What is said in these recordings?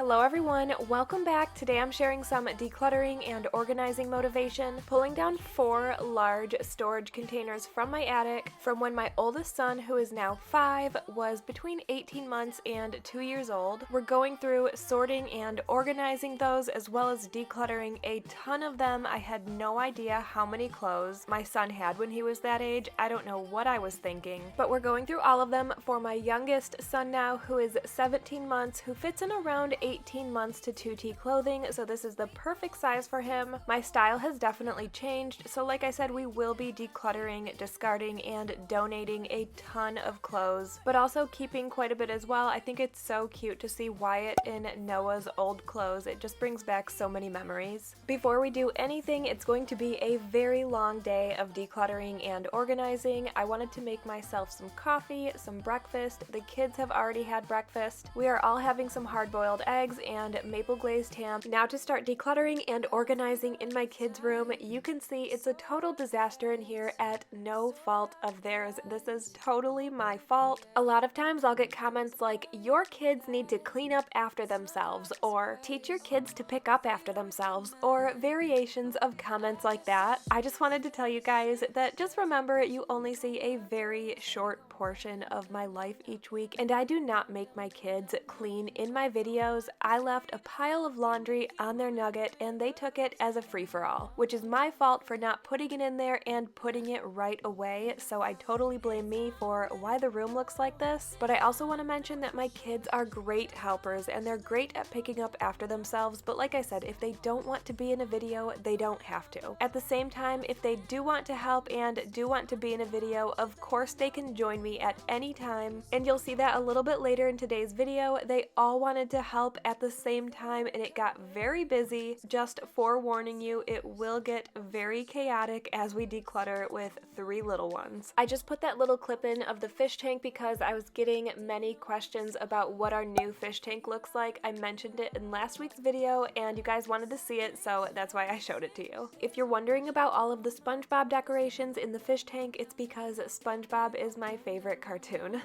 Hello everyone, welcome back. Today I'm sharing some decluttering and organizing motivation, pulling down 4 large storage containers from my attic from when my oldest son, who is now 5, was between 18 months and 2 years old. We're going through sorting and organizing those as well as decluttering a ton of them. I had no idea how many clothes my son had when he was that age. I don't know what I was thinking, but we're going through all of them for my youngest son now, who is 17 months, who fits in around 18 months to 2T clothing, so this is the perfect size for him. My style has definitely changed, so like I said, we will be decluttering, discarding, and donating a ton of clothes, but also keeping quite a bit as well. I think it's so cute to see Wyatt in Noah's old clothes. It just brings back so many memories. Before we do anything, it's going to be a very long day of decluttering and organizing. I wanted to make myself some coffee, some breakfast. The kids have already had breakfast. We are all having some hard-boiled eggs and maple glazed ham. Now to start decluttering and organizing in my kids' room. You can see it's a total disaster in here at no fault of theirs. This is totally my fault. A lot of times I'll get comments like, your kids need to clean up after themselves, or teach your kids to pick up after themselves, or variations of comments like that. I just wanted to tell you guys that just remember, you only see a very short portion of my life each week, and I do not make my kids clean in my videos. I left a pile of laundry on their nugget and they took it as a free-for-all, which is my fault for not putting it in there and putting it right away, so I totally blame me for why the room looks like this. But I also want to mention that my kids are great helpers and they're great at picking up after themselves, but like I said, if they don't want to be in a video, they don't have to. At the same time, if they do want to help and do want to be in a video, of course they can join me at any time, and you'll see that a little bit later in today's video. They all wanted to help at the same time and it got very busy. Just forewarning you, it will get very chaotic as we declutter with 3 little ones. I just put that little clip in of the fish tank because I was getting many questions about what our new fish tank looks like. I mentioned it in last week's video and you guys wanted to see it, so that's why I showed it to you. If you're wondering about all of the SpongeBob decorations in the fish tank, it's because SpongeBob is my favorite cartoon.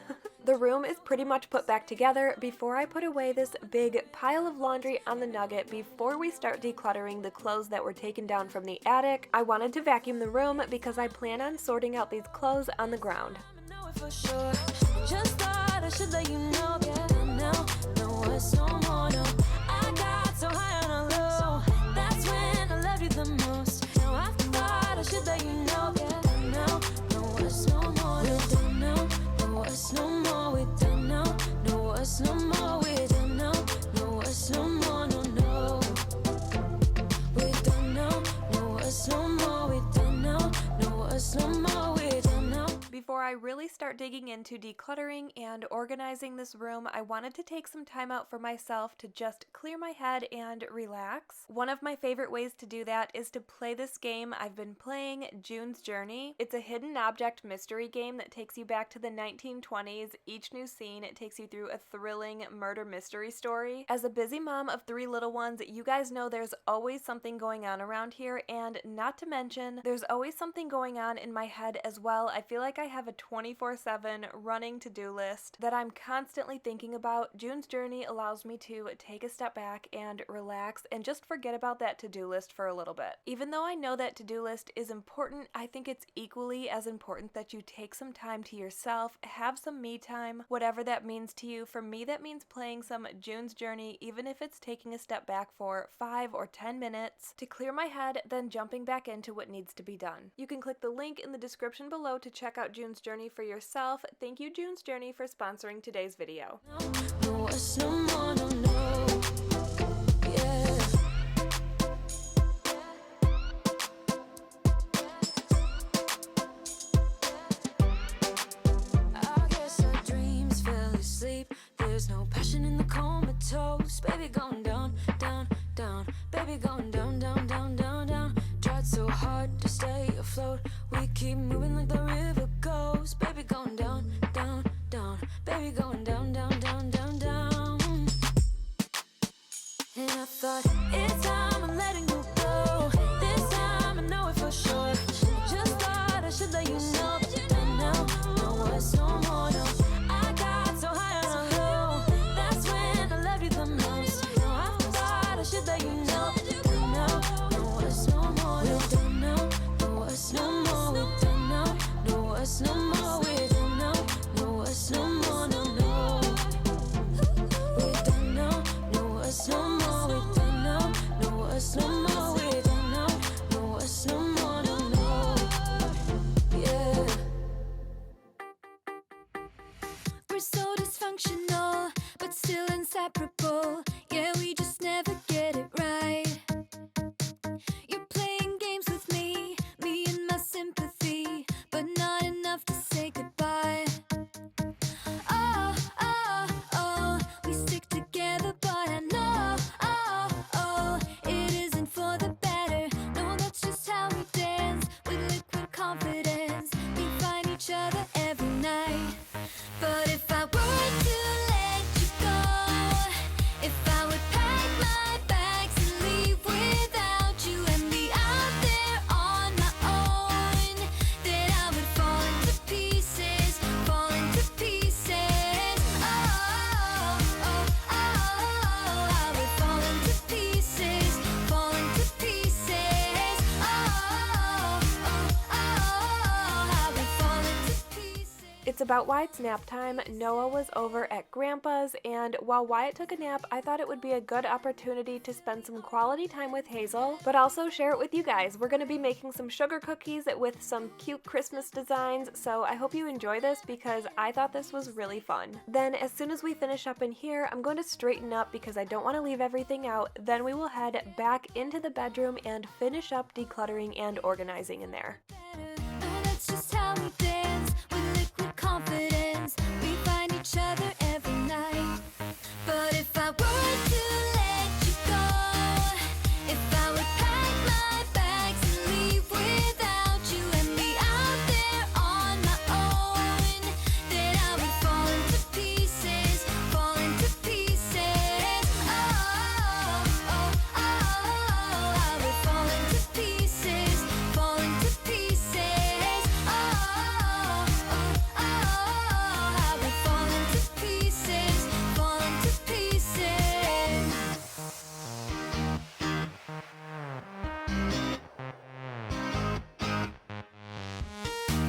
The room is pretty much put back together. Before I put away this big pile of laundry on the nugget, before we start decluttering the clothes that were taken down from the attic, I wanted to vacuum the room because I plan on sorting out these clothes on the ground. Before I really start digging into decluttering and organizing this room, I wanted to take some time out for myself to just clear my head and relax. One of my favorite ways to do that is to play this game I've been playing, June's Journey. It's a hidden object mystery game that takes you back to the 1920s. Each new scene, it takes you through a thrilling murder mystery story. As a busy mom of 3 little ones, you guys know there's always something going on around here, and not to mention, there's always something going on in my head as well. I feel like I have a 24/7 running to-do list that I'm constantly thinking about. June's Journey allows me to take a step back and relax and just forget about that to-do list for a little bit. Even though I know that to-do list is important, I think it's equally as important that you take some time to yourself, have some me time, whatever that means to you. For me, that means playing some June's Journey, even if it's taking a step back for 5 or 10 minutes to clear my head, then jumping back into what needs to be done. You can click the link in the description below to check out June's Journey for yourself. Thank you, June's Journey, for sponsoring today's video. There's no passion in the comatose. Baby going down, down, down. Baby going down, down, down, down, down. Tried so hard to stay afloat. We keep moving like the river goes. Baby going down, down, down. Baby going down, down, down, down, down. And I thought, it's time I'm letting you go. This time I know it for sure. Just thought I should let you know that I know, no words no more, no. I got so high on a low. That's when I loved you the most. Now inseparable. Yeah, we just never get it right. You're playing games with me and my sympathy, but not enough to say goodbye. Oh, oh, oh, we stick together, but I know, it isn't for the better. No, that's just how we dance, with liquid confidence. We find each other every night. But if I were to let you go, if I would pack my bags and leave without you and be out there on my own, then I would fall into pieces, fall into pieces. Oh, oh, oh, I would fall into pieces, fall into pieces. Oh, oh, oh, I would fall into pieces. It's about Wyatt's nap time. Noah was over at Grandpa's, and while Wyatt took a nap, I thought it would be a good opportunity to spend some quality time with Hazel, but also share it with you guys. We're going to be making some sugar cookies with some cute Christmas designs, so I hope you enjoy this because I thought this was really fun. Then as soon as we finish up in here, I'm going to straighten up because I don't want to leave everything out. Then we will head back into the bedroom and finish up decluttering and organizing in there. No, that's just how we dance, with liquid confidence. We find each other every night. But if I were to let you go, if I would pack my bags and leave without you and be out there on my own, then I would fall into pieces, fall into pieces. Oh, oh, oh, I would fall into pieces, fall into pieces. Oh, oh, oh, I would fall into pieces, fall into pieces.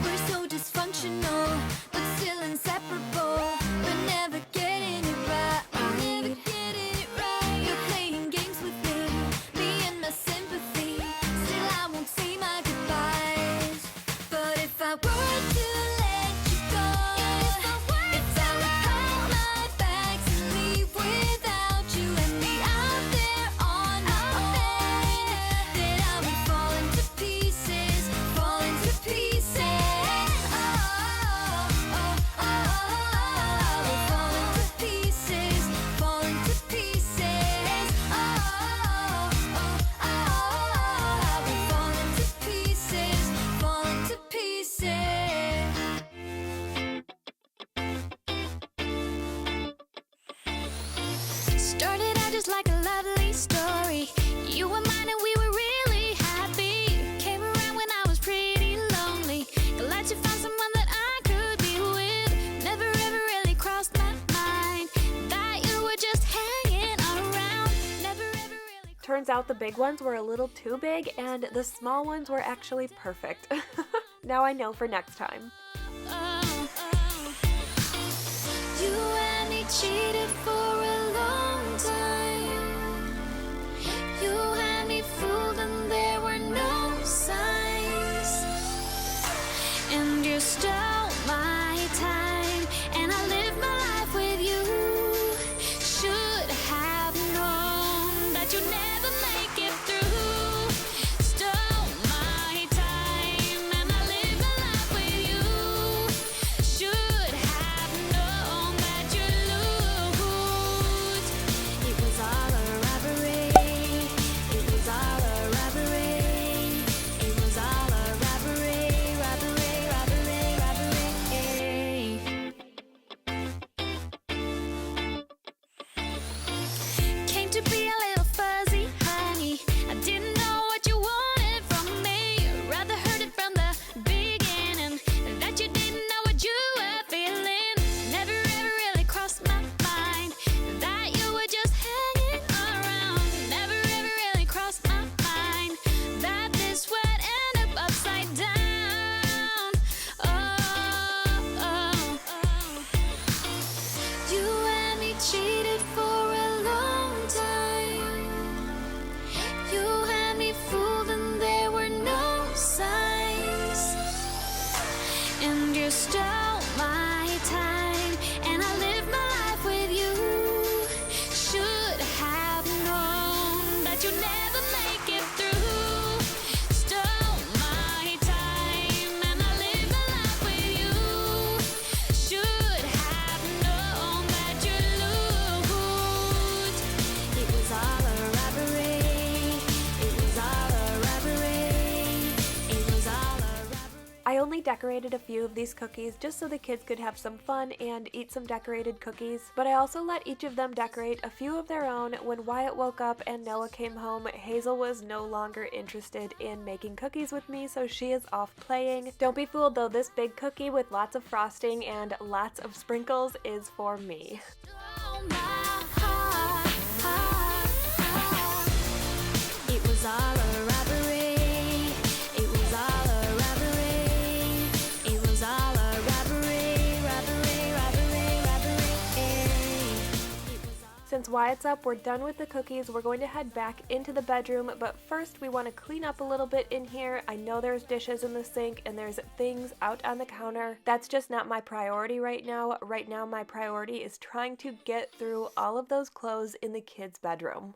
We're so dysfunctional, but still inseparable. We're never getting it right. We're never getting it right. You're playing games with me and my sympathy. Still, I won't say my goodbyes. But if I were to let you go, if I would pack my bags and leave without you and be out there on my own, then I would fall into pieces, fall into pieces. Oh, oh, oh, I would fall into pieces, fall into pieces. Oh, oh, oh, I would fall into pieces, fall into pieces. Started out just like a lovely story. You were mine and we were really happy. Came around when I was pretty lonely. Glad you found someone that I could be with. Never ever really crossed my mind that you were just hanging around. Never ever really. Turns out the big ones were a little too big and the small ones were actually perfect. Now I know for next time. Oh, oh. You and me cheated for a long time. You had me fooled and there were no signs. And you stole my time, and I lived my life with you. Should have known that you'd never make it through. Stole my time, and I lived my life with you. Should have known that you'd lose. already decorated a few of these cookies just so the kids could have some fun and eat some decorated cookies, but I also let each of them decorate a few of their own. When Wyatt woke up and Noah came home, Hazel was no longer interested in making cookies with me, so she is off playing. Don't be fooled though, this big cookie with lots of frosting and lots of sprinkles is for me. It was all a robbery. It was all a robbery. It was all a robbery, robbery, robbery, robbery. Since Wyatt's up, we're done with the cookies. We're going to head back into the bedroom, but first we want to clean up a little bit in here. I know there's dishes in the sink and there's things out on the counter. That's just not my priority right now. Right now my priority is trying to get through all of those clothes in the kids' bedroom.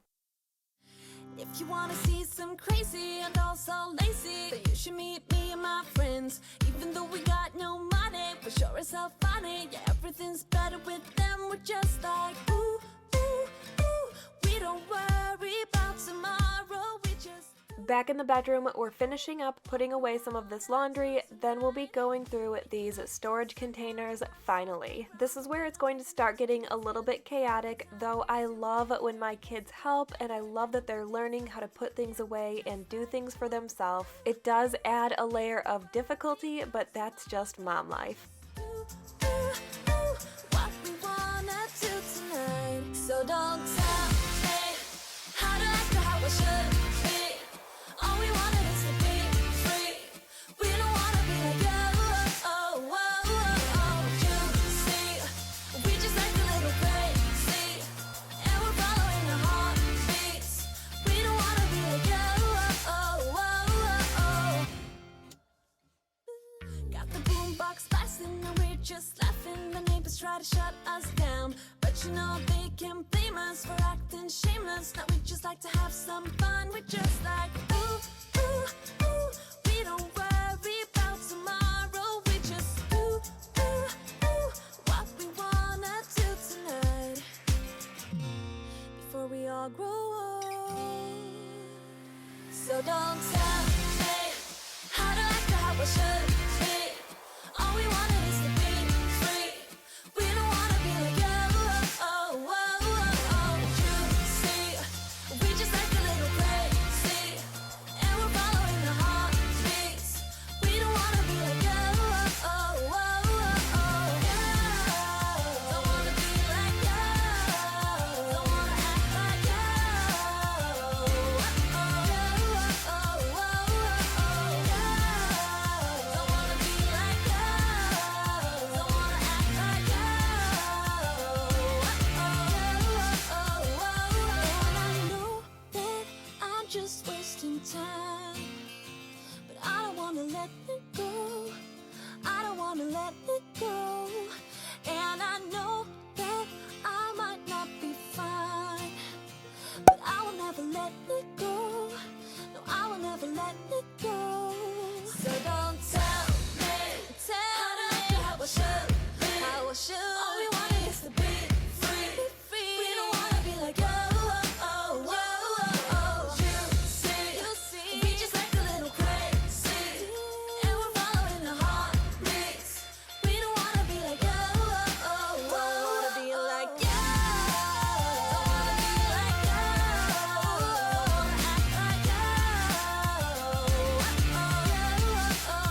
If you wanna see some crazy and also lazy, then you should meet me and my friends. Even though we got no money, for sure it's so funny. Yeah, everything's better with them. We're just like, ooh, ooh, ooh. We don't worry about tomorrow, we just... Back in the bedroom, we're finishing up putting away some of this laundry, then we'll be going through these storage containers finally. This is where it's going to start getting a little bit chaotic, though I love when my kids help and I love that they're learning how to put things away and do things for themselves. It does add a layer of difficulty, but that's just mom life. What we wanna do tonight. So don't tell me how to act or how I should be. All we wanted is to be free. We don't wanna be like you see, we just act a little crazy, and we're following our heartbeats. We don't wanna be like you. Got the boombox blasting and we're just laughing. The neighbors try to shut us down, but you know they can't blame us for acting shameless. Now we just like to have some fun. We're just like, ooh, ooh, ooh. We don't worry about tomorrow. We just, ooh, ooh, ooh. What we wanna do tonight, before we all grow old. So don't tell me how to act or how I should be. All we wanted is to be free. We don't wanna be like you see, we just act a little crazy, and we're following our heartbeats. We don't wanna be like you. Don't wanna be like you. Don't wanna act like you. Don't wanna be like you. Don't wanna act like you. And I know that I'm just wasting time, but I don't wanna let it go. I don't wanna let it go. And I know that I might not be fine, but I will never let it go. No, I will never let it go. So don't tell me how I should be. How I should. All we want is to be free. We don't wanna be like you see, we just act a little crazy, and we're following our heartbeats. We don't wanna be like you. Don't wanna be like you. Don't wanna be like you. Don't wanna act like you.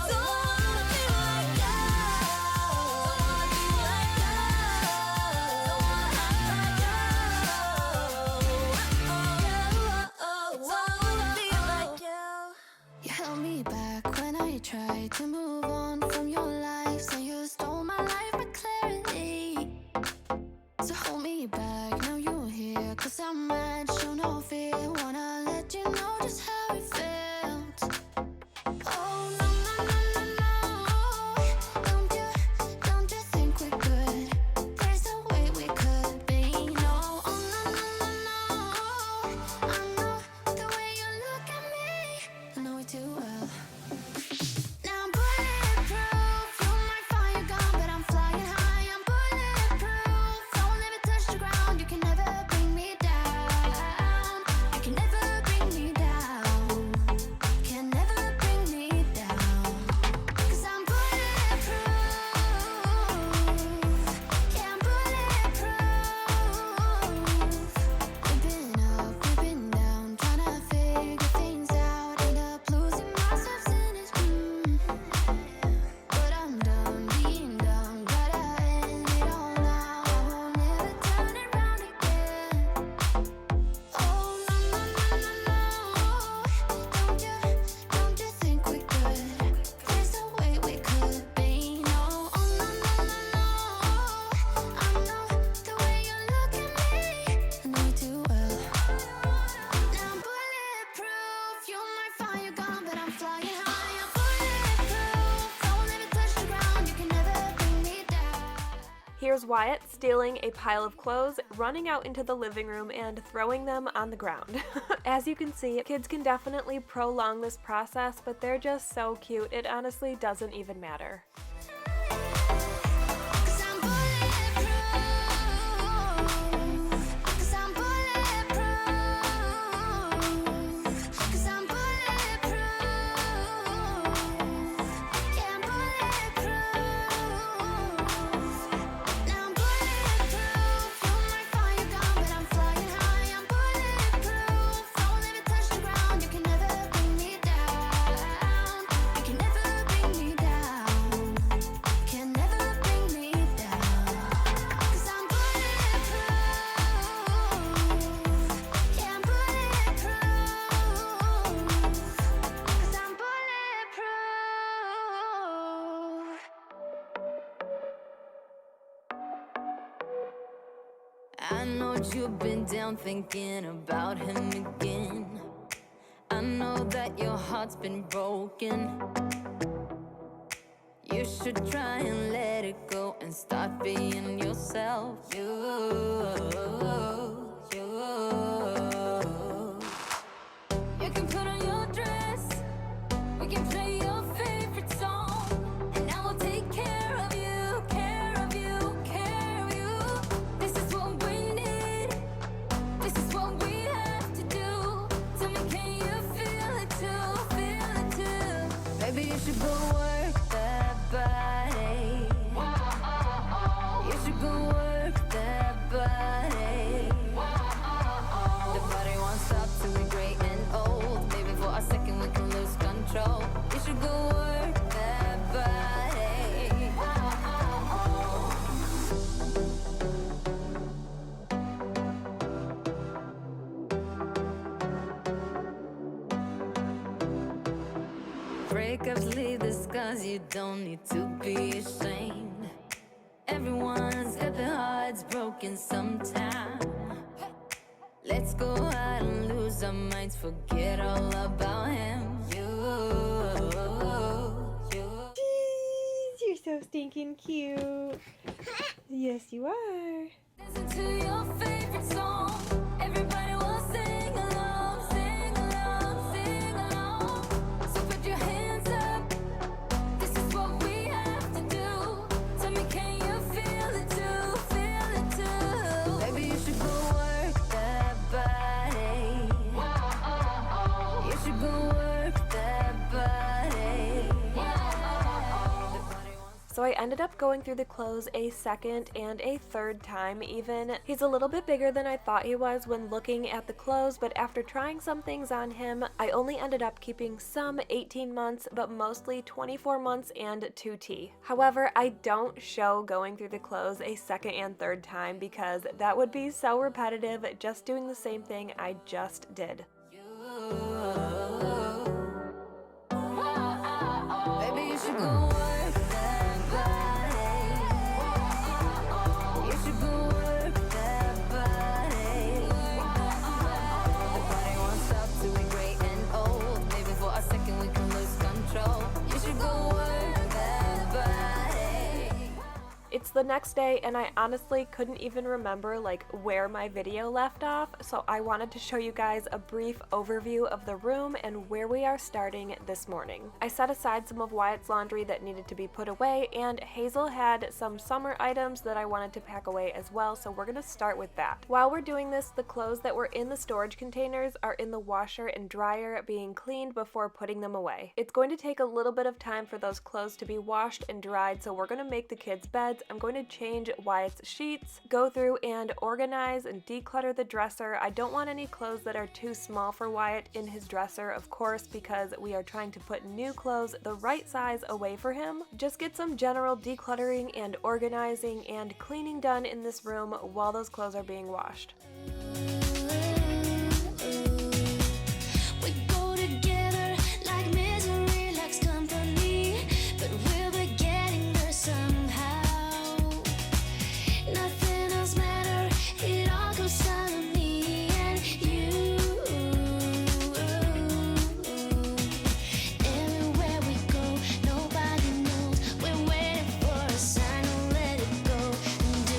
Don't wanna be like you. Don't wanna be like you. Don't wanna act like you. Don't wanna be like you. You held me back when I tried to move on from your life. So you stole my life with clarity. So hold me back, now you're here. 'Cause I'm mad, show no fear. Wanna let you know just how it felt. Oh no, no, no, no, no. Don't you think we could? There's no way we could be. No, oh no, no, no, no. I know the way you look at me, I know it too well. Now I'm Here's Wyatt stealing a pile of clothes, running out into the living room, and throwing them on the ground. As you can see, kids can definitely prolong this process, but they're just so cute, it honestly doesn't even matter. I know you've been down thinking about him again. I know that your heart's been broken. You should try and let it go and start being yourself. You can put on your dress, we can play your favorite song, and I will take care of you, care of you, care of you. This is what we need, this is what we have to do. Tell me, can you feel it too, feel it too? Maybe you should go work that body. You should go work that body. The body won't stop till we're great and old. Maybe for a second we can lose control. You should go work that body. Breakups leave the scars, you don't need to be ashamed. Everyone's got their hearts broken sometime. Let's go out and lose our minds, forget all about him. You're so stinking cute. Yes, you are. Listen to your favorite song. Everybody will sing along, sing along, sing along. So put your hands up. This is what we have to do. Tell me, can you feel it too? Feel it too? Maybe you should go work that body. You should go work that body. So I ended up going through the clothes a second and a third time even. He's a little bit bigger than I thought he was when looking at the clothes, but after trying some things on him, I only ended up keeping some 18 months, but mostly 24 months and 2T. However, I don't show going through the clothes a second and third time because that would be so repetitive, just doing the same thing I just did. Baby, you should go work that body. You should go work that body. The body won't stop till we're great and old. Maybe for a second we can lose control. You should go work that body. It's the next day and I honestly couldn't even remember where my video left off, so I wanted to show you guys a brief overview of the room and where we are starting this morning. I set aside some of Wyatt's laundry that needed to be put away, and Hazel had some summer items that I wanted to pack away as well, so we're gonna start with that. While we're doing this, the clothes that were in the storage containers are in the washer and dryer being cleaned before putting them away. It's going to take a little bit of time for those clothes to be washed and dried, so we're gonna make the kids' beds. I'm going to change Wyatt's sheets, go through and organize and declutter the dresser. I don't want any clothes that are too small for Wyatt in his dresser, of course, because we are trying to put new clothes the right size away for him. Just get some general decluttering and organizing and cleaning done in this room while those clothes are being washed. We go together like misery likes company, but we'll be getting there somehow. Nothing else matters, it all comes down to me and you. Everywhere we go, nobody knows. We're waiting for a sign to let it go and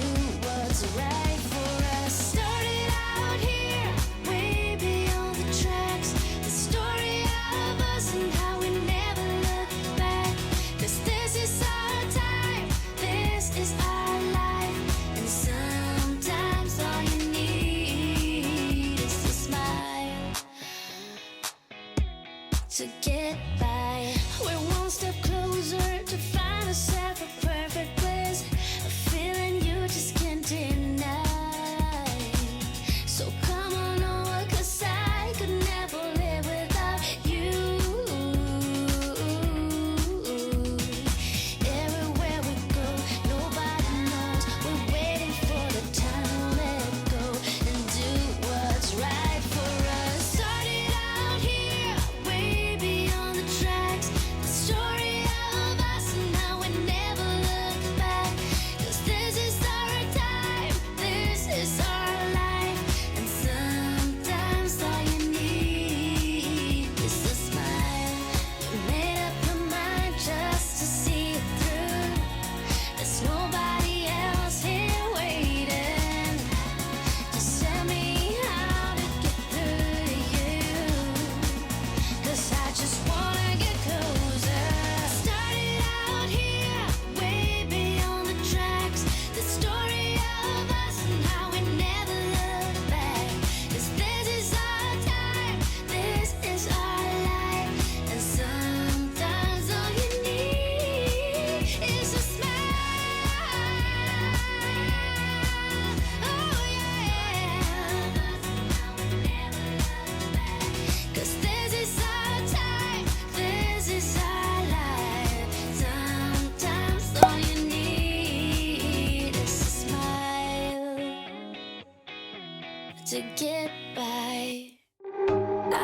to get by. We're one step closer to find ourselves a perfect place, a feeling you just can't deny. So come on over, 'cause I could never live without you. Everywhere we go, nobody knows. We're waiting for the time to let go and do what's right for us. Started out here, way beyond the tracks. The story of us and now we never look back. 'Cause this is our time, this is our life. And sometimes all you need is a smile. We made up our mind just to see it through. There's nobody else here waiting. Just tell me how to get through to you. 'Cause I just wanna get closer. Started out here, way beyond the tracks. The story of us and how we never look back. 'Cause this is our time, this is our life. And sometimes all you need is a smile. Oh yeah. 'Cause this is our time, this is our life. Sometimes all you need is a smile to get by.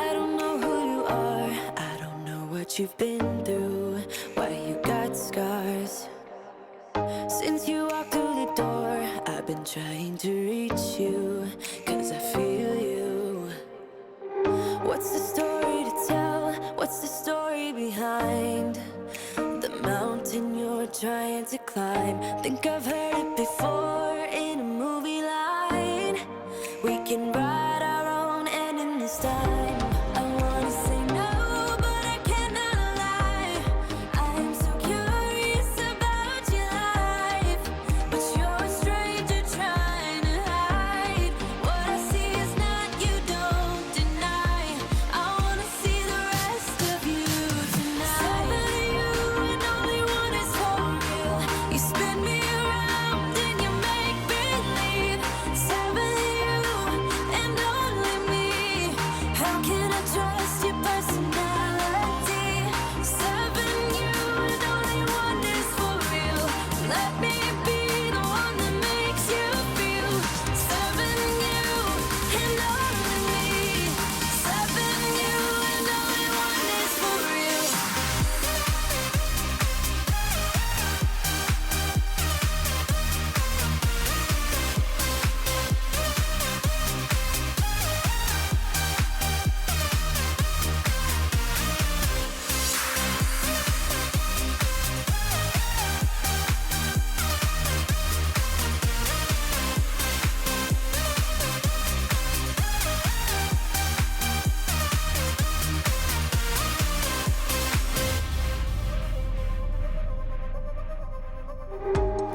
I don't know who you are, I don't know what you've been through, why you got scars. Since you walked through the door, I've been trying to reach you, 'cause I feel you. What's the story to tell? What's the story behind the mountain you're trying to climb? Think I've heard it before in a movie line. We can write our own ending this time. I wanna say no, but I cannot lie. I am so curious about your life, but you're a stranger trying to hide. What I see is not, you don't deny. I wanna see the rest of you tonight. Seven of you and only one is for real. You spin me around and you make believe. Seven of you and only me. How can I trust your personality? Seven you and only one is for real. Let me be the one that makes you feel. Seven you and only me. Seven you and only one is for real.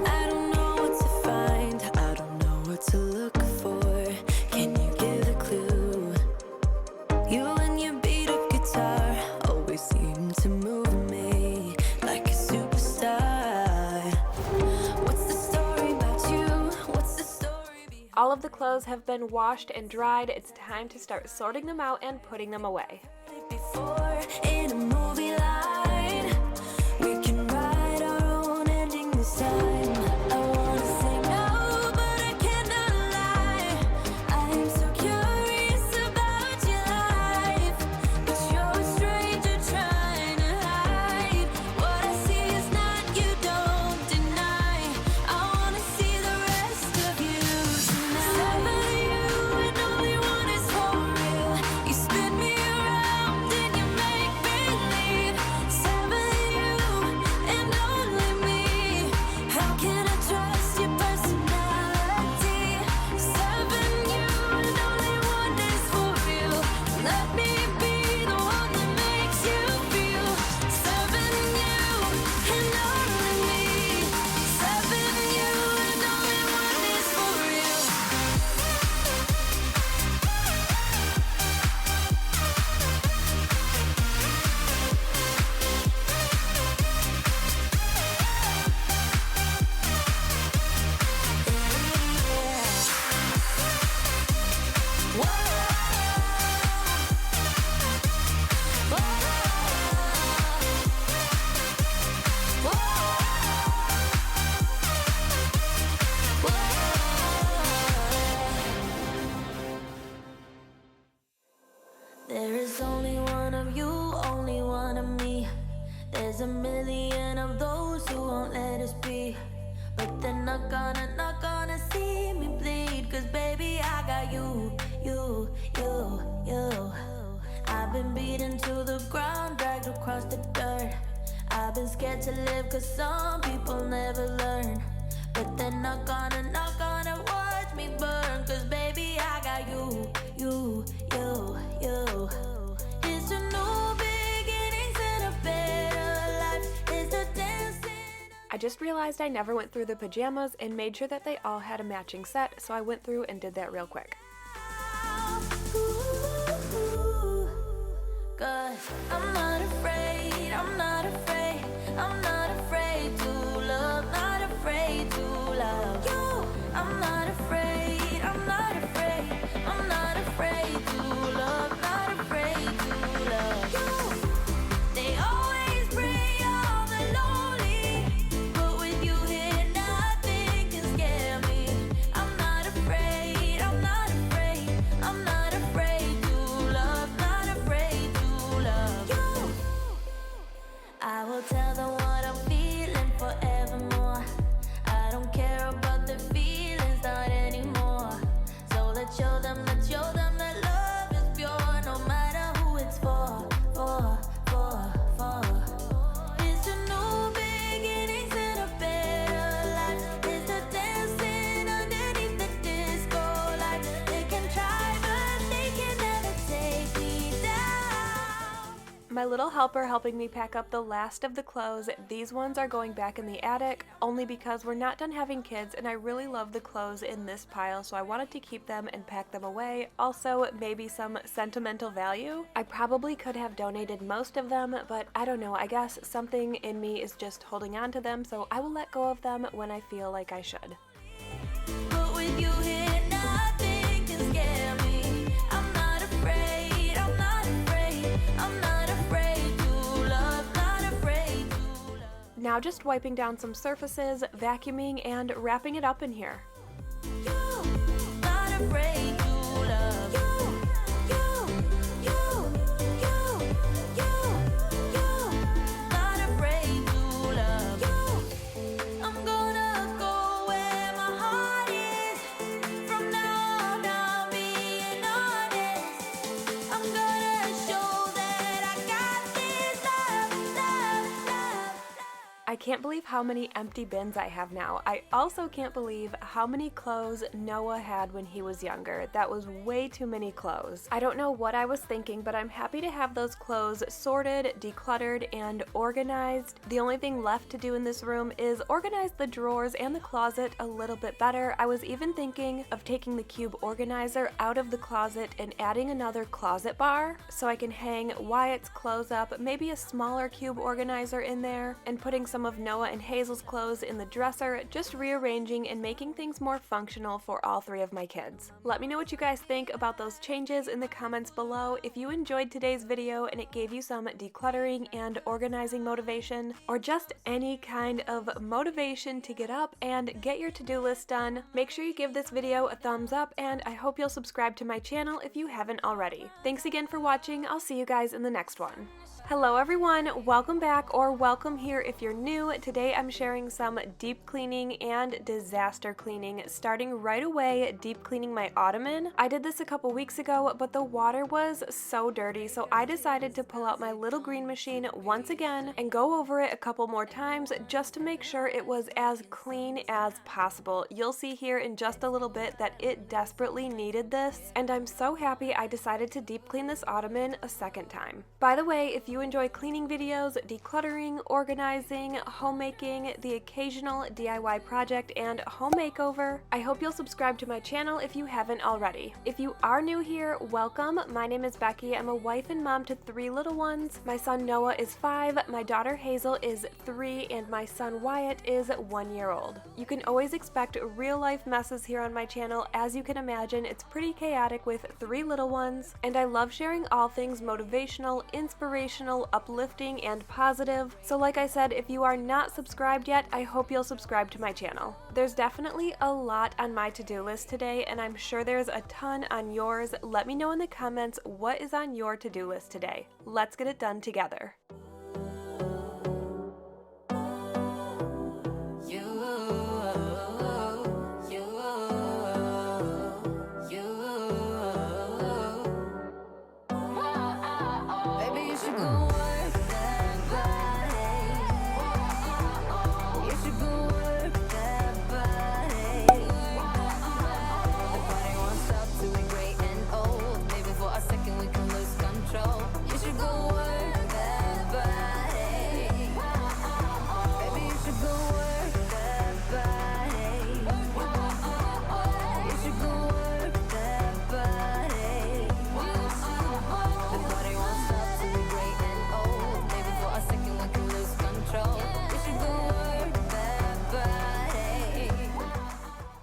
I don't know what to find, I don't know what to look for. Can you give a clue? You and your beat up guitar always seem to move me like a superstar. What's the story about you? What's the story behind? All of the clothes have been washed and dried. It's time to start sorting them out and putting them away. Before in a movie line, we can write our own ending this time. I wanna say no, but I cannot lie. I am so curious about your life, but you're a stranger trying to hide. What I see is not, you don't deny. I wanna see the rest of you tonight. Seven of you and only one is for real. You spin me around and you make believe. There's a million of those who won't let us be, but they're not gonna see me bleed. Cause baby, I got you. I've been beaten to the ground, dragged across the dirt. I've been scared to live cause some people never learn. But they're not gonna watch me burn. Cause baby, I got you. It's a new beginnings and a better life. It's the dancing. I just realized I never went through the pajamas and made sure that they all had a matching set, so I went through and did that real quick. Cause I'm not afraid, I'm not afraid, I'm not afraid to love, not afraid to love you. I'm not afraid, I'm not afraid, I'm not afraid to love, not afraid to love you. They always bring all the lonely, but with you here nothing can scare me. I'm not afraid, I'm not afraid, I'm not afraid to love, not afraid to love you. I will tell them what I'm feeling forevermore. I don't care about the feelings, not anymore. So let's show them that love is pure, no matter who it's for. It's a new beginnings and a better life. It's the dancing underneath the disco light. They can try, but they can never take me down. My little helper helping me pack up the last of the clothes. These ones are going back in the attic, only because we're not done having kids and I really love the clothes in this pile, so I wanted to keep them and pack them away. Also, maybe some sentimental value. I probably could have donated most of them, but I don't know, I guess something in me is just holding on to them, so I will let go of them when I feel like I should. But with you here, nothing can scare me. I'm not afraid, I'm not afraid, I'm not afraid to love, not afraid to love. Now just wiping down some surfaces, vacuuming, and wrapping it up in here. You, not afraid to love. You, not afraid to love. I'm gonna go where my heart is. From now on, I'm being honest. I'm gonna show that I got this love. I can't believe how many empty bins I have now. I also can't believe how many clothes Noah had when he was younger. That was way too many clothes. I don't know what I was thinking, but I'm happy to have those clothes sorted, decluttered, and organized. The only thing left to do in this room is organize the drawers and the closet a little bit better. I was even thinking of taking the cube organizer out of the closet and adding another closet bar so I can hang Wyatt's clothes up, maybe a smaller cube organizer in there, and putting some of Noah and Hazel's clothes in the dresser, just rearranging and making things more functional for all three of my kids. Let me know what you guys think about those changes in the comments below. If you enjoyed today's video and it gave you some decluttering and organizing motivation, or just any kind of motivation to get up and get your to-do list done, make sure you give this video a thumbs up, and I hope you'll subscribe to my channel if you haven't already. Thanks again for watching. I'll see you guys in the next one. Hello everyone, welcome back, or welcome here if you're new. Today I'm sharing some deep cleaning and disaster cleaning. Starting right away, deep cleaning my ottoman. I did this a couple weeks ago, but the water was so dirty, so I decided to pull out my little green machine once again and go over it a couple more times just to make sure it was as clean as possible. You'll see here in just a little bit that it desperately needed this, and I'm so happy I decided to deep clean this ottoman a second time. By the way, if you enjoy cleaning videos, decluttering, organizing, homemaking, the occasional DIY project, and home makeover, I hope you'll subscribe to my channel if you haven't already. If you are new here, welcome. My name is Becky. I'm a wife and mom to 3 little ones. My son Noah is 5, my daughter Hazel is 3, and my son Wyatt is 1 year old. You can always expect real life messes here on my channel. As you can imagine, it's pretty chaotic with 3 little ones, and I love sharing all things motivational, inspirational, uplifting, and positive. So like I said, if you are not subscribed yet, I hope you'll subscribe to my channel. There's definitely a lot on my to-do list today, and I'm sure there's a ton on yours. Let me know in the comments what is on your to-do list today. Let's get it done together. should go work that body. You should go work that body. The body won't stop till we great and old. Maybe for a second we can lose control. You should go work that body. Baby, you should go work that body. You should go work that body. The body won't stop till we great and old. Maybe for a second we can lose control. You should go work that body.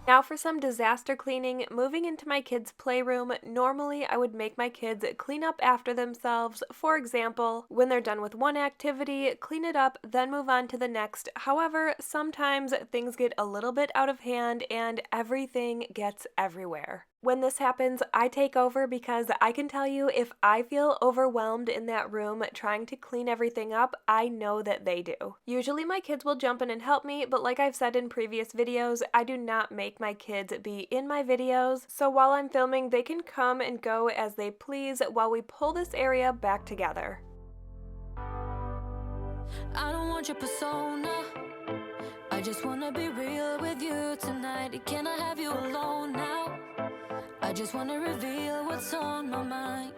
Now for some disaster cleaning. Moving into my kids' playroom, normally I would make my kids clean up after themselves. For example, when they're done with one activity, clean it up, then move on to the next. However, sometimes things get a little bit out of hand and everything gets everywhere. When this happens, I take over because I can tell you if I feel overwhelmed in that room trying to clean everything up, I know that they do. Usually my kids will jump in and help me, but like I've said in previous videos, I do not make my kids be in my videos, so while I'm filming, they can come and go as they please while we pull this area back together. I don't want your persona. I just wanna be real with you tonight. Can I have you alone now? I just wanna reveal what's on my mind.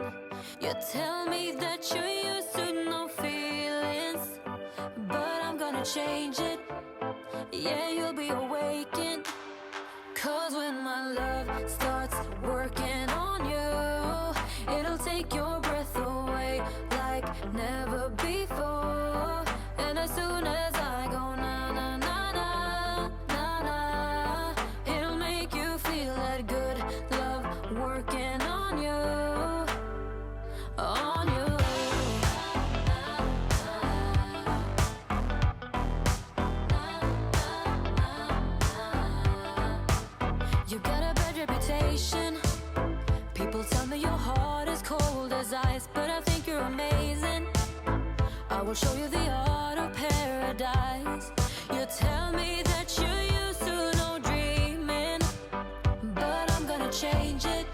You tell me that you're used to no feelings, but I'm gonna change it. Yeah, you'll be awakened. 'Cause when my love starts working on you, it'll take your breath away like never before. And as soon as I go na na na na na na, it'll make you feel that good love working on you, on you. You got a bad reputation. People tell me your heart is cold as ice, but I think you're amazing. I will show you the art of paradise. You tell me that you're used to no dreaming, but I'm gonna change it.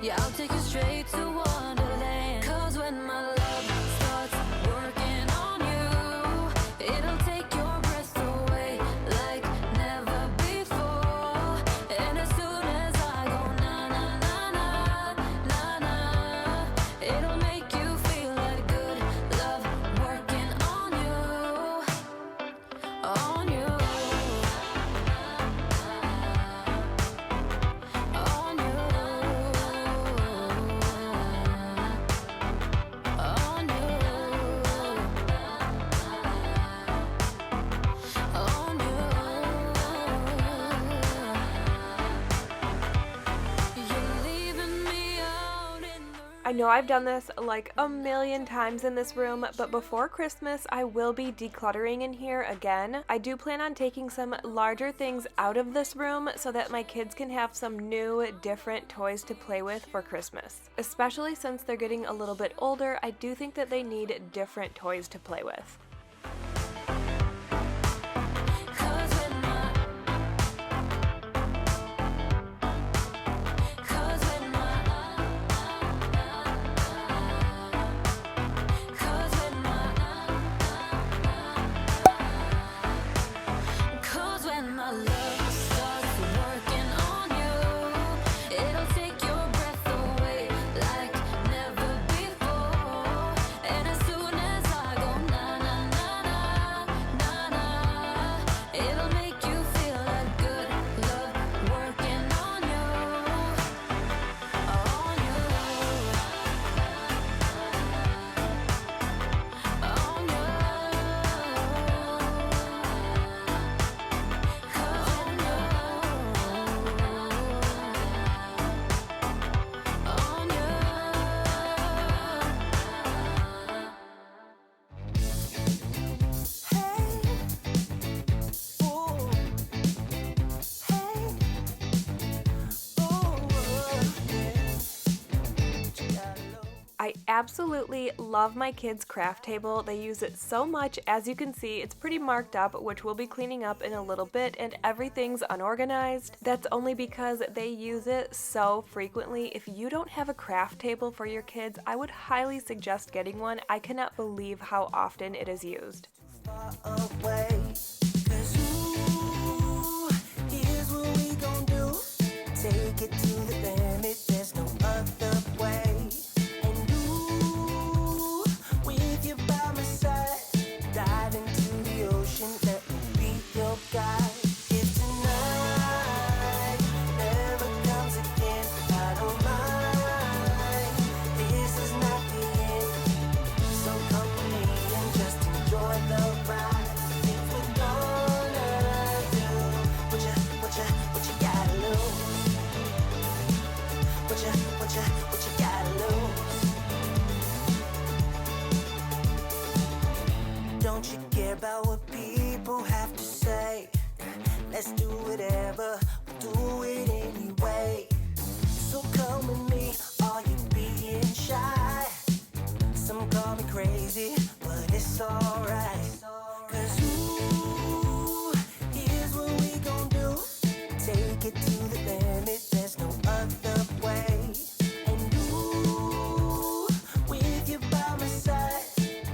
Yeah, I'll take you straight to Wonderland. 'Cause when my love starts working on you, it'll take your breath away like never before. And as soon as I go na na na na na na, it'll make you feel that good love working on you, on you, on you, on you, on you. You're leaving me out in the I know I've done this like a million times in this room, but before Christmas I will be decluttering in here again. I do plan on taking some larger things out of this room so that my kids can have some new, different toys to play with for Christmas. Especially since they're getting a little bit older, I do think that they need different toys to play with. 'Cause when my 'Cause when my 'Cause when my 'Cause when my love starts working on you, it'll take your breath away like never before. And as soon as I go na na absolutely love my kids' craft table. They use it so much. As you can see, it's pretty marked up, which we'll be cleaning up in a little bit, and everything's unorganized. That's only because they use it so frequently. If you don't have a craft table for your kids, I would highly suggest getting one. I cannot believe how often it is used. Far away, 'cause ooh, here's what we gon' do. Take it to the limit, there's no other way. And ooh, with you by my side, dive into the ocean, let me be your guide. If tonight never comes again, I don't mind. This is not the end, so come with me and just enjoy the ride. If we're gonna do what you gotta lose. What you gotta lose. Don't you care about what people have to say? Let's do whatever, we'll do it anyway. So come with me, are you being shy? Some call me crazy, but it's alright. 'Cause ooh, here's what we gon' do. Take it to the limit, there's no other way. And ooh, with you by my side,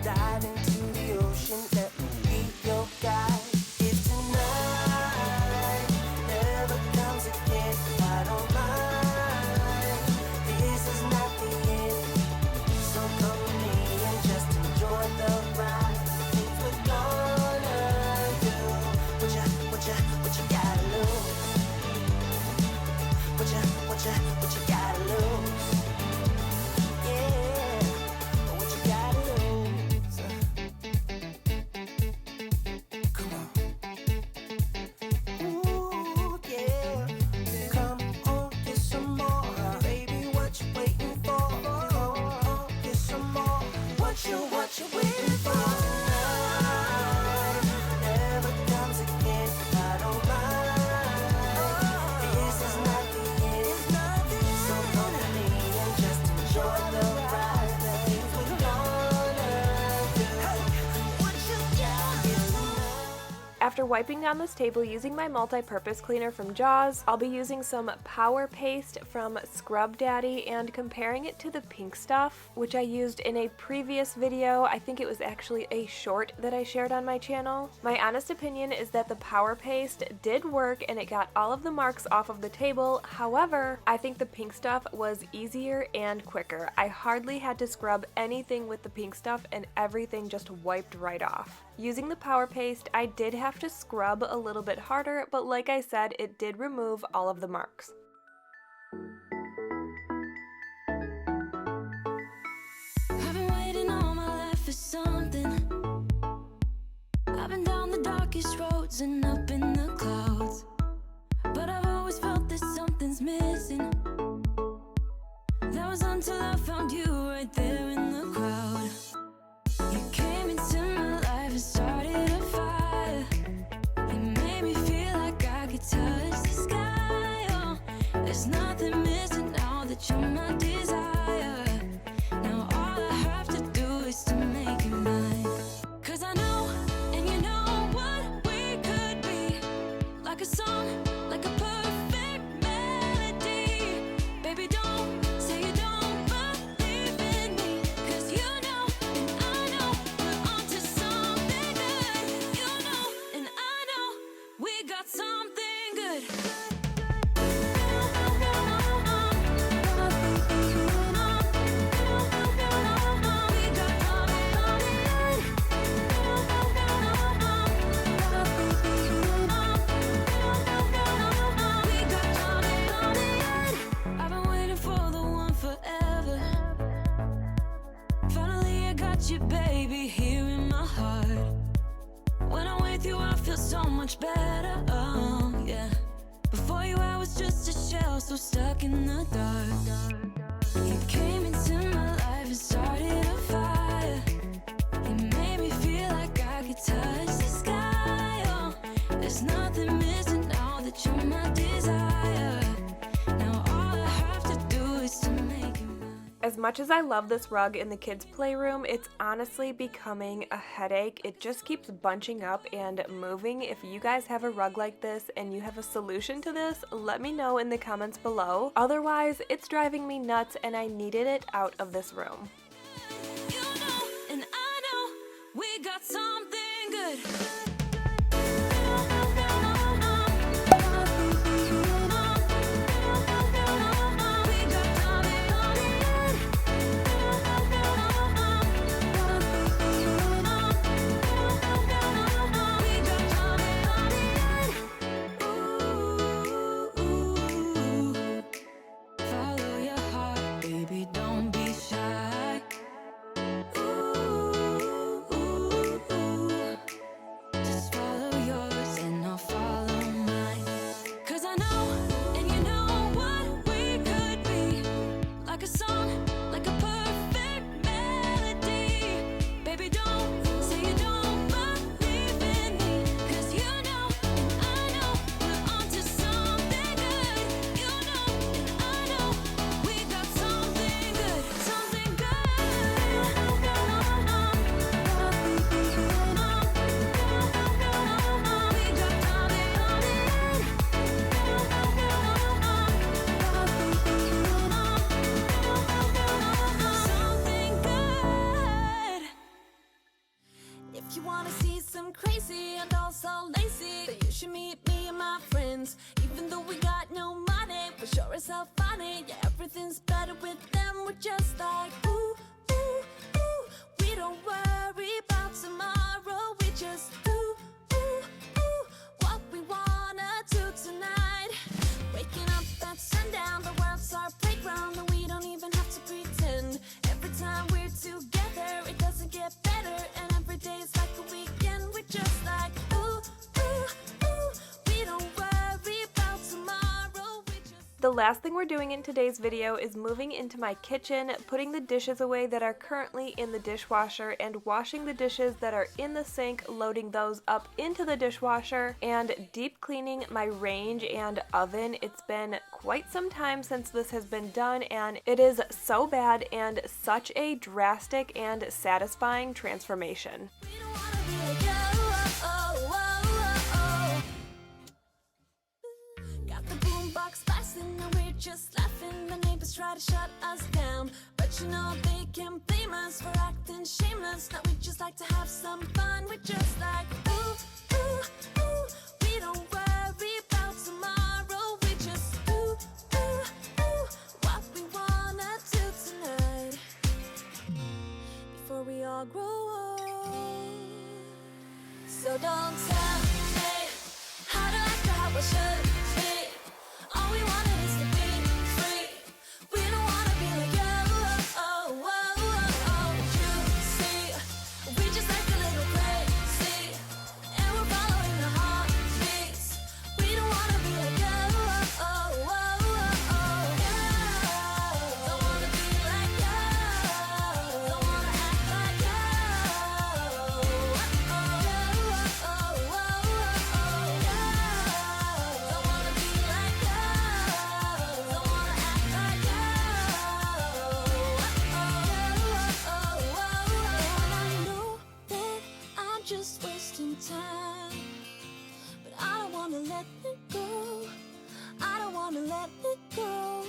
dive into the ocean, let me be your guide. If tonight never comes again, I don't mind. This is not the end, so come with me and just enjoy the ride. If we're gonna do what you gotta lose. What you gotta lose. Yeah, what you gotta lose. Come on. Ooh, yeah. Come on, get some more. Baby, what you waiting for? Come on, get some more. What you waiting for? Tonight never comes again, I don't mind. This is not the end, so come with me and just enjoy the ride. If we're gonna do what you got. After wiping down this table using my multi-purpose cleaner from Jaws, I'll be using some Power Paste from Scrub Daddy and comparing it to the pink stuff, which I used in a previous video. I think it was actually a short that I shared on my channel. My honest opinion is that the Power Paste did work and it got all of the marks off of the table. However, I think the pink stuff was easier and quicker. I hardly had to scrub anything with the pink stuff and everything just wiped right off. Using the Power Paste, I did have to scrub a little bit harder, but like I said, it did remove all of the marks. I've been waiting all my life for something. I've been down the darkest roads and up in the clouds, but I've always felt that something's missing. That was until I found you right there in the crowd. You came into my life and started a fire. You made me feel like I could touch the sky. Oh, there's nothing missing now that you're my desire. Now all I have to do is to make you mine. 'Cause I know, and you know what we could be. Like a song, like a perfect melody. Baby, don't say you don't believe in me. 'Cause you know, and I know, we're onto something good. You know, and I know, we got something good. I've been waiting for the one forever. Finally I got you, baby, here in my heart. When I'm with you I feel so much better, oh yeah. Before you I was just a shell, so stuck in the dark. You came into my life and started a fire. You made me feel like I could touch the sky, oh. There's nothing missing now that you're my desire. Now all I have to do is to make you mine. As As much as I love this rug in the kids' playroom, it's honestly becoming a headache. It just keeps bunching up and moving. If you guys have a rug like this and you have a solution to this, let me know in the comments below. Otherwise, it's driving me nuts and I needed it out of this room. You know, and I know we got something good. Follow your heart, baby, don't be shy. Just follow yours and I'll follow mine. 'Cause I know, and you know what we could be. Like a song, like a perfect melody. Baby, don't say you don't believe in me. 'Cause you know, and I know we're onto something good. You know, and I know we got something good. Something good. Something good. If you wanna see some crazy and also lazy, then you should meet me and my friends. Even though we got no money, we're sure as hell funny. Yeah, everything's better with them. We're just like ooh, ooh, ooh. We don't worry about tomorrow. We just ooh, ooh, ooh. What we wanna do tonight. Waking up at sundown, the world's our playground, and we don't even have to pretend. Every time we're together, it doesn't get better, and every day's like a weekend. We're just like ooh, ooh, ooh. We don't worry about tomorrow. We just The last thing we're doing in today's video is moving into my kitchen, putting the dishes away that are currently in the dishwasher, and washing the dishes that are in the sink, loading those up into the dishwasher, and deep cleaning my range and oven. It's been quite some time since this has been done, and it is so bad and such a drastic and satisfying transformation. we don't wanna be like oh. Got the boombox blasting and we're just laughing. The neighbors try to shut us down, but you know they can't blame us for acting shameless. Now we just like to have some fun. We're just like ooh, ooh, ooh. We don't worry about tomorrow. We just ooh, ooh, ooh. What we wanna do tonight before we all grow old. So don't tell me how to act or how I should be. All we wanted is to be free. We don't wanna be like you see. We just like a little crazy, and we're following the heartbeats. We don't wanna be like Don't wanna be like Don't wanna act like Don't wanna be like Don't wanna act like And I know that I'm just wasting time, but I don't wanna let it go. I don't wanna let it go.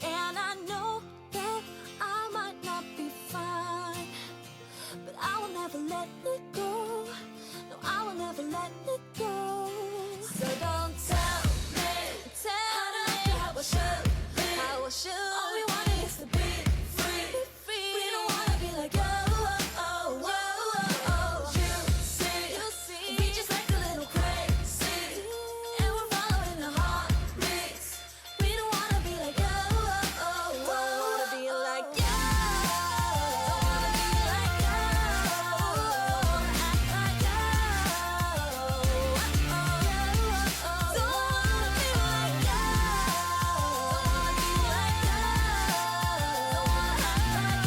And I know that I might not be fine, but I will never let it go. No, I will never let it go. So don't tell me how I should be. How I should. All we want is to be free. We don't wanna be like you see. We just like a little crazy, and we're following the heartbeats. We don't wanna be like Don't wanna be like Don't wanna be like Don't wanna act like Don't wanna be like Don't wanna be like Don't wanna act like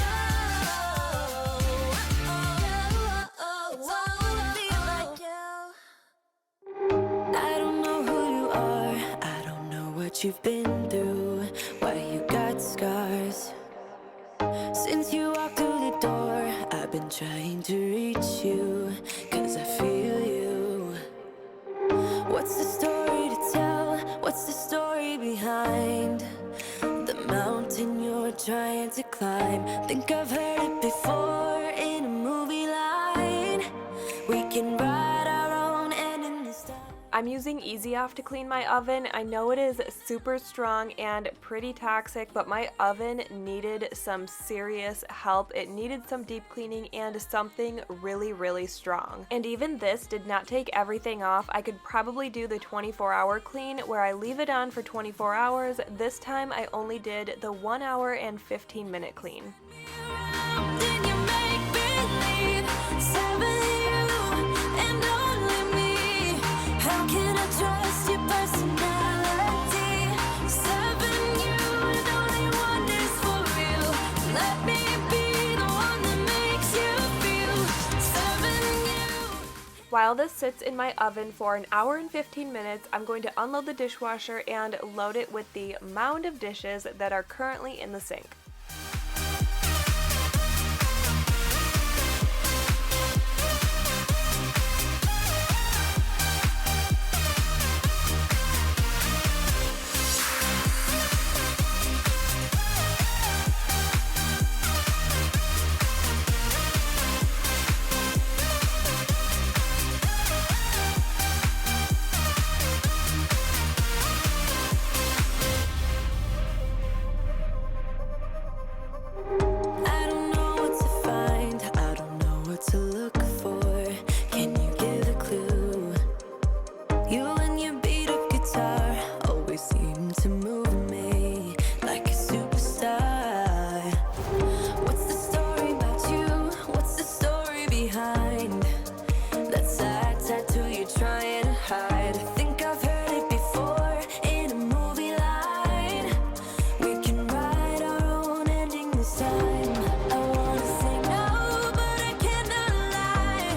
Don't wanna be like you. I don't know who you are, I don't know what you've been through, why you got scars. trying to reach you, 'cause I feel you. What's the story to tell? What's the story behind the mountain you're trying to climb? Think I've heard it before in a movie line. We can write our own ending this time. I'm using Easy Off to clean my oven. I know it is super strong and pretty toxic, but my oven needed some serious help. It needed some deep cleaning and something really, really strong. And even this did not take everything off. I could probably do the 24-hour clean where I leave it on for 24 hours. This time I only did the 1 hour and 15-minute clean. Then you make believe, 7 you and only me. How can I trust your personality? 7 you and only one is for real. Let me be the one that makes you feel. 7 you. While this sits in my oven for an hour and 15 minutes, I'm going to unload the dishwasher and load it with the mound of dishes that are currently in the sink. I don't know what to find, I don't know what to look for. Can you give a clue? You and your beat up guitar always seem to move me like a superstar. What's the story about you? What's the story behind that sad tattoo you're trying to hide? I think I've heard it before in a movie line. We can write our own ending this time. I wanna say no, but I cannot lie.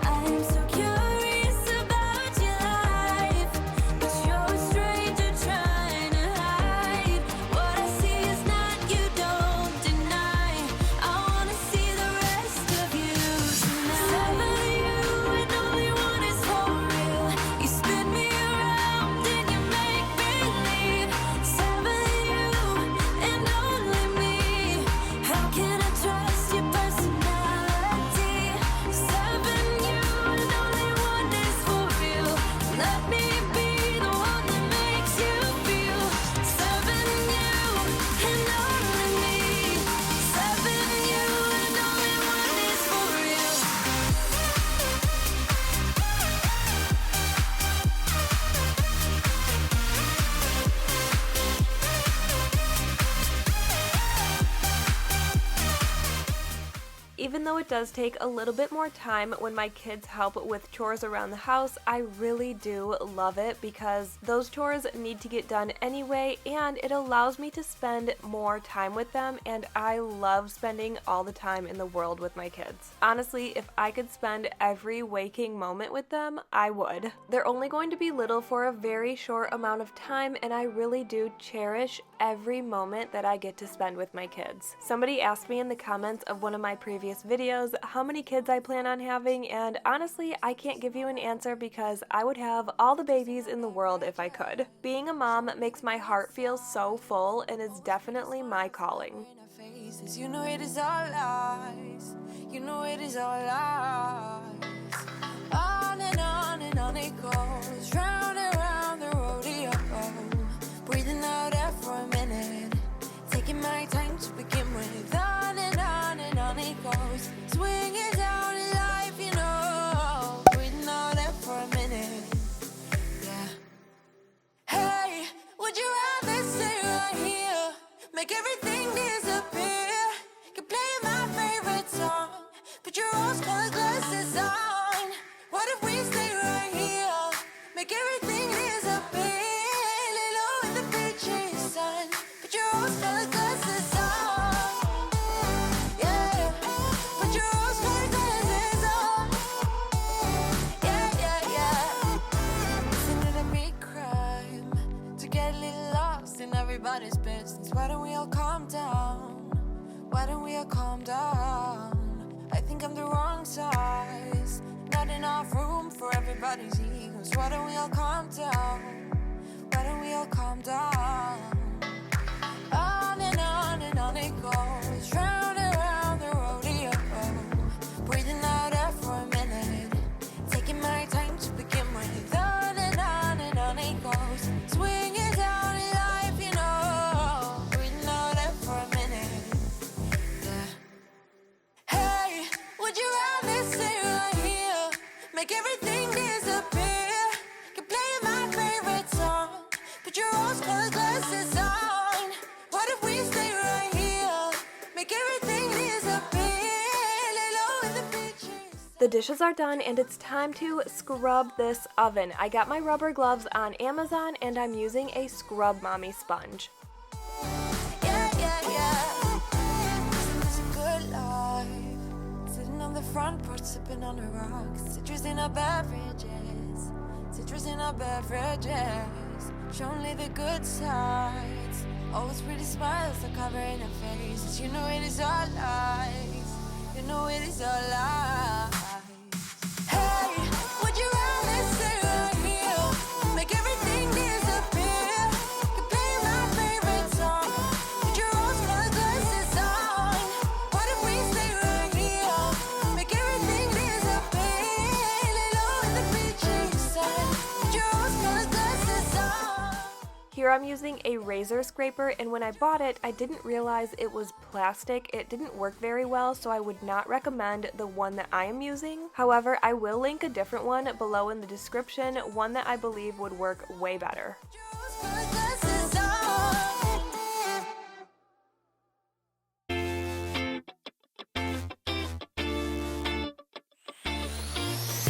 I am so curious about your life, but you're a stranger trying to hide. What I see is not, you don't deny. I wanna see the rest of you tonight. 7 you and only one is for real. You spin me around and you make believe. 7 you and only me. How can I trust your personality? 7 you and only one is for real. Let me be the one that makes you feel. 7 you and only me. 7 you and only one is for real. Even though it does take a little bit more time when my kids help with chores around the house, I really do love it because those chores need to get done anyway, and it allows me to spend more time with them, and I love spending all the time in the world with my kids. Honestly, if I could spend every waking moment with them, I would. They're only going to be little for a very short amount of time, and I really do cherish every moment that I get to spend with my kids. Somebody asked me in the comments of one of my previous videos how many kids I plan on having, and honestly, I can't give you an answer because I would have all the babies in the world if I could. Being a mom makes my heart feel so full and is definitely my calling. In our faces, you know it is all lies. You know it is all lies. On and on it goes, round and round the rodeo. Breathing out air for a minute, taking my time to begin with. On and on it goes, swinging down in life, you know. Breathing out air for a minute, yeah. Hey, would you rather stay right here? Make everything disappear. Can play my favorite song. Put your rose-colored glasses on. What if we stay right here? Make everything disappear. Lay low in the beach's sun. Put your rose-colored glasses on. Yeah. Put your rose-colored glasses on. Yeah. Isn't it a big crime to get a little lost in everybody's business? Why don't we all calm down? Why don't we all calm down? I think I'm the wrong size. Not enough room for everybody's egos. Why don't we all calm down? Why don't we all calm down? On and on it goes, round and round the rodeo. Breathing out air for a minute, taking my time to begin with. On and on it goes, swinging down in life, you know. Breathing out air for a minute, yeah. Hey, would you rather stay right here, make everything disappear? Keep playing my favorite song, put your rose-colored glasses on. What if we stay right here, make everything disappear? Lay low in the beaches. The dishes are done and it's time to scrub this oven. I got my rubber gloves on Amazon and I'm using a Scrub Mommy sponge. Yeah, yeah, yeah. It's a good life. Sitting on the front porch, sipping on the rocks. Citrus in our beverages. Citrus in our beverages. Show only the good sides. Always pretty smiles are covering her faces. You know it is all lies. You know it is all lies. Hey, would you rather stay right here, make everything disappear? Keep playing my favorite song, put your rose-colored glasses on. What if we stay right here, make everything disappear? Lay low in the beaches, put your rose-colored glasses on. Here I'm using a razor scraper, and when I bought it, I didn't realize it was plastic. It didn't work very well, so I would not recommend the one that I am using. However, I will link a different one below in the description, one that I believe would work way better. Put your rose-colored glasses on.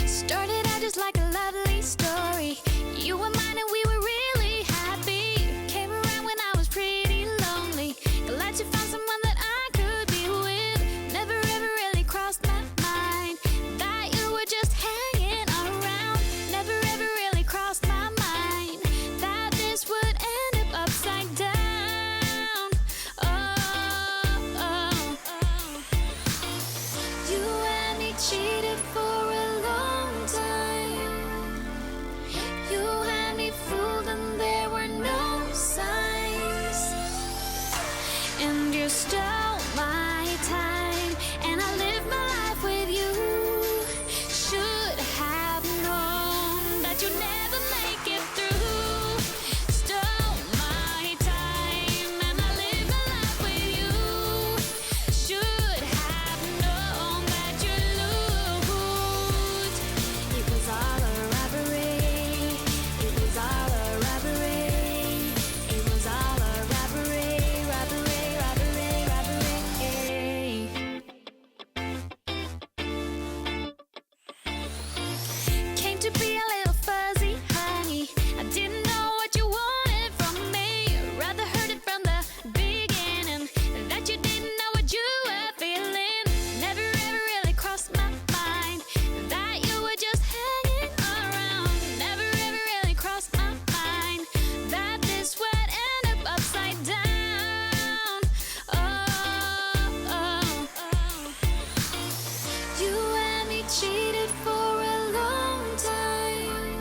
Started out just like a lovely story. You were mine and we were really happy. Came around when I was pretty lonely. Glad you found someone that I could be with. Never ever really crossed my mind that you were just hanging around. Never ever really crossed my mind that this would end up upside down. Oh, oh, oh. You and me cheated for a long time. You had me fooled and there were no signs. And you stole my time and I lived my life with you. Should have known that you'd never make it through. Stole my time and I lived my life with you. Should have known that you'd lose. It was all a robbery. It was all a robbery. It was all a robbery, robbery, robbery, robbery. Came to be a little fuzzy honey. I didn't know what you wanted from me. Rather heard it from the beginning that you didn't know what you were feeling. Never ever really crossed my mind that you were just hanging around. Never ever really crossed my mind that this would end up upside down. Oh, oh, oh. You and me cheated for a long time.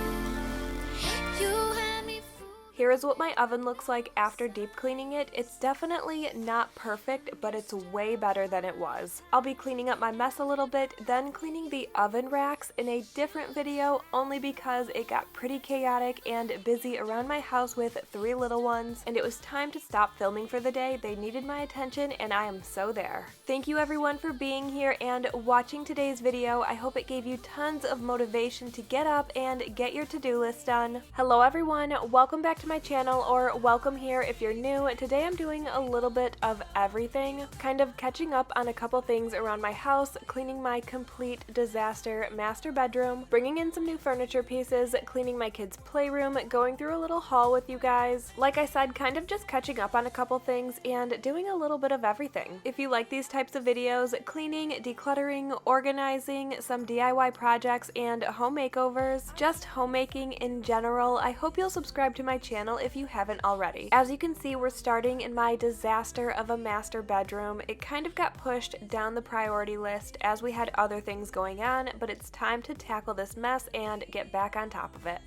You had me fooled. Here is what my oven looks like after deep cleaning it. It's definitely not perfect, but it's way better than it was. I'll be cleaning up my mess a little bit, then cleaning the oven racks in a different video, only because it got pretty chaotic and busy around my house with 3 little ones, and it was time to stop filming for the day. They needed my attention, and I am so there. Thank you everyone for being here and watching today's video. I hope it gave you tons of motivation to get up and get your to-do list done. Hello everyone, welcome back to my channel, or welcome here if you're new. Today I'm doing a little bit of everything, kind of catching up on a couple things around my house, cleaning my complete disaster master bedroom, bringing in some new furniture pieces, cleaning my kids' playroom, going through a little haul with you guys. Like I said, kind of just catching up on a couple things and doing a little bit of everything. If you like these types of videos, cleaning, decluttering, organizing, some DIY projects, and home makeovers, just homemaking in general, I hope you'll subscribe to my channel channel if you haven't already. As you can see, we're starting in my disaster of a master bedroom. It kind of got pushed down the priority list as we had other things going on, but it's time to tackle this mess and get back on top of it.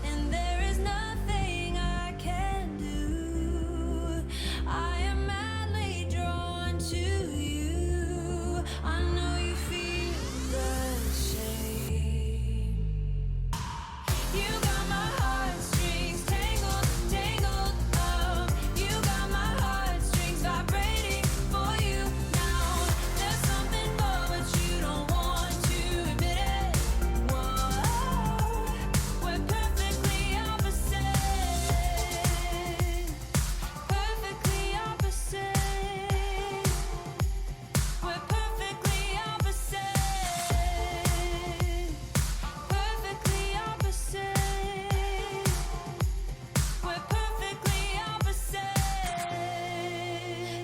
And there is nothing I can do. I am madly drawn to you. I know you feel the same. You got my heartstrings tangled, tangled up. You got my heartstrings vibrating for you now. There's something more, but you don't want to admit it. Whoa, we're perfectly opposite. Perfectly opposite. We're perfectly opposite. Perfectly opposite. We're perfectly opposite.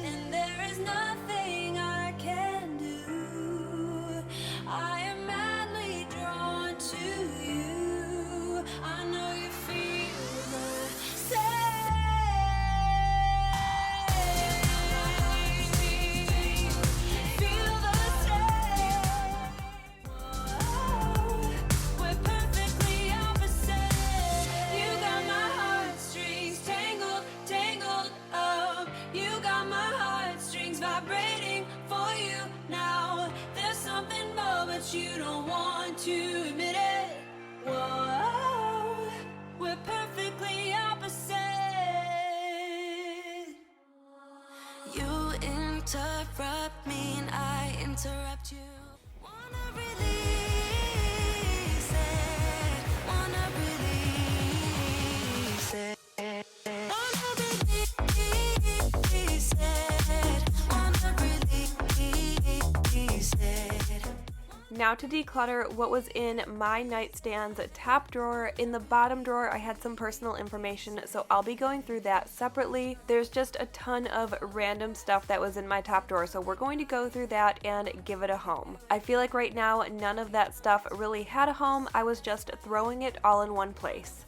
And there is nothing I can do. I am madly drawn to you. I know you feel the same. Feel the same. We're perfectly opposite. You got my heartstrings tangled, tangled up. You got my heartstrings vibrating for you now. There's something more, but you don't want to admit it. Whoa, we're perfectly opposite. You interrupt me and I interrupt you. Wanna release it. Wanna release it. Wanna release it. Wanna release it. Now to declutter what was in my nightstand's top drawer. In the bottom drawer, I had some personal information, so I'll be going through that separately. There's just a ton of random stuff that was in my top drawer, so we're going to go through that and give it a home. I feel like right now, none of that stuff really had a home. I was just throwing it all in one place.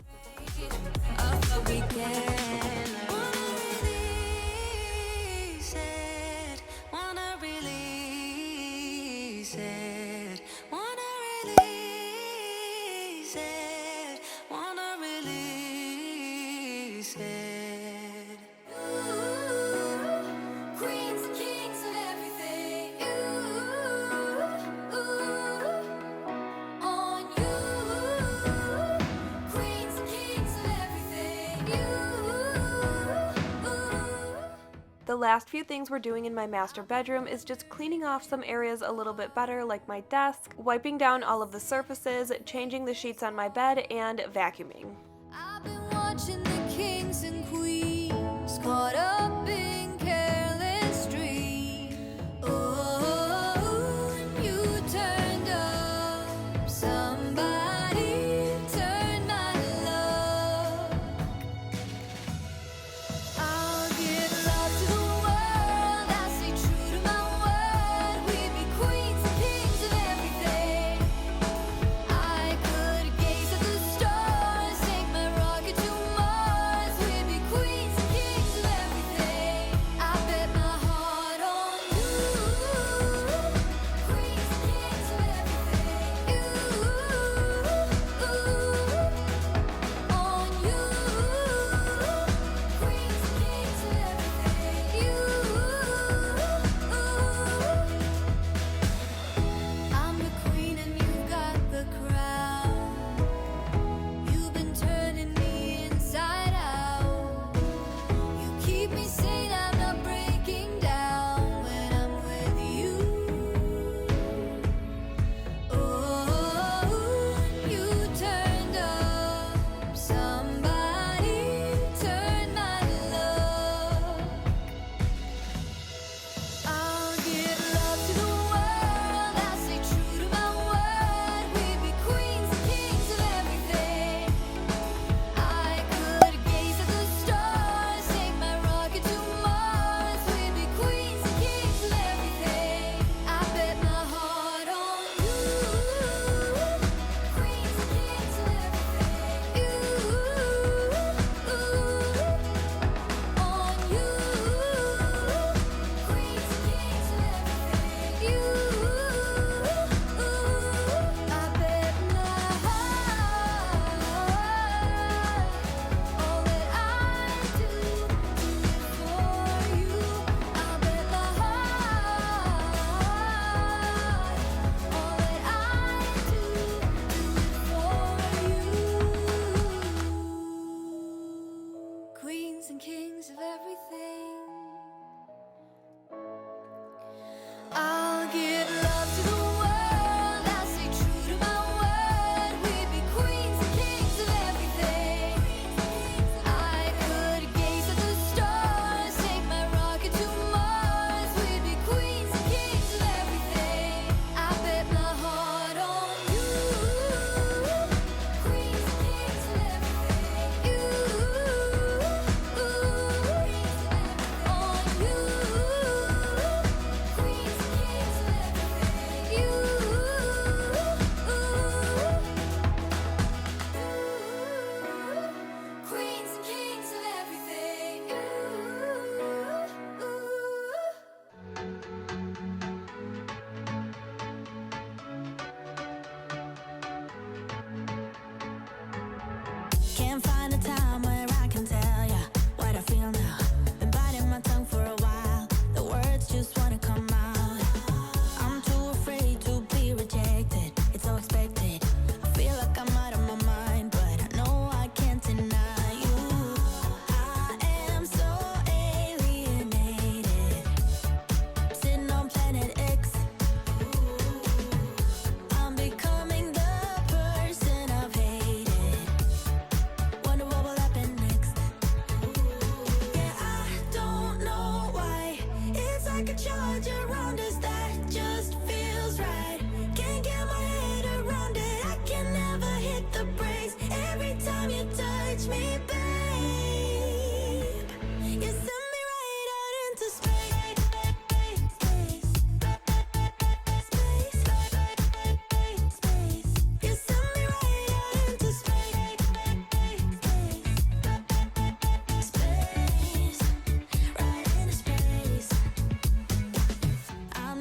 Of what we can. Wanna release it. Wanna release it. Wanna release it. Wanna release it. Ooh, queens and kings of everything. Ooh, on you. Queens and kings of everything. The last few things we're doing in my master bedroom is just cleaning off some areas a little bit better, like my desk, wiping down all of the surfaces, changing the sheets on my bed, and vacuuming. I've been watching the kings and queens caught up in careless dreams. Oh, and you turned up. Somebody turned my luck. I'll give love to the world. I stay true to my word. We'd be queens and kings of everything. I could gaze at the stars, take my rocket to Mars. We'd be queens and kings of everything.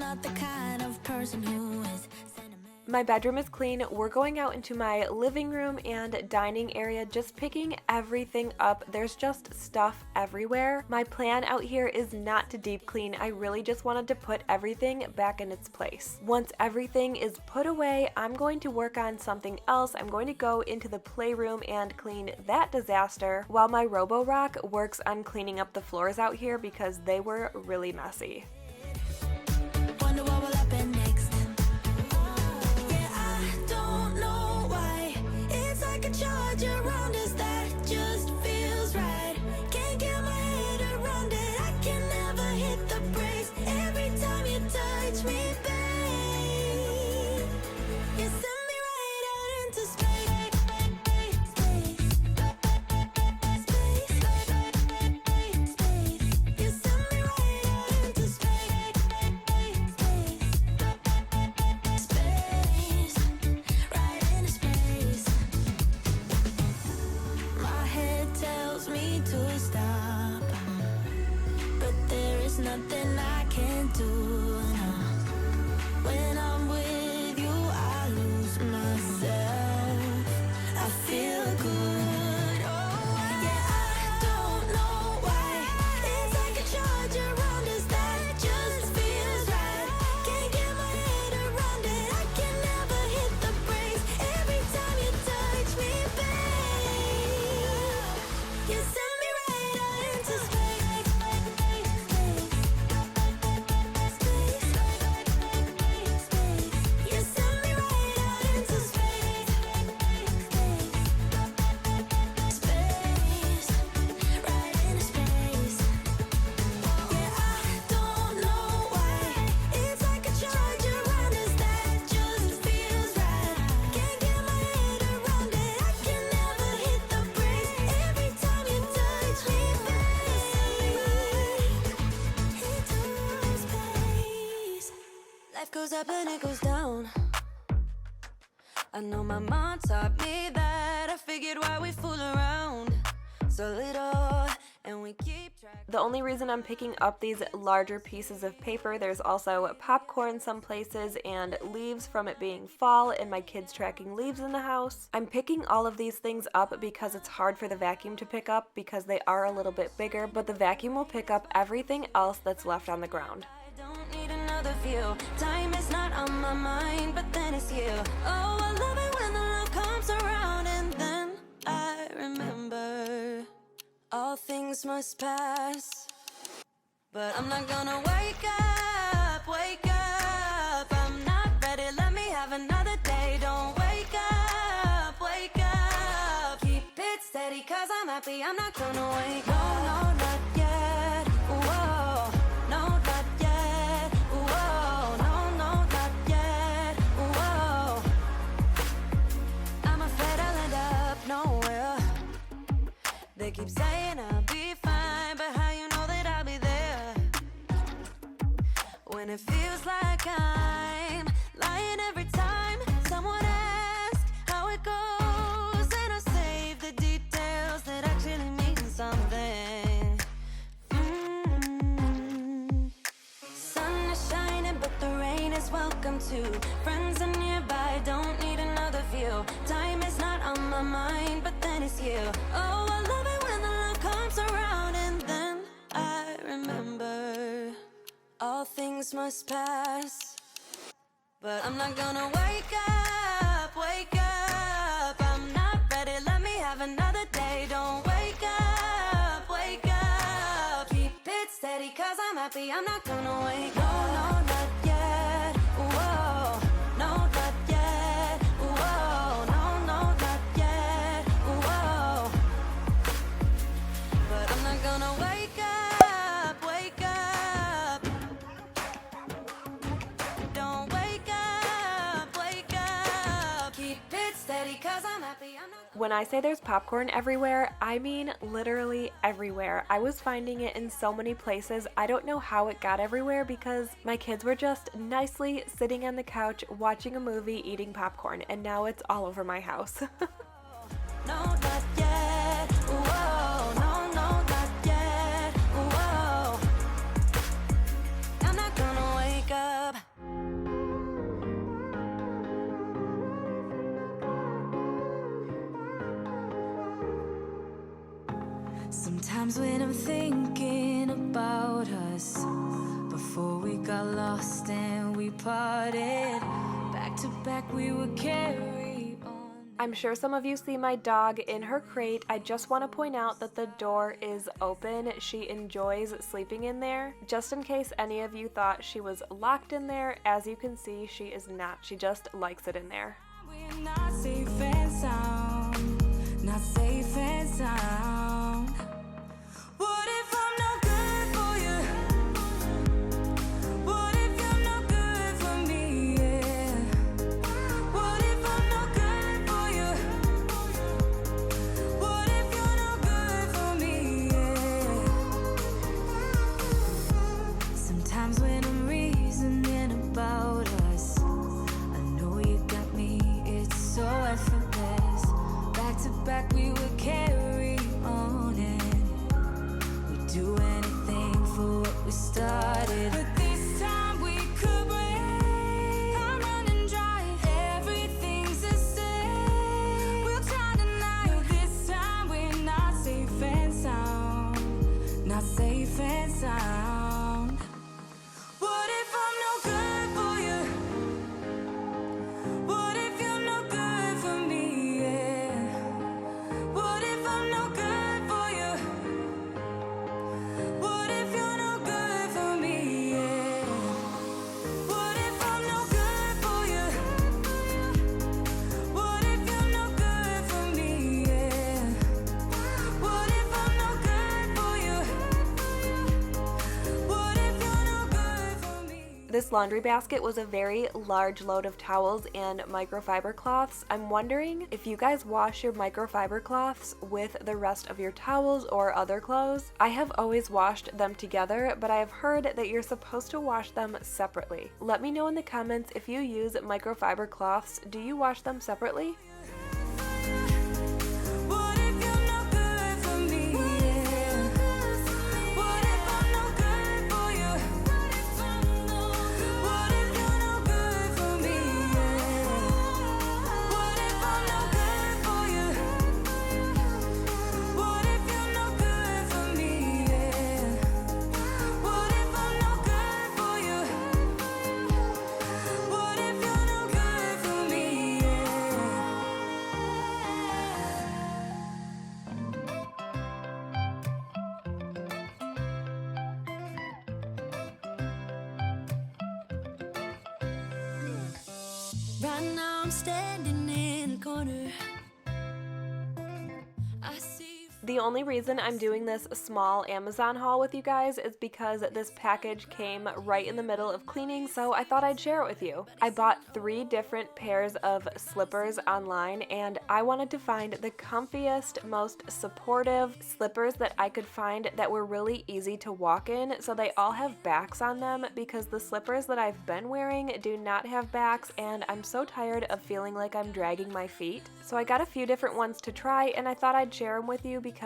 not the kind of person who is sentimental. My bedroom is clean. We're going out into my living room and dining area, just picking everything up. There's just stuff everywhere. My plan out here is not to deep clean. I really just wanted to put everything back in its place. Once everything is put away, I'm going to work on something else. I'm going to go into the playroom and clean that disaster while my Robo-Rock works on cleaning up the floors out here because they were really messy. Wonder what will happen next. Yeah, I don't know why. It's like a charge around us that just feels right. Can't get my head around it. I can never hit the brakes. Every time you touch me, babe, you send me right out into space. You send me right out into space. Right into space. My head tells me to stop, but there is nothing I can do now. When I'm with you, I lose myself. I feel good. Oh, yeah, I don't know why. It's like a charge around us that just feels right. Can't get my head around it. I can never hit the brakes. Every time you touch me, babe, you send me right out into space. You send me right out into space. Right into space. Yeah, I don't know why. It's like a charge around us that just feels right. Can't get my head around it. I can never hit the brakes. Every time you touch me, into space. Life goes up and it goes down. I know my mom taught me that. I figured why we fool around so little and we keep track. The only reason I'm picking up these larger pieces of paper, there's also popcorn some places and leaves from it being fall and my kids tracking leaves in the house. I'm picking all of these things up because it's hard for the vacuum to pick up because they are a little bit bigger, but the vacuum will pick up everything else that's left on the ground. I don't need another view. Time is not on my mind, but then it's you. Oh, I love it when the love comes around, and then I remember all things must pass. But I'm not gonna wake up, wake up. I'm not ready, let me have another day. Don't wake up, wake up. Keep it steady, cause I'm happy, I'm not gonna wake up. No, not yet. Whoa, no, not yet. Whoa, no, not yet. Whoa, I'm afraid I'll end up nowhere. They keep saying I'll be fine, but how you know that I'll be there when it feels like I'm lying every time someone asks how it goes, and I save the details that actually mean something. Sun is shining, but the rain is welcome too. Friends are nearby, don't need another view. Time is not on my mind, but then it's you. Oh, I love it when the love comes around, and then I remember all things must pass. But I'm not gonna wake up, wake up. I'm not ready, let me have another day. Don't wake up, wake up. Keep it steady, cause I'm happy, I'm not gonna wake up. No, not yet. Whoa, no, not yet. Whoa, no, not yet. Whoa, but I'm not gonna wake up, wake up. Don't wake up, wake up. Keep it steady, cause I'm happy, I'm not. When I say there's popcorn everywhere, I mean literally everywhere. I was finding it in so many places. I don't know how it got everywhere because my kids were just nicely sitting on the couch watching a movie eating popcorn, and now it's all over my house. No, not yet. Whoa, no, not yet. Whoa, I'm not gonna wake up. Sometimes when I'm thinking about us, before we got lost and we parted, back to back we would carry on. I'm sure some of you see my dog in her crate. I just want to point out that the door is open. She enjoys sleeping in there. Just in case any of you thought she was locked in there, as you can see, she is not. She just likes it in there. We're not safe and sound, not safe and sound. What if I'm no good for you? What if you're no good for me? Yeah. What if I'm no good for you? What if you're no good for me? Yeah. Sometimes when I'm reasoning about us, I know you got me, it's so effortless. Back to back we would carry on and we'd do anything for what we started. But this time we could break. I'm running dry, everything's the same. We'll try tonight. This time we're not safe and sound, not safe and sound. What if I'm no good for you? What if you're no good for me? Yeah. What if I'm no good for you? What if you're no good for me? Yeah. What if I'm no good for you? What if you're no good for me? Yeah. What if I'm no good for you? What if you're no good for me? This laundry basket was a very large load of towels and microfiber cloths. I'm wondering if you guys wash your microfiber cloths with the rest of your towels or other clothes. I have always washed them together, but I have heard that you're supposed to wash them separately. Let me know in the comments if you use microfiber cloths. Do you wash them separately? What if you're no good for me? Yeah. What if I'm no good for you? What if you're no good for me? Yeah. What if I'm no good for you? What if you're no good for me? Yeah. What if I'm no good for you? What if you're no good for me? Yeah. Right now I'm standing in a corner. I see. The only reason I'm doing this small Amazon haul with you guys is because this package came right in the middle of cleaning, so I thought I'd share it with you. I bought 3 different pairs of slippers online, and I wanted to find the comfiest, most supportive slippers that I could find that were really easy to walk in, so they all have backs on them, because the slippers that I've been wearing do not have backs, and I'm so tired of feeling like I'm dragging my feet. So I got a few different ones to try, and I thought I'd share them with you because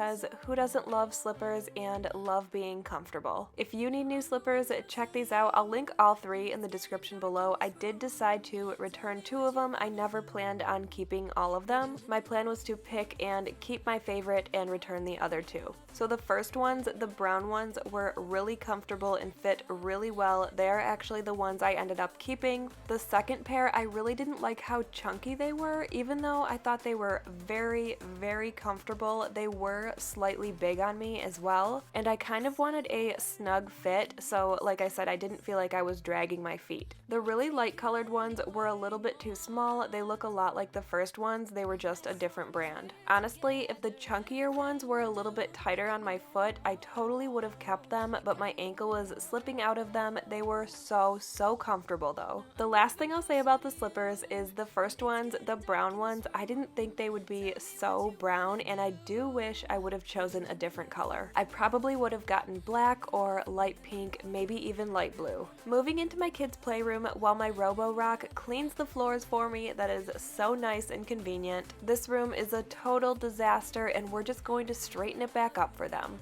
who doesn't love slippers and love being comfortable? If you need new slippers, check these out. I'll link all 3 in the description below. I did decide to return 2 of them. I never planned on keeping all of them. My plan was to pick and keep my favorite and return the other 2. So the first ones, the brown ones, were really comfortable and fit really well. They're actually the ones I ended up keeping. The second pair, I really didn't like how chunky they were, even though I thought they were very, very comfortable. They were slightly big on me as well, and I kind of wanted a snug fit, so like I said, I didn't feel like I was dragging my feet. The really light colored ones were a little bit too small. They look a lot like the first ones. They were just a different brand. Honestly, if the chunkier ones were a little bit tighter on my foot, I totally would have kept them, but my ankle was slipping out of them. They were so comfortable though. The last thing I'll say about the slippers is the first ones, the brown ones, I didn't think they would be so brown, and I do wish I would have chosen a different color. I probably would have gotten black or light pink, maybe even light blue. Moving into my kids' playroom while my Robo-Rock cleans the floors for me, that is so nice and convenient. This room is a total disaster, and we're just going to straighten it back up for them.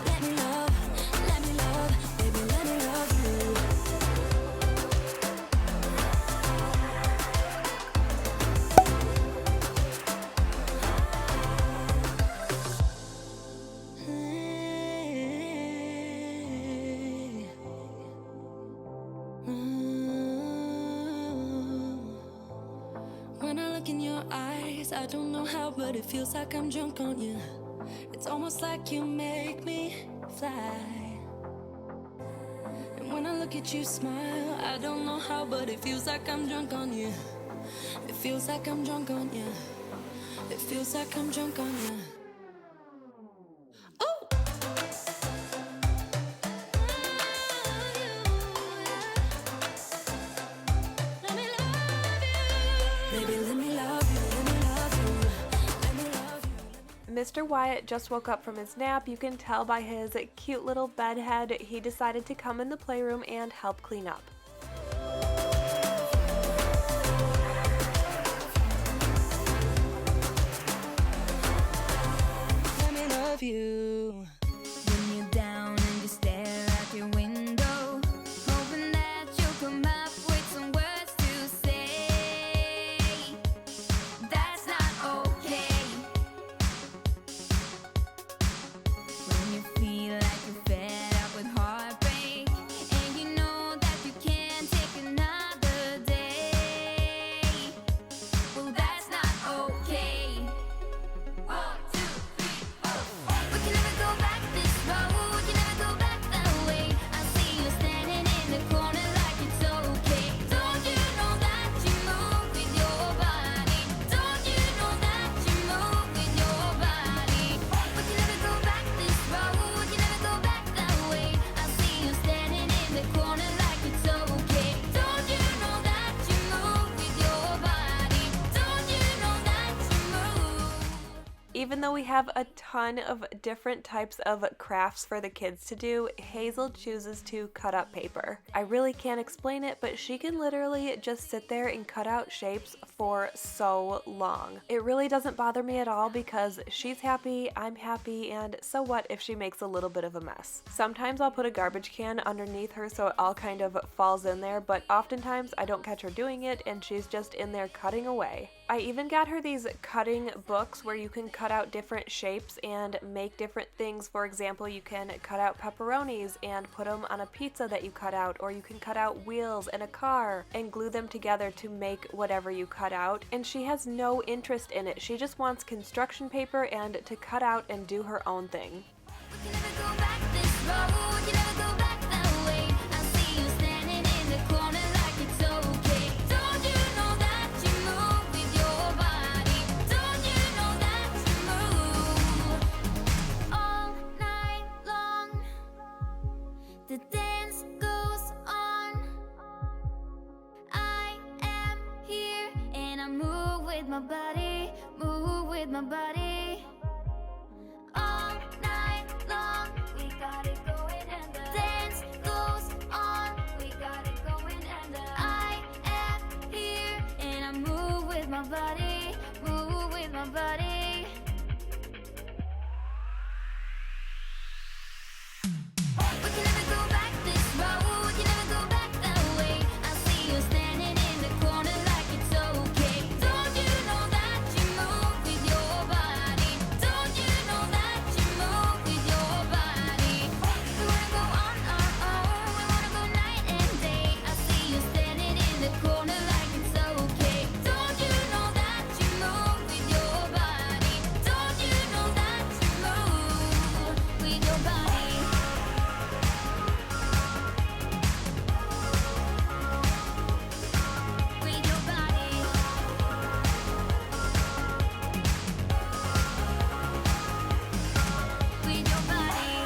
Let me love, baby, let me love you. look in your eyes. I don't know how, but it feels like I'm drunk on you. It's almost like you make me fly. And when I look at you smile, I don't know how, but it feels like I'm drunk on you. It feels like I'm drunk on you. It feels like I'm drunk on you. Oh! Let me love you. Baby, let me love you. Let me love you. Let me love you. Mr. Wyatt just woke up from his nap. You can tell by his cute little bed head. He decided to come in the playroom and help clean up. Let me love you. When you're down and you stare out your window, hoping that you'll come up with some words to say. That's not okay. When you feel like you're fed up with heartbreak, and you know that you can't take another day. Well, that's not okay. 1, 2, 3, 4. We can never go back this road. You never go back that way. I see you standing in the corner like it's okay. Don't you know that you move with your body? Don't you know that you move with your body? We can never go back this road. You never go back that way. I see you standing in the corner like it's okay. Don't you know that you move with your body? Don't you know that you move? Even though we have a ton of different types of crafts for the kids to do, Hazel chooses to cut up paper. I really can't explain it, but she can literally just sit there and cut out shapes for so long. It really doesn't bother me at all because she's happy, I'm happy, and so what if she makes a little bit of a mess? Sometimes I'll put a garbage can underneath her so it all kind of falls in there, but oftentimes I don't catch her doing it and she's just in there cutting away. I even got her these cutting books where you can cut out different shapes and make different things. For example, you can cut out pepperonis and put them on a pizza that you cut out, or you can cut out wheels in a car and glue them together to make whatever you cut out. And she has no interest in it. She just wants construction paper and to cut out and do her own thing. We can never go back this road. You never go back that way. I see you standing in the corner like it's okay. Don't you know that you move with your body? Don't you know that you move all night long? The dance goes on. I am here and I move with my body, move with my body. All night long, we got it going and the dance goes on. We got it going and I am here and I move with my body, move with my body. We can never go back this road. You never go back that way. I see you standing in the corner like it's okay. Don't you know that you move with your body? Don't you know that you move with your body? We wanna go on, we wanna go night and day. I see you standing in the corner like it's okay. Don't you know that you move with your body? Don't you know that you move with your body? With your body. With your body.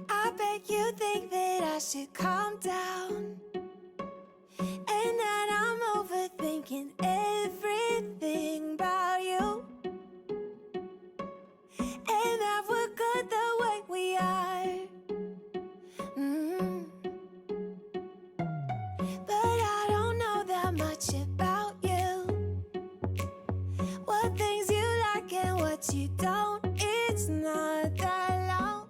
I bet you think that I should calm down, and that I'm overthinking everything about you, and that we're good the way we are. But I don't know that much about you, what things you like and what you don't. It's not that long.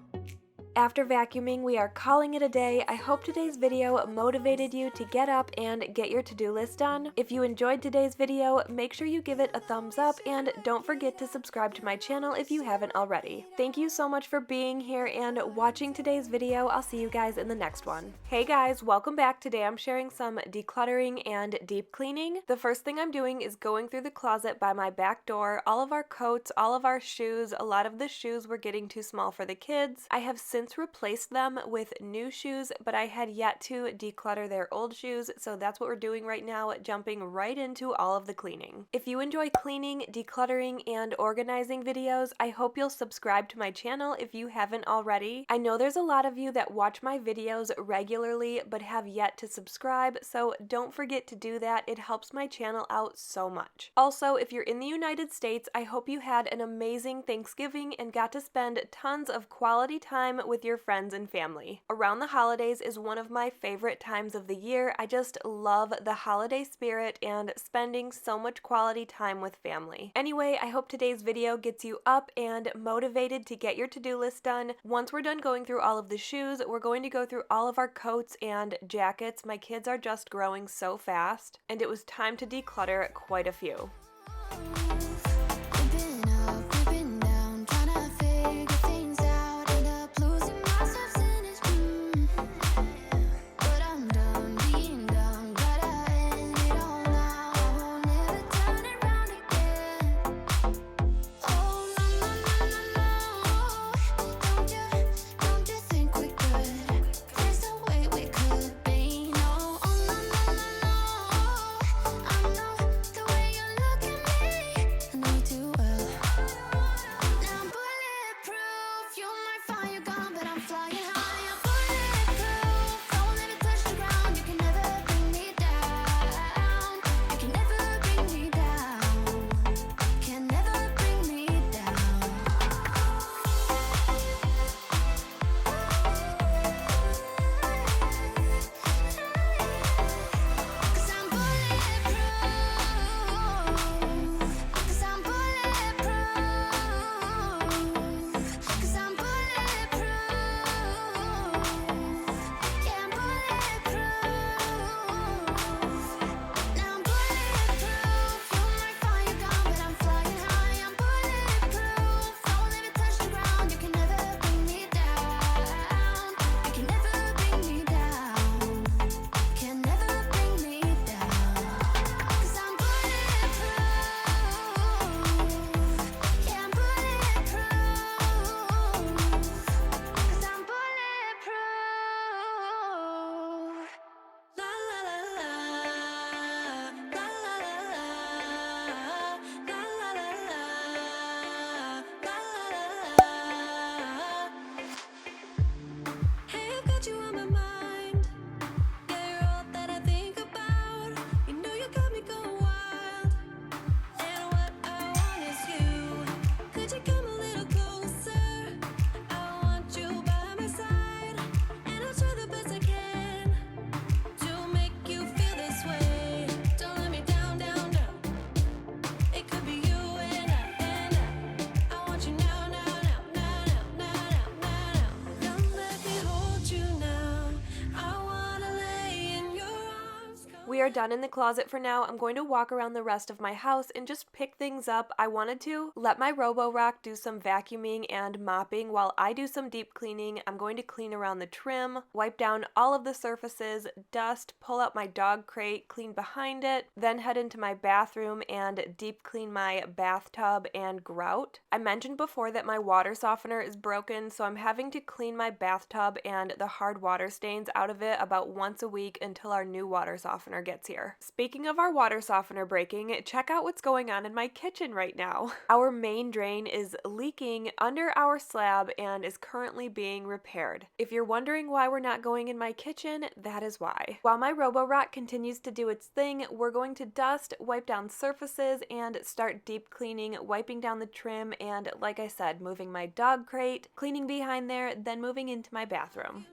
after vacuuming, we are calling it a day. I hope today's video motivated you to get up and get your to-do list done. If you enjoyed today's video, make sure you give it a thumbs up and don't forget to subscribe to my channel if you haven't already. Thank you so much for being here and watching today's video. I'll see you guys in the next one. Hey guys, welcome back. Today I'm sharing some decluttering and deep cleaning. The first thing I'm doing is going through the closet by my back door. All of our coats, all of our shoes, a lot of the shoes were getting too small for the kids. I have since replaced them with new shoes, but I had yet to declutter their old shoes, so that's what we're doing right now, jumping right into all of the cleaning. If you enjoy cleaning, decluttering, and organizing videos, I hope you'll subscribe to my channel if you haven't already. I know there's a lot of you that watch my videos regularly but have yet to subscribe, so don't forget to do that. It helps my channel out so much. Also, if you're in the United States, I hope you had an amazing Thanksgiving and got to spend tons of quality time with your friends and family. Around the holidays is one of my favorite times of the year. I just love the holiday spirit and spending so much quality time with family. Anyway, I hope today's video gets you up and motivated to get your to-do list done. Once we're done going through all of the shoes, we're going to go through all of our coats and jackets. My kids are just growing so fast, and it was time to declutter quite a few. We are done in the closet for now. I'm going to walk around the rest of my house and just pick things up. I wanted to let my Robo-Rock do some vacuuming and mopping while I do some deep cleaning. I'm going to clean around the trim, wipe down all of the surfaces, dust, pull out my dog crate, clean behind it, then head into my bathroom and deep clean my bathtub and grout. I mentioned before that my water softener is broken, so I'm having to clean my bathtub and the hard water stains out of it about once a week until our new water softener gets here. Speaking of our water softener breaking, check out what's going on in my kitchen right now. Our main drain is leaking under our slab and is currently being repaired. If you're wondering why we're not going in my kitchen, that is why. While my Robo-Rock continues to do its thing, we're going to dust, wipe down surfaces, and start deep cleaning, wiping down the trim, and like I said, moving my dog crate, cleaning behind there, then moving into my bathroom.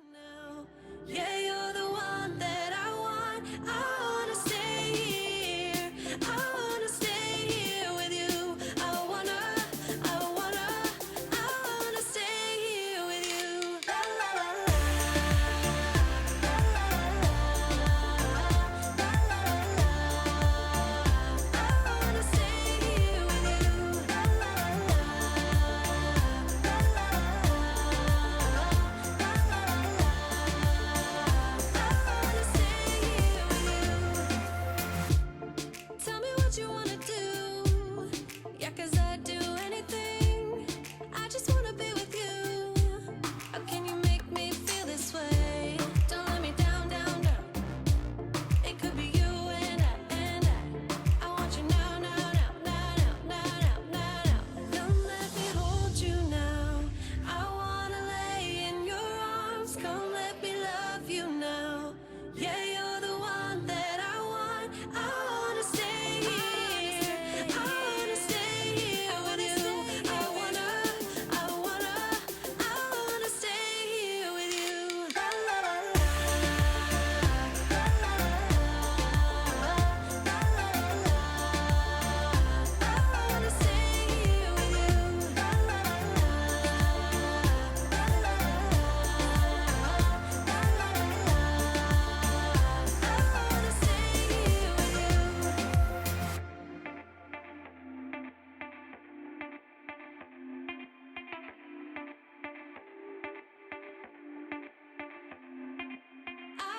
Yeah, you're the one that I want. I wanna stay here. I wanna stay here with you. I wanna stay here with you. La, la,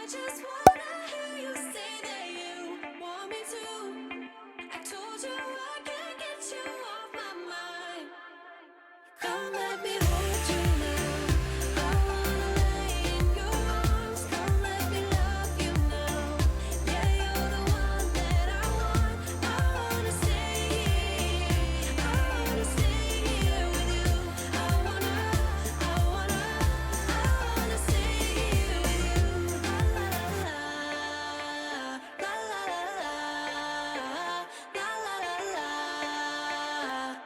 I just wanna hear you say that you want me to. I told you I can't get you off my mind. Come let me hold you now. I wanna lay in your arms. Come let me love you now. Yeah, you're the one that I want. I wanna stay here. I wanna stay here with you. I wanna stay here with you. La la la la, la la la la la.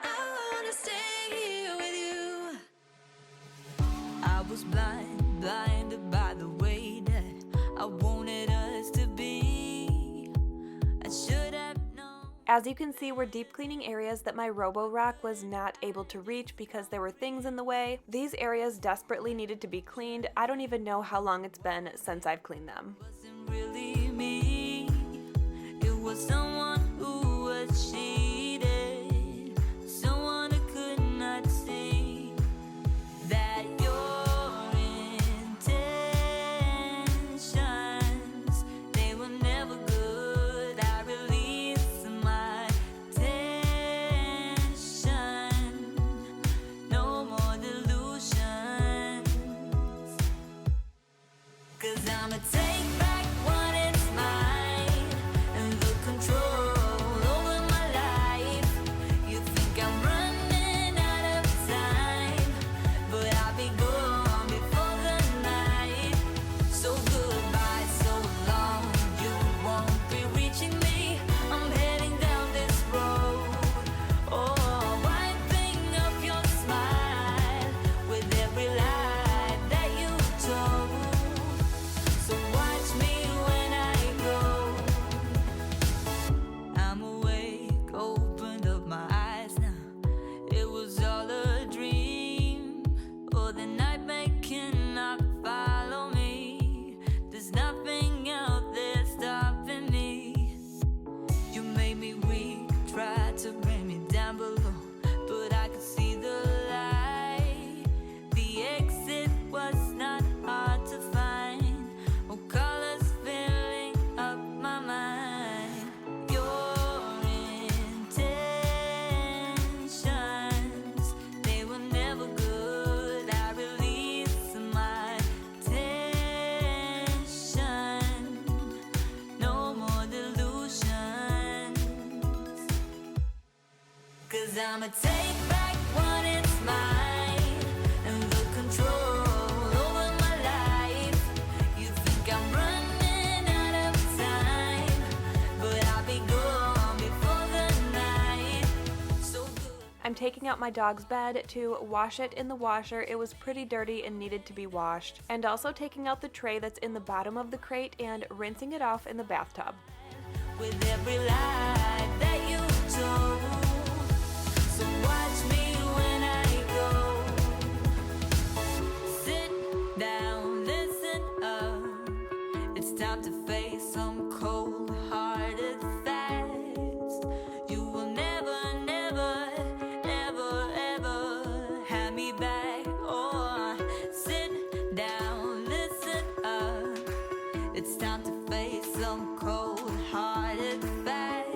I wanna stay here with you. I was blinded by the way that I wanted us to be. I should have known. As you can see, we're deep cleaning areas that my robo-rack was not able to reach because there were things in the way. These areas desperately needed to be cleaned. I don't even know how long it's been since I've cleaned them. Wasn't really me. It was someone who was cheated. Someone who could not see that your intentions, they were never good. I released my tension. No more delusions. 'Cause I'ma take back what is mine and the control over my life. You think I'm running out of time, but I'll be gone before the night. So goodbye, so long, you won't be reaching me. I'm heading down this road. Oh, wiping up your smile with every lie that you told. So watch me when I go. I'm awake, opened up my eyes now. It was all a dream. Oh, the nightmare cannot follow me. There's nothing out there stopping me. You made me weak, tried to bring me down below, but I could see the light. The exit was not hard to find. Oh, colors filling up my mind. Your intentions, they were never good. I released my tension. No more delusions. 'Cause I'ma take back what is mine and the control over my life. You think I'm running out of time, but I'll be gone before the night. So good. I'm taking out my dog's bed to wash it in the washer. It was pretty dirty and needed to be washed. And also taking out the tray that's in the bottom of the crate and rinsing it off in the bathtub. With every lie that you told. So watch me when I go. Sit down, listen up. It's time to face some cold-hearted facts. You will never, never, ever, ever have me back. Or sit down, listen up. It's time to face some cold-hearted facts.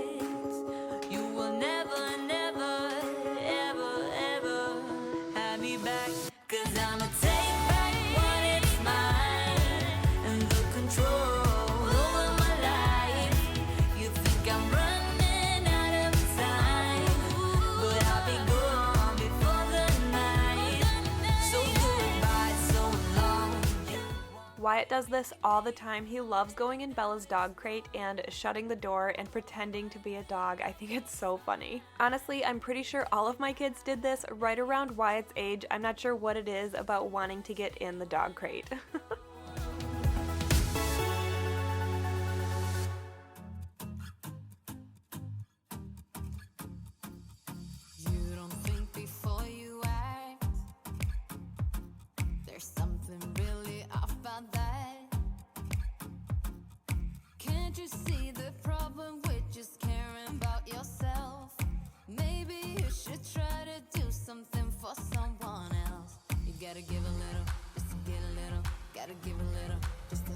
You will never, never, ever, ever have me back. 'Cause I'ma take back what is mine and the control over my life. You think I'm running out of time, but I'll be gone before the night. So goodbye, so long. Wyatt does this all the time. He loves going in Bella's dog crate and shutting the door and pretending to be a dog. I think it's so funny. Honestly, I'm pretty sure all of my kids did this right around Wyatt's age. I'm not sure what it is about wanting to get in the dog crate. You don't think before you act. There's something really off about that. Can't you see the problem with just caring about yourself? Maybe you should try to do something for someone else. You gotta give a little, just to get a little. Gotta give a little, just to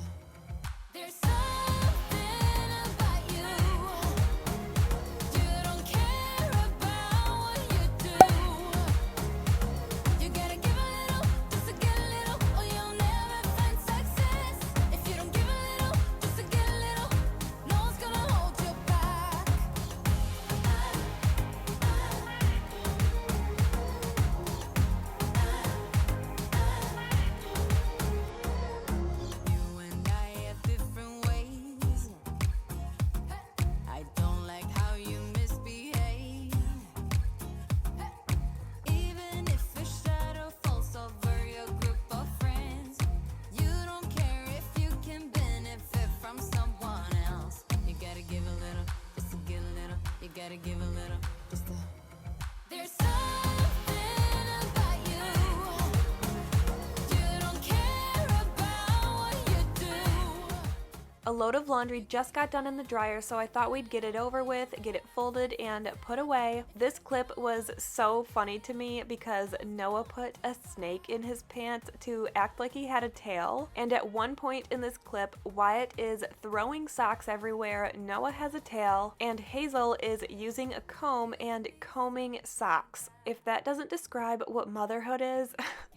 A load of laundry just got done in the dryer, so I thought we'd get it over with, get it folded and put away. This clip was so funny to me because Noah put a snake in his pants to act like he had a tail. And at one point in this clip, Wyatt is throwing socks everywhere, Noah has a tail, and Hazel is using a comb and combing socks. If that doesn't describe what motherhood is,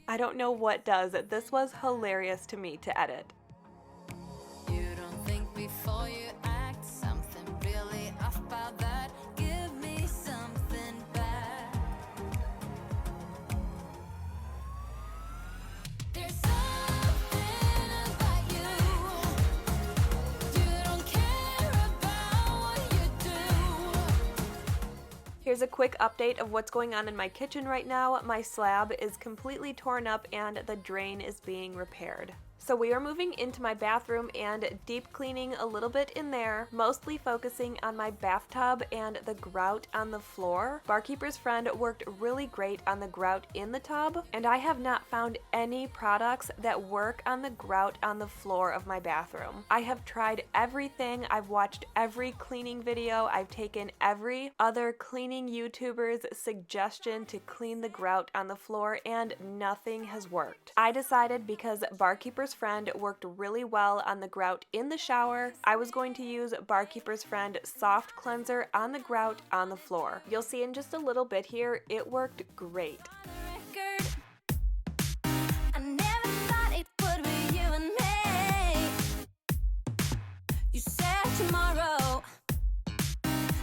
I don't know what does. This was hilarious to me to edit. You don't think before you act, something really off about that. Give me something back. There's something about you. You don't care about what you do. Here's a quick update of what's going on in my kitchen right now. My slab is completely torn up and the drain is being repaired. So we are moving into my bathroom and deep cleaning a little bit in there, mostly focusing on my bathtub and the grout on the floor. Barkeeper's Friend worked really great on the grout in the tub, and I have not found any products that work on the grout on the floor of my bathroom. I have tried everything. I've watched every cleaning video. I've taken every other cleaning YouTuber's suggestion to clean the grout on the floor, and nothing has worked. I decided because Barkeeper's Friend worked really well on the grout in the shower, I was going to use Barkeeper's Friend soft cleanser on the grout on the floor. You'll see in just a little bit here, it worked great. I never thought it would be you and me. You said tomorrow.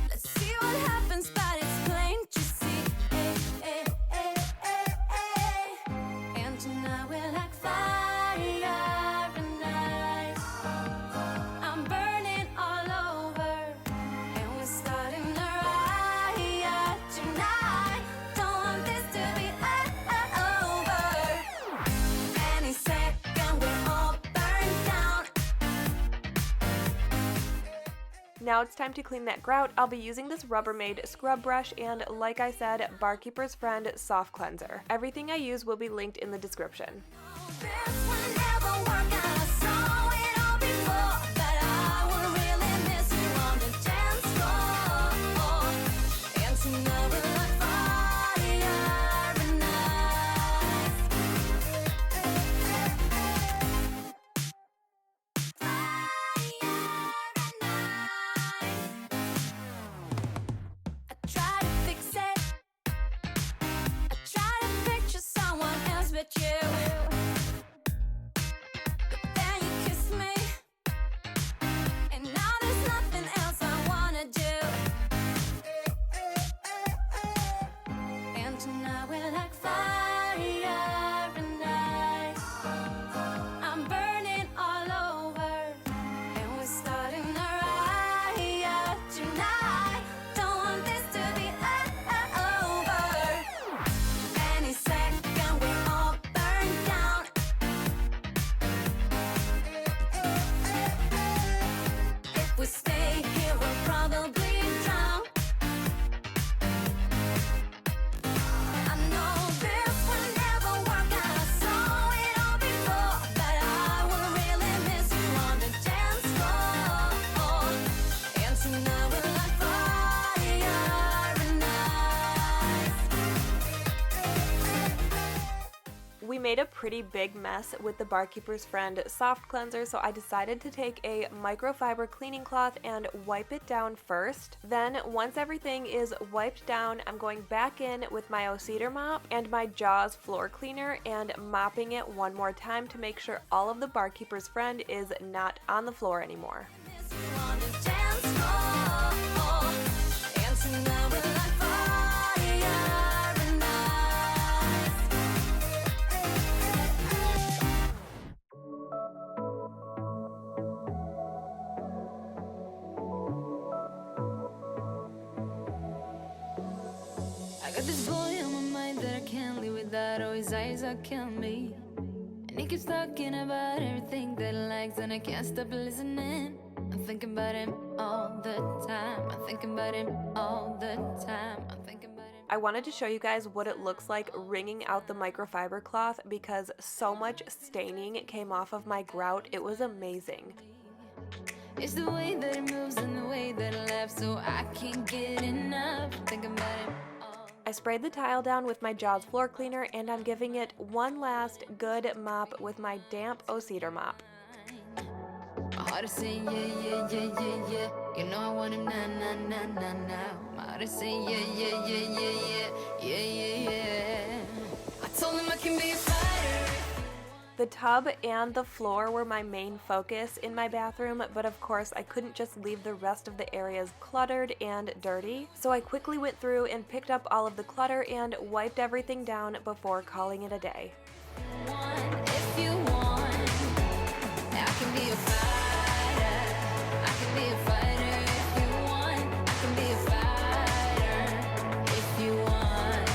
Let's see what happens, but it's plain to see. And tonight we're like fire and ice. I'm burning all over, and we're starting to riot tonight. Don't want this to be over. Any second we're all burned down. Now it's time to clean that grout. I'll be using this Rubbermaid scrub brush and, like I said, Barkeeper's Friend soft cleanser. Everything I use will be linked in the description. This would never work out. I saw it all before, but I would really miss you on the dance floor. And tonight we're like fire and ice. I try to fix it. I try to picture someone else but you. But then you kiss me, and now there's nothing else I wanna do. And tonight we're like fire and ice. I'm burning all over, and we're starting to riot tonight. Don't want this to be over. Any second we're all burned down. If we stay here, we'll probably drown. I know this will never work out. I saw it all before, but I will really miss you on the dance floor. And tonight we're like fire and ice. We made a pretty big mess with the Barkeeper's Friend soft cleanser, so I decided to take a microfiber cleaning cloth and wipe it down first. Then, once everything is wiped down, I'm going back in with my O-Cedar mop and my Jaws floor cleaner and mopping it one more time to make sure all of the Barkeeper's Friend is not on the floor anymore. Miss you on the dance floor. And tonight we're like fire and ice. I got this boy on my mind that I can't live without. Oh, his eyes are killing me. And he keeps talking about everything that he likes, and I can't stop listening. I'm thinking about him all the time. I'm thinking about him all the time. I'm thinking about him. I wanted to show you guys what it looks like wringing out the microfiber cloth because so much staining came off of my grout. It was amazing. It's the way that it moves and the way that it laughs, so I can't get enough. Think about it all. I sprayed the tile down with my Jaws floor cleaner, and I'm giving it one last good mop with my damp O-Cedar mop. My heart is saying yeah, yeah, yeah, yeah, yeah. You know I want him now, now, now, now, now. My heart is saying yeah, yeah, yeah, yeah, yeah, yeah, yeah, yeah. I told him I can be a fighter. The tub and the floor were my main focus in my bathroom, but of course I couldn't just leave the rest of the areas cluttered and dirty. So I quickly went through and picked up all of the clutter and wiped everything down before calling it a day. If you want, I can be a fighter. I can be a fighter if you want. I can be a fighter if you want.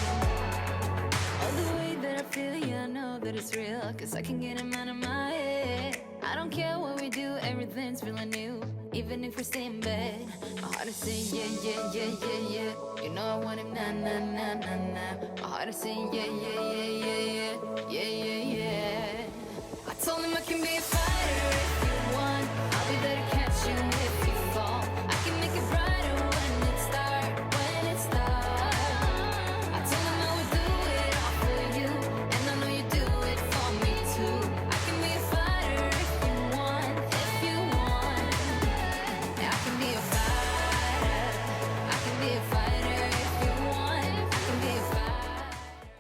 All the way that I feel, yeah, I know that it's real, 'cause I can get him out of my head. I don't care what we do, everything's feeling new. Even if we stay in bed, my heart is saying yeah, yeah, yeah, yeah, yeah. You know I want him now, now, now, now, now. My heart is saying yeah, yeah, yeah, yeah, yeah, yeah, yeah, yeah. I told him I can be a fighter if you want. I'll be there to catch you if you fall. I can make it brighter when it's dark, when it's dark. I told him I would do it all for you, and I know you do it for me too. I can be a fighter if you want, if you want. Yeah, I can be a fighter. I can be a fighter if you want. I can be a fighter.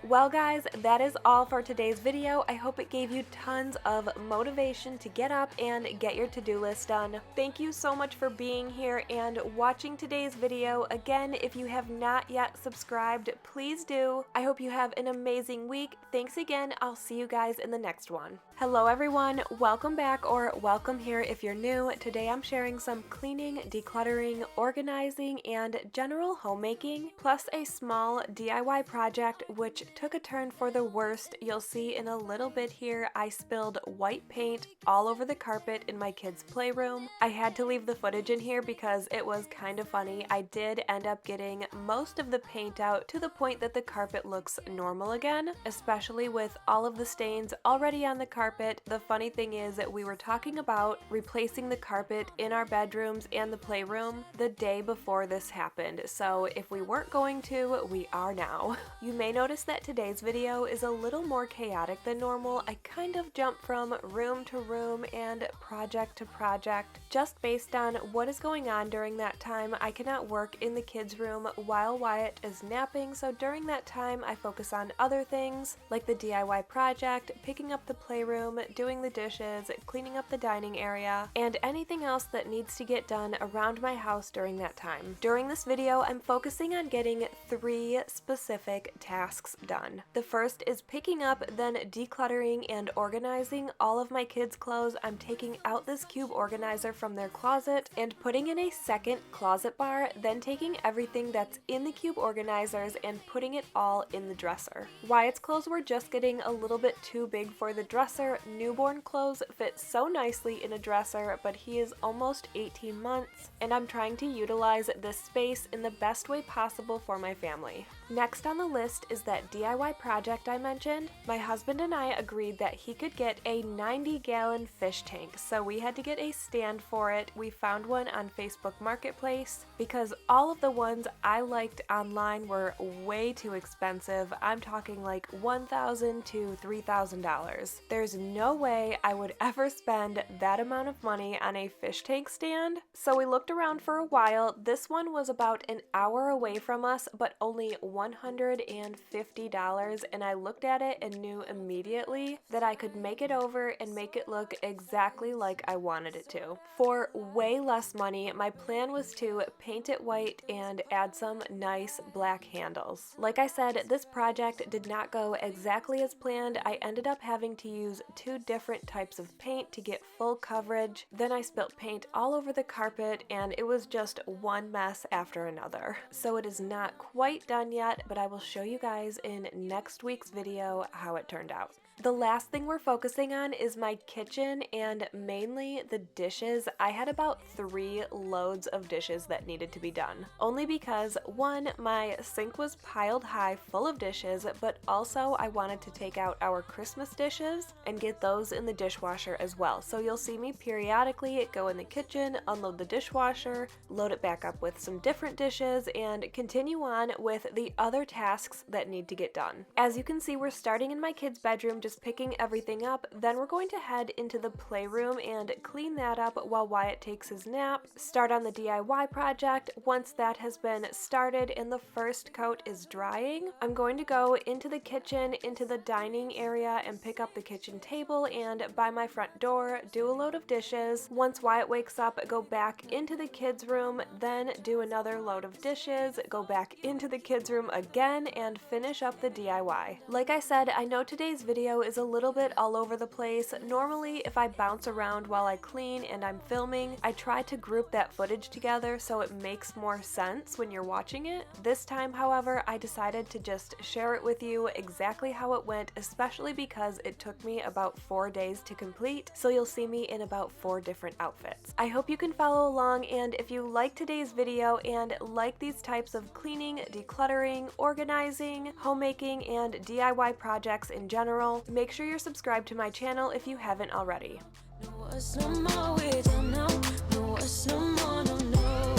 Well guys, that is all for today's video. I hope it gave you tons of motivation to get up and get your to-do list done. Thank you so much for being here and watching today's video. Again, if you have not yet subscribed, please do. I hope you have an amazing week. Thanks again. I'll see you guys in the next one. Hello everyone, welcome back or welcome here if you're new. Today I'm sharing some cleaning, decluttering, organizing, and general homemaking, plus a small DIY project which took a turn for the worst. You'll see in a little bit here I spilled white paint all over the carpet in my kids' playroom. I had to leave the footage in here because it was kind of funny. I did end up getting most of the paint out to the point that the carpet looks normal again, especially with all of the stains already on the carpet. The funny thing is that we were talking about replacing the carpet in our bedrooms and the playroom the day before this happened, so if we weren't going to, we are now. You may notice that today's video is a little more chaotic than normal. I kind of jump from room to room and project to project just based on what is going on during that time. I cannot work in the kids' room while Wyatt is napping, so during that time I focus on other things like the DIY project, picking up the playroom, doing the dishes, cleaning up the dining area, and anything else that needs to get done around my house during that time. During this video, I'm focusing on getting 3 specific tasks done. The first is picking up, then decluttering and organizing all of my kids' clothes. I'm taking out this cube organizer from their closet and putting in a second closet bar, then taking everything that's in the cube organizers and putting it all in the dresser. Wyatt's clothes were just getting a little bit too big for the dresser. Newborn clothes fit so nicely in a dresser, but he is almost 18 months, and I'm trying to utilize this space in the best way possible for my family. Next on the list is that DIY project I mentioned. My husband and I agreed that he could get a 90-gallon fish tank, so we had to get a stand for it. We found one on Facebook Marketplace because all of the ones I liked online were way too expensive. I'm talking like $1,000 to $3,000. There's no way I would ever spend that amount of money on a fish tank stand. So we looked around for a while. This one was about an hour away from us, but only $150, and I looked at it and knew immediately that I could make it over and make it look exactly like I wanted it to. For way less money, my plan was to paint it white and add some nice black handles. Like I said, this project did not go exactly as planned. I ended up having to use 2 different types of paint to get full coverage. Then I spilt paint all over the carpet, and it was just one mess after another. So it is not quite done yet, but I will show you guys in next week's video how it turned out. The last thing we're focusing on is my kitchen and mainly the dishes. I had about 3 loads of dishes that needed to be done. Only because, one, my sink was piled high full of dishes, but also I wanted to take out our Christmas dishes and get those in the dishwasher as well. So you'll see me periodically go in the kitchen, unload the dishwasher, load it back up with some different dishes, and continue on with the other tasks that need to get done. As you can see, we're starting in my kids' bedroom, just picking everything up. Then we're going to head into the playroom and clean that up while Wyatt takes his nap. Start on the DIY project. Once that has been started and the first coat is drying, I'm going to go into the kitchen, into the dining area, and pick up the kitchen table, and by my front door, do a load of dishes. Once Wyatt wakes up, go back into the kids' room, then do another load of dishes, go back into the kids' room again, and finish up the DIY. Like I said, I know today's video is a little bit all over the place. Normally, if I bounce around while I clean and I'm filming, I try to group that footage together so it makes more sense when you're watching it. This time, however, I decided to just share it with you exactly how it went, especially because it took me about 4 days to complete, so you'll see me in about 4 different outfits. I hope you can follow along, and if you like today's video and like these types of cleaning, decluttering, organizing, homemaking, and DIY projects in general, make sure you're subscribed to my channel if you haven't already. No, us no more, we don't know. No, us no more, no, no.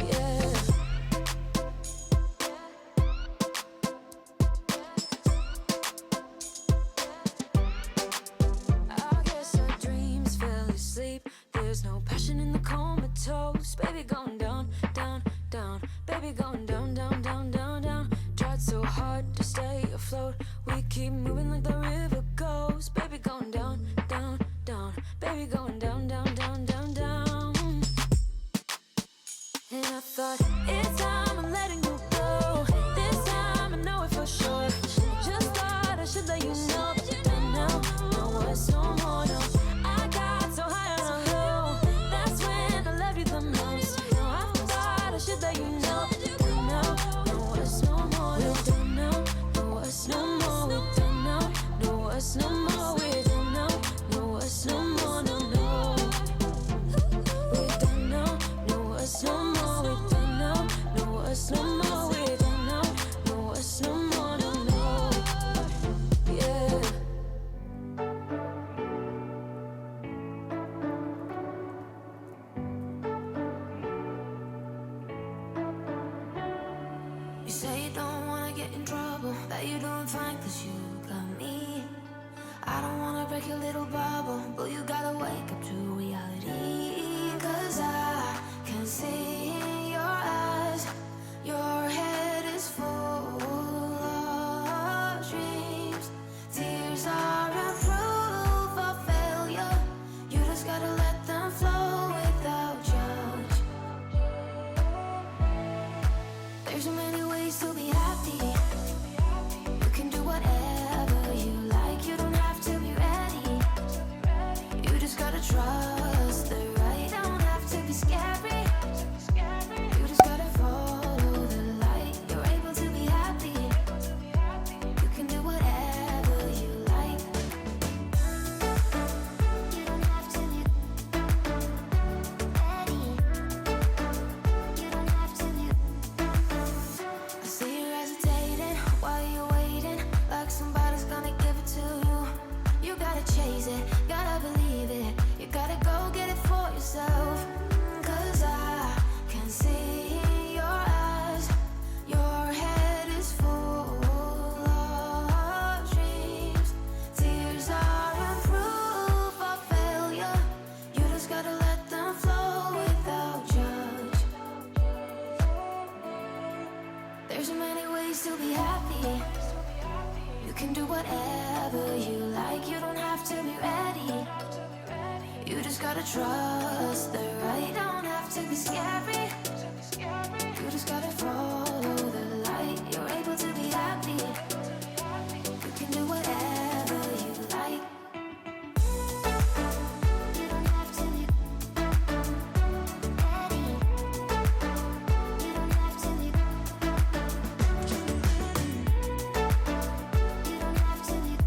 Yeah. I guess our dreams fell asleep. There's no passion in the comatose. Baby going down, down, down. Baby going down, down, down, down, down. Tried so hard to stay afloat. We keep moving like the river goes. Baby going down, down, down. Baby going down, down, down, down, down. And I thought, it's time I'm letting you go. This time I know it for sure. Just thought I should let you know. But now, no, it's no more, no. I got so high on a hill. That's when I loved you the most. Now I thought I should let you know. But now, no, it's no more, no. We don't know, no, it's no more. We don't know, no, it's no more. We don't know, no, it's no more, no, no. We don't know, no, it's no more. We don't know, no, it's no more. We don't know, no, it's no more, no, no. Yeah. You say you don't wanna get in trouble, that you doing fine cause you got me. I don't wanna break your little bubble, but you gotta wake up to reality. Cause I can see in your eyes, your head is full of dreams. Tears are a proof of failure. You just gotta let them flow without judge. There's so many ways to be happy. You can do whatever you like. You don't have to be ready. You just gotta trust the right. Don't have to be scary. You just gotta follow the light. You're able to be happy. You can do whatever you like. You don't have to be ready. You don't have to be. I see you hesitating while you're waiting, like somebody's gonna give it to you. You gotta chase it, gotta believe it. You gotta go get it for yourself. Cause I can see in your eyes, your head is full of dreams. Tears are a proof of failure. You just gotta let them flow without judge. There's so many ways to be happy. You can do whatever you like. You don't have to be ready. You just gotta trust the right. Don't have to be scary. You just gotta follow the light. You're able to be happy. You can do whatever you like. You don't have to be ready. You don't have to be. You don't have to be.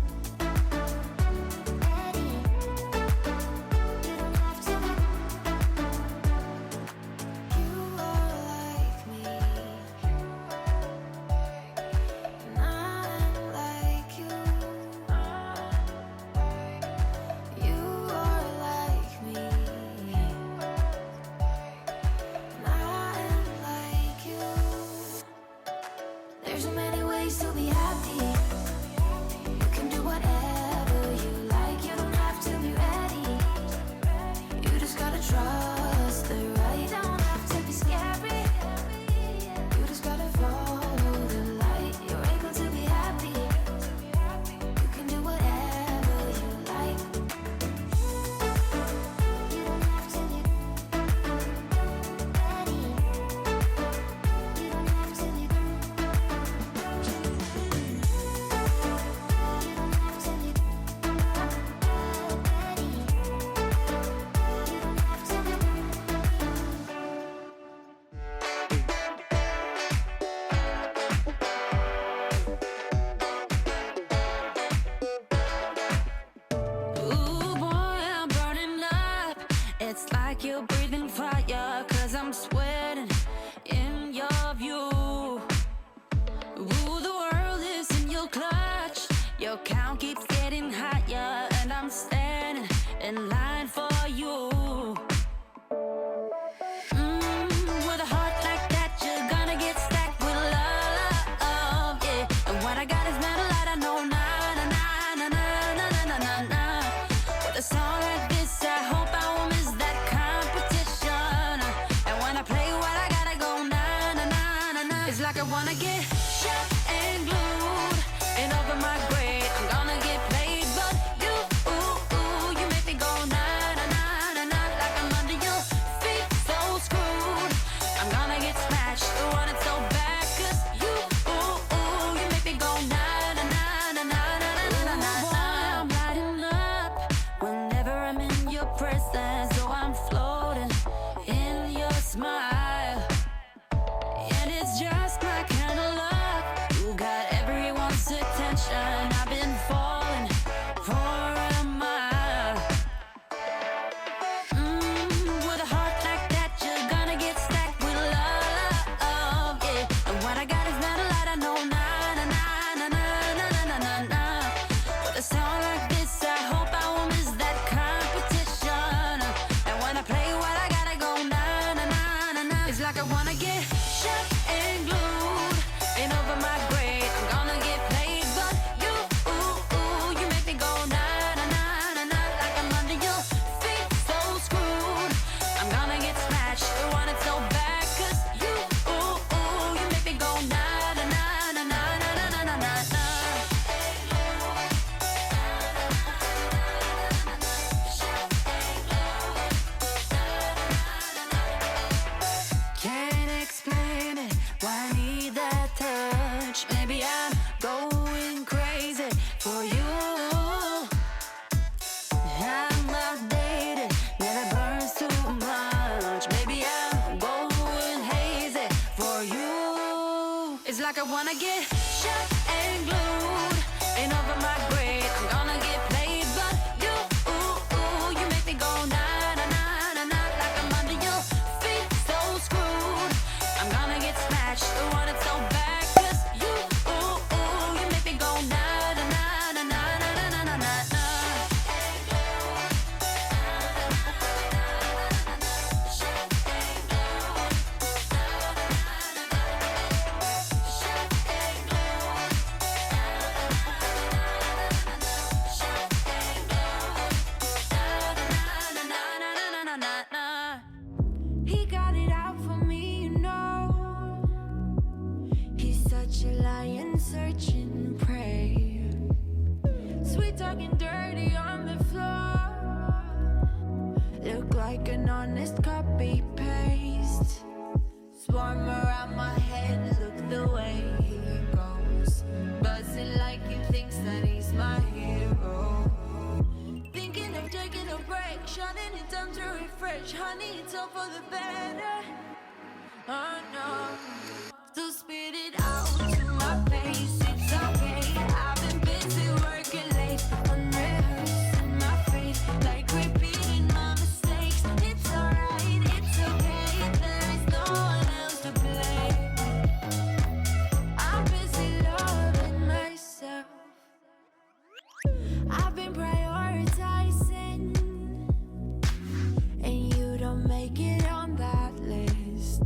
in line for you. With a heart like that, you're gonna get stacked with love, yeah. And what I got is not a lot, I know, nah, nah, nah, nah, nah, nah, nah, nah, nah. With a song like this, I hope I won't miss that competition. And when I play what I gotta go, nah, nah, nah, nah, nah. It's like I wanna get shot and glued and over my grave. I'm gonna get played, but you, you make me go, nah, nah, nah, nah, nah. Like I'm under your feet, so screwed. I'm gonna get smashed, I want it so bad, 'cause you, you make me go, nah, nah, nah, nah, nah, nah, nah, nah, nah, nah. I'm lighting up whenever I'm in your presence, so I'm floating in your smile. And it's just my kind of love. You got everyone's attention. I've been falling for a mile. With a heart like that, you're gonna get stacked with love, yeah. And what I got is not a lot, I know, nah, nah, nah, nah, nah, nah, nah, nah, nah. With a song like this, I hope I won't miss that competition. And when I play what I gotta go, nah, nah, nah, nah, nah. It's like I wanna get shot and glued and over my grave. I'm gonna get played, but you, you make me go, nah, nah, nah, nah, nah. Like I'm under your feet, so screwed. I'm gonna get smashed, I want it so bad, 'cause you, you make me go, nah, nah, nah, nah, nah, nah, nah, nah, nah, nah. Can't explain it, why I need that touch. Maybe I'm going crazy for you. I'm outdated, never burns too much. Maybe I'm going hazy for you. It's like I wanna get shot and glued and over my grave. I'm gonna get played, but you, you make me go, nah, nah, nah, nah, nah. Like I'm under your feet, so screwed. I'm gonna get smashed, I want it so bad, 'cause you, you make me go, nah, nah, nah, nah, nah, nah, nah, nah, nah, nah. He got it out for me, you know. He's such a lion searching prey. Sweet talking dirty on the floor. Look like an honest copy paste. Swarm around my head, look the way he goes. Buzzing like he thinks that he's my hero. Thinking of taking a break, shutting it down to refresh. Honey, it's all for the better. Oh no, so spit it out to my face. It's okay, I've been busy working late, unrehearsing my faith, like repeating my mistakes. It's alright, it's okay, there is no one else to blame. I'm busy loving myself. I've been prioritizing, and you don't make it on that list.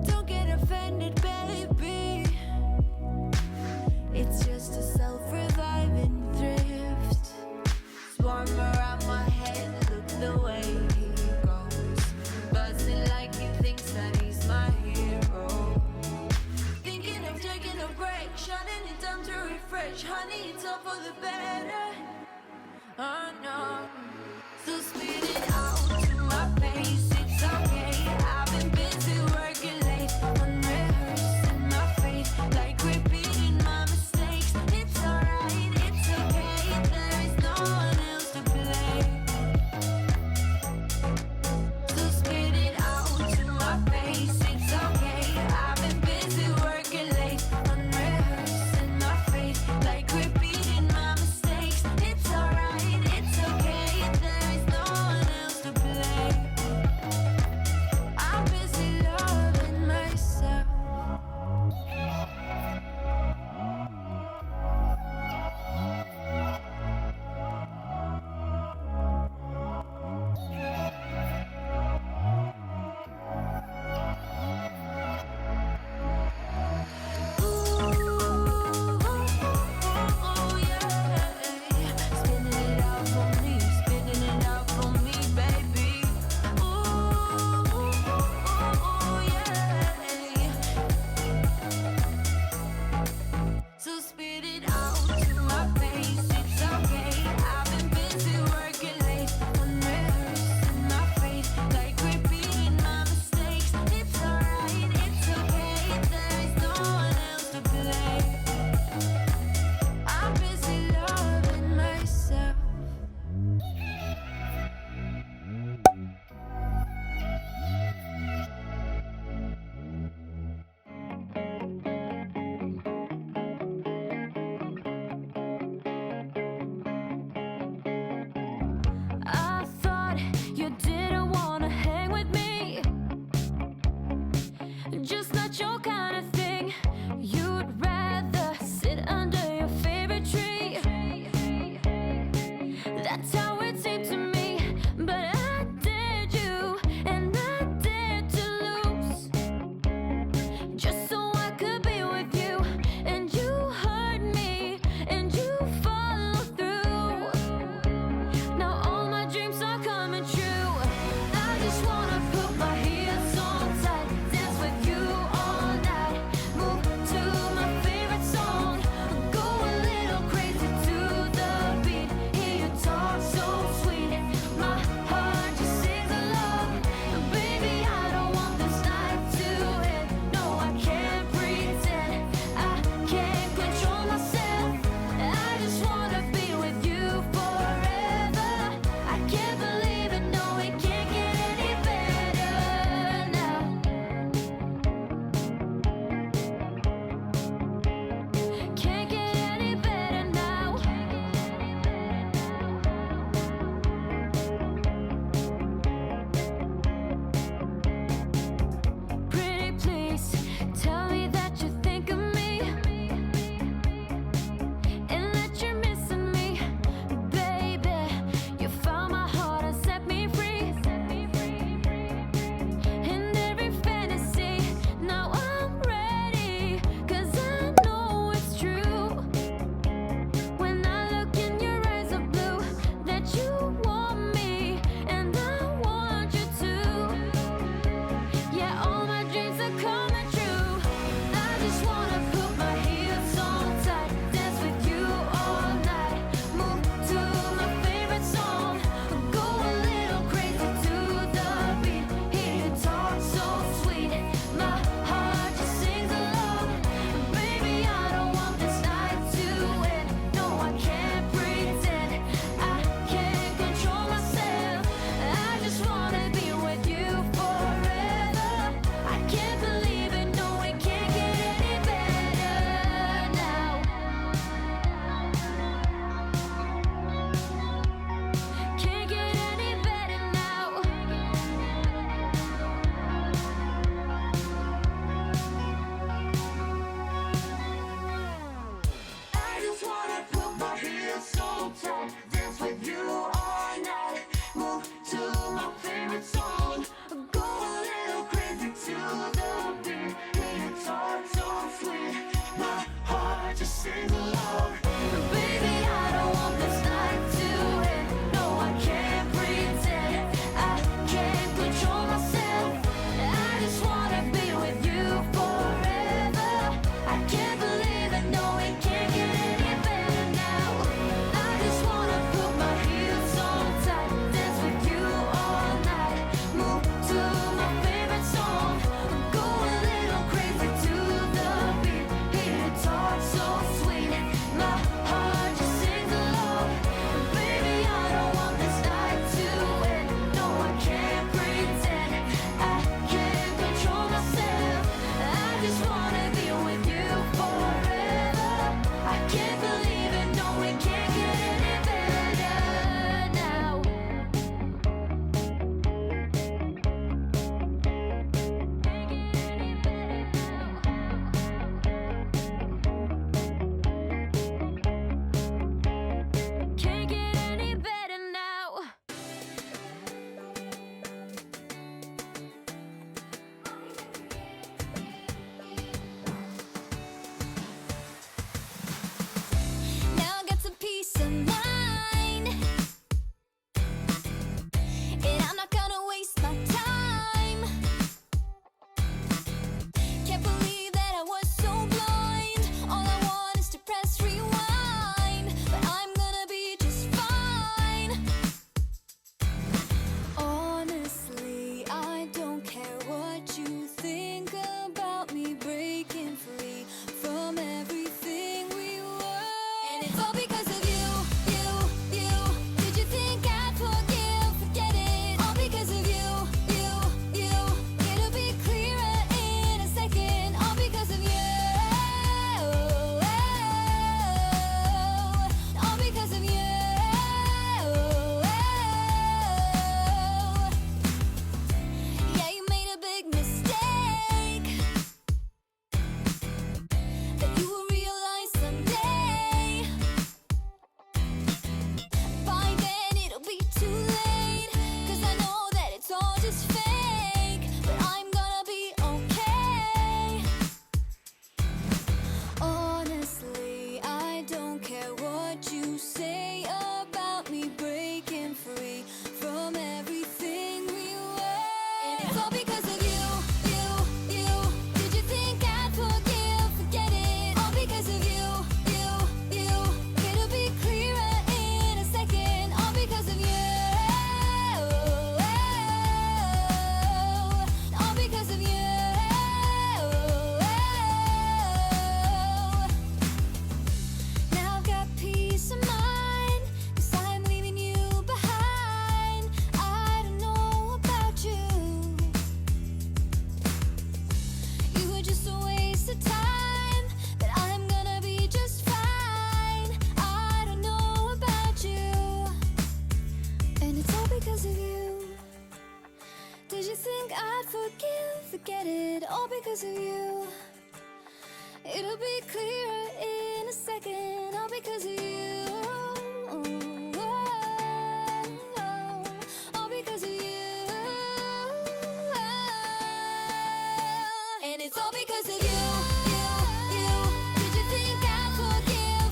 Don't get offended, baby. forget it, all because of you. It'll be clearer in a second, all because of you. All because of you. And it's all because of you. Did you think I'd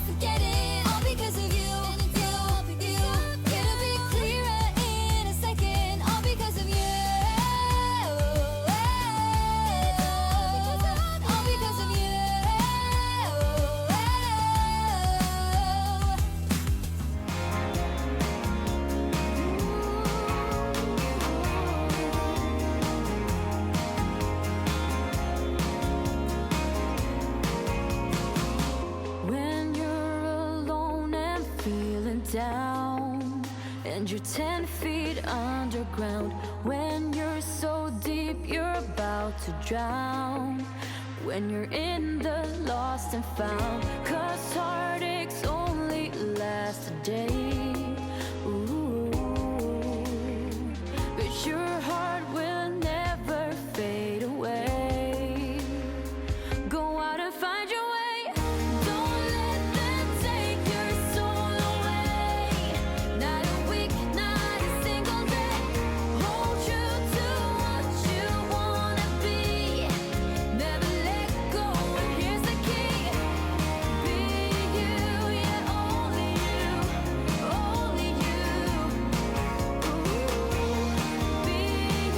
forget it? All because of you. It'll be clearer in a second, all because of you. All because of you. When you're alone and feeling down, and you're 10 feet underground, when you're so deep you're about to drown, when you're in the lost and found, 'cause heartaches only last a day. Ooh, but your heart will never fade away. Go out and find your way. Don't let them take your soul away. Not a week, not a single day. Hold true to what you wanna be. Never let go, and here's the key. Be you, yeah, only you, only you. Be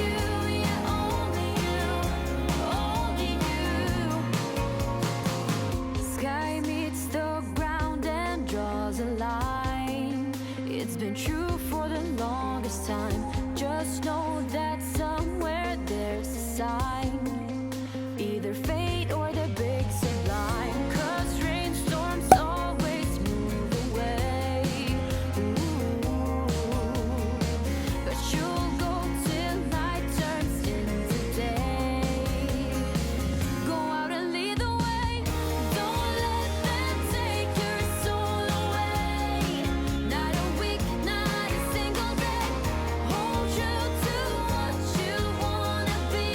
you, yeah, only you, only you. Sky meets the ground and draws a line. It's been true for the longest time. Just know that somewhere there's a sign. Either fate or the big sublime. 'Cause rainstorms always move away. Ooh, but you'll go till night turns into day. Go out and lead the way. Don't let them take your soul away. Not a week, not a single day. Hold true to what you wanna be.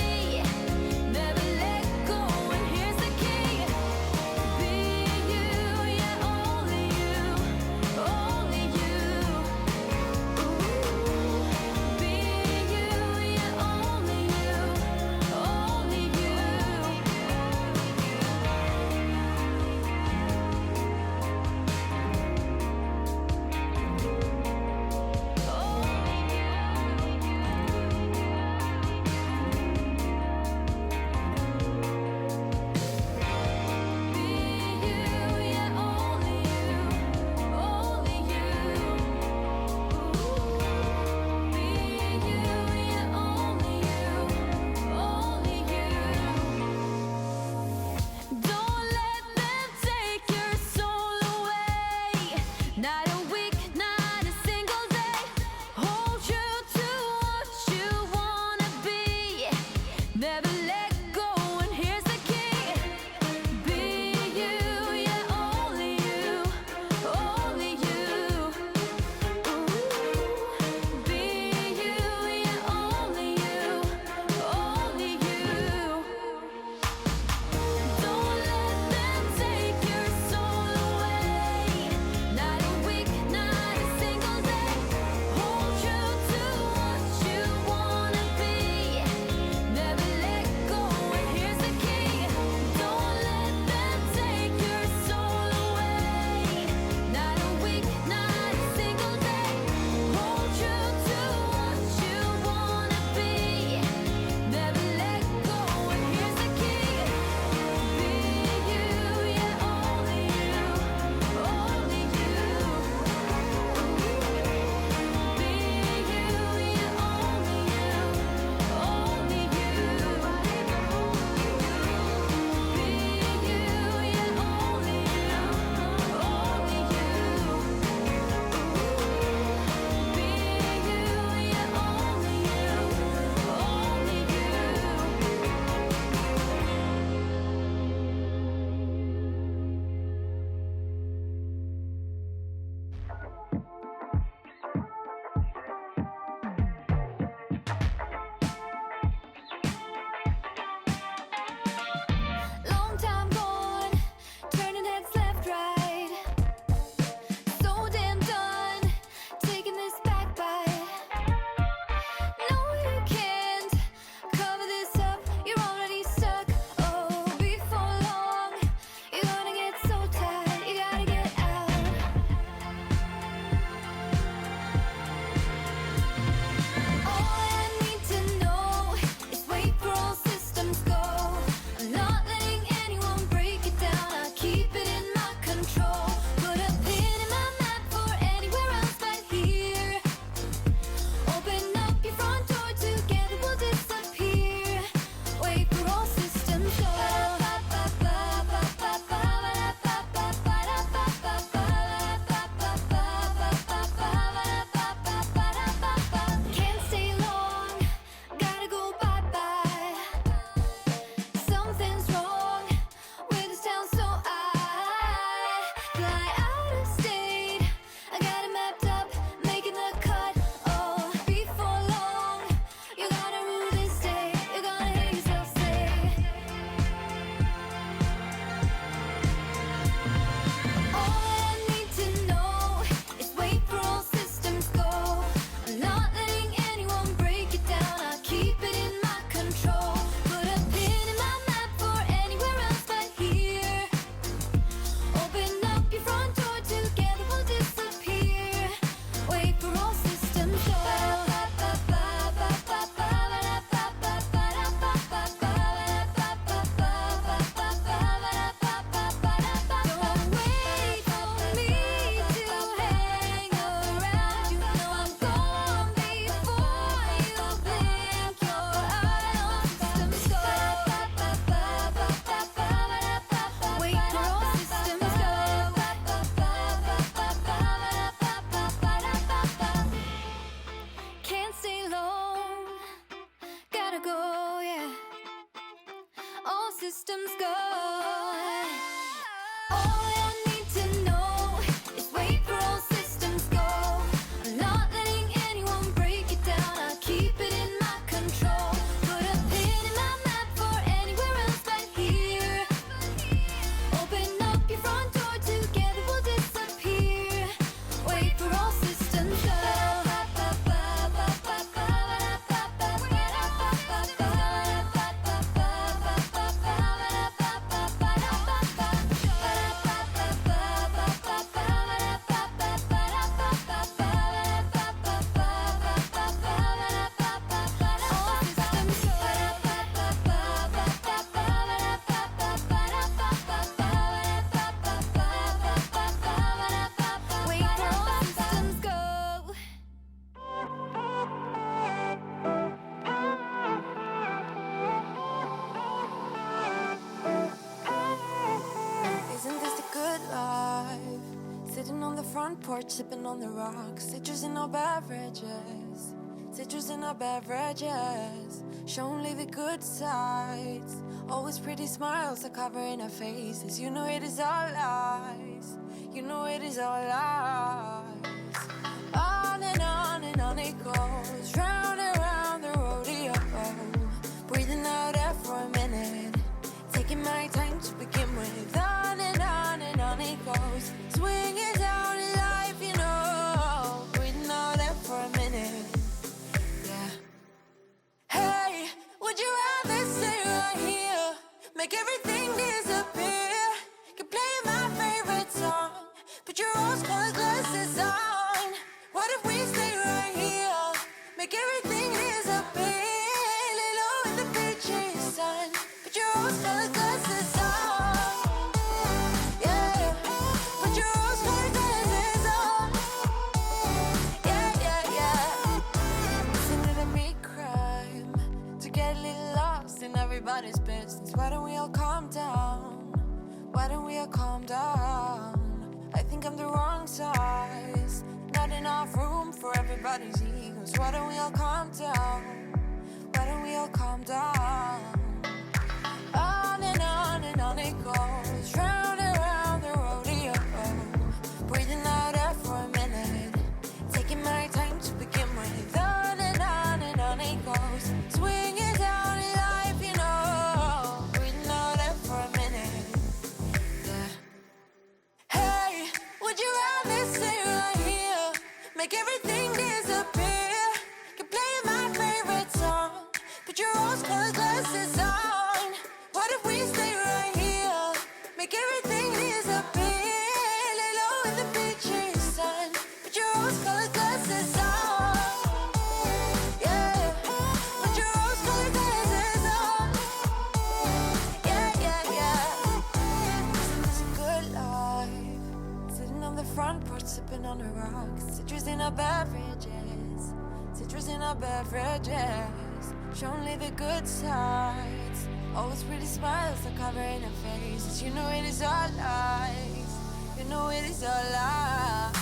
systems go. All I need to know is wait for all systems go. I'm not letting anyone break it down. I keep it in my control. Put a pin in my map for anywhere else but here. Open up your front door, together we'll disappear. Wait for all systems go. Wait for all systems go. Isn't this a good life? Sitting on the front porch, sipping on the rocks. Citrus in our beverages. Citrus in our beverages. Show only the good sides. Always pretty smiles are covering our faces. You know it is all lies. You know it is all lies. On and on it goes. Round and round the rodeo. Breathing out air for a minute. Taking my time to begin with. On and on it goes. Swinging down in life, you know. Breathing out air for a minute. Yeah. Hey, would you rather stay right here? Make everything disappear. Could play my favorite song. Put your rose-colored glasses on. What if we stay right here? Make everything disappear. Lay low in the beaching sun. Put your rose-colored glasses on. Yeah. Put your rose-colored glasses on. Yeah. Isn't it a big crime to get a little lost in everybody's business? Why don't we all calm down? Why don't we all calm down? I think I'm the wrong size. Not enough room for everybody's egos. Why don't we all calm down? Why don't we all calm down? On and on it goes. Round and round the rodeo. Breathing out air for a minute. Taking my time to begin with. On and on it goes. Swinging down in life, you know. Breathing out air for a minute. Yeah. Hey, would you rather stay right here? Make everything disappear. Could play my favorite song. Put your rose-colored glasses on. What if we stay right here? Make everything disappear. Lay low in the beaching sun. Put your rose-colored glasses on. Yeah. Put your rose-colored glasses on. Yeah. Isn't this a good life? Sitting on the front porch, sipping on the rocks. Citrus in our beverages. Citrus in our beverages. Show only the good sides. Always pretty smiles are covering our faces. You know it is all lies. You know it is all lies.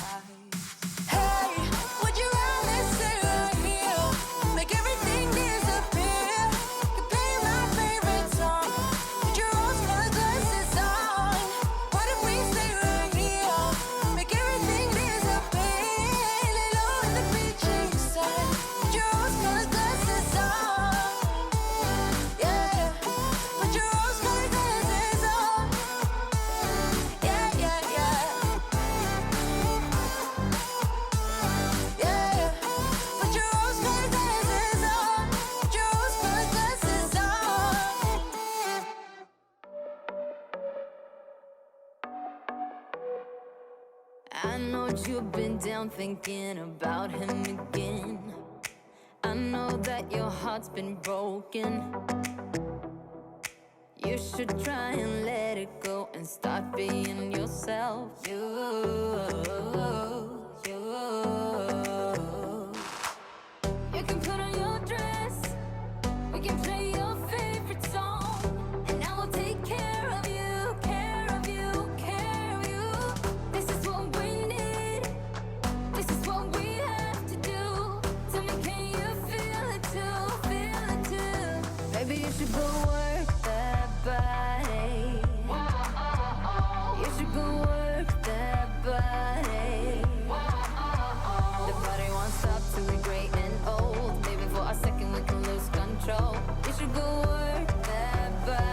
Hey, would you rather stay right here? Make everything disappear. Could play my favorite song. Put your rose-colored glasses on. What if we stay right here? Make everything disappear. Lay low in the beaching sun. Put your rose-colored glasses on. Yeah. Put your rose-colored glasses on. Yeah. Yeah. Put your rose-colored glasses on. Put your rose-colored glasses on. I know you've been down thinking about him again. I know that your heart's been broken. You should try and let it go and start being yourself. You can put on your dress. We can play your favorite song. And I will take care of you, care of you, care of you. This is what we need. This is what we have to do. Tell me, can you feel it too? Feel it too? Maybe you should go work that body. You should go work that body. The body won't stop till we're great and old. Maybe for a second we can lose control. You should go work that body.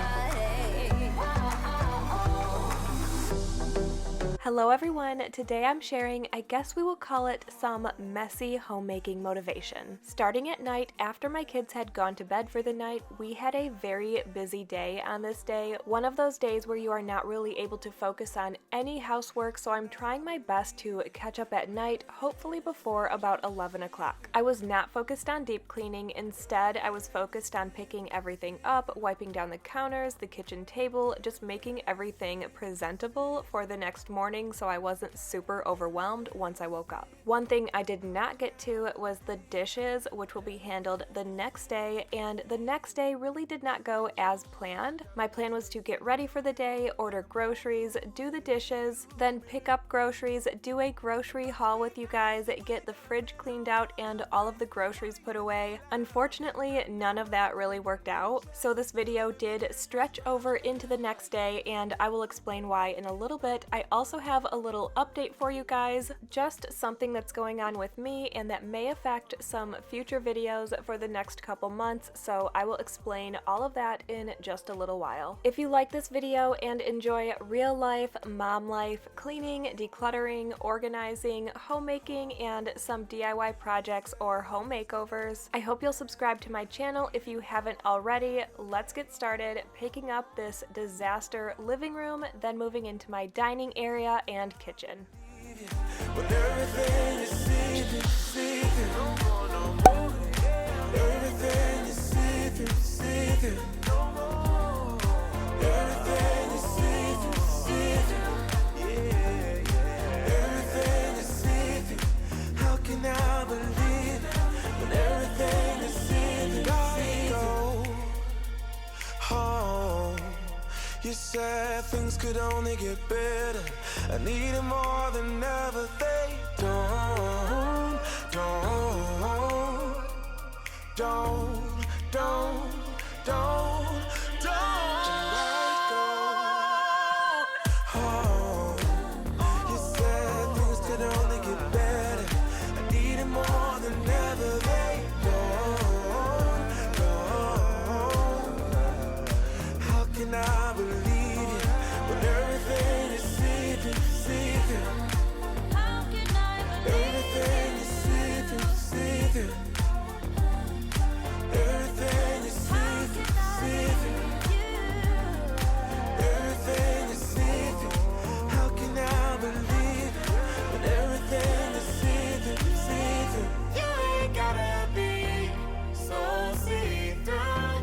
Hello everyone, today I'm sharing, I guess we will call it some messy homemaking motivation. Starting at night after my kids had gone to bed for the night, we had a very busy day on this day. One of those days where you are not really able to focus on any housework, so I'm trying my best to catch up at night, hopefully before about 11 o'clock. I was not focused on deep cleaning, instead I was focused on picking everything up, wiping down the counters, the kitchen table, just making everything presentable for the next morning so I wasn't super overwhelmed once I woke up. One thing I did not get to was the dishes, which will be handled the next day, and the next day really did not go as planned. My plan was to get ready for the day, order groceries, do the dishes, then pick up groceries, do a grocery haul with you guys, get the fridge cleaned out and all of the groceries put away. Unfortunately, none of that really worked out, so this video did stretch over into the next day, and I will explain why in a little bit. I also have a little update for you guys, just something that's going on with me and that may affect some future videos for the next couple months, so I will explain all of that in just a little while. If you like this video and enjoy real life, mom life, cleaning, decluttering, organizing, homemaking, and some DIY projects or home makeovers, I hope you'll subscribe to my channel if you haven't already. Let's get started picking up this disaster living room, then moving into my dining area and kitchen. When everything is see-through, everything is see-through, everything is see-through, everything is see-through. How can I believe it when everything is see-through? Home. You said things could only get better. I need it more than ever. They don't. Home. You said things could only get better. I need it more than ever. They don't. How can I believe it when everything is see-through? How can I believe Everything is see-through. Everything is see-through. Everything is see-through. How can I believe it when everything is see-through? You ain't gotta be so see-through.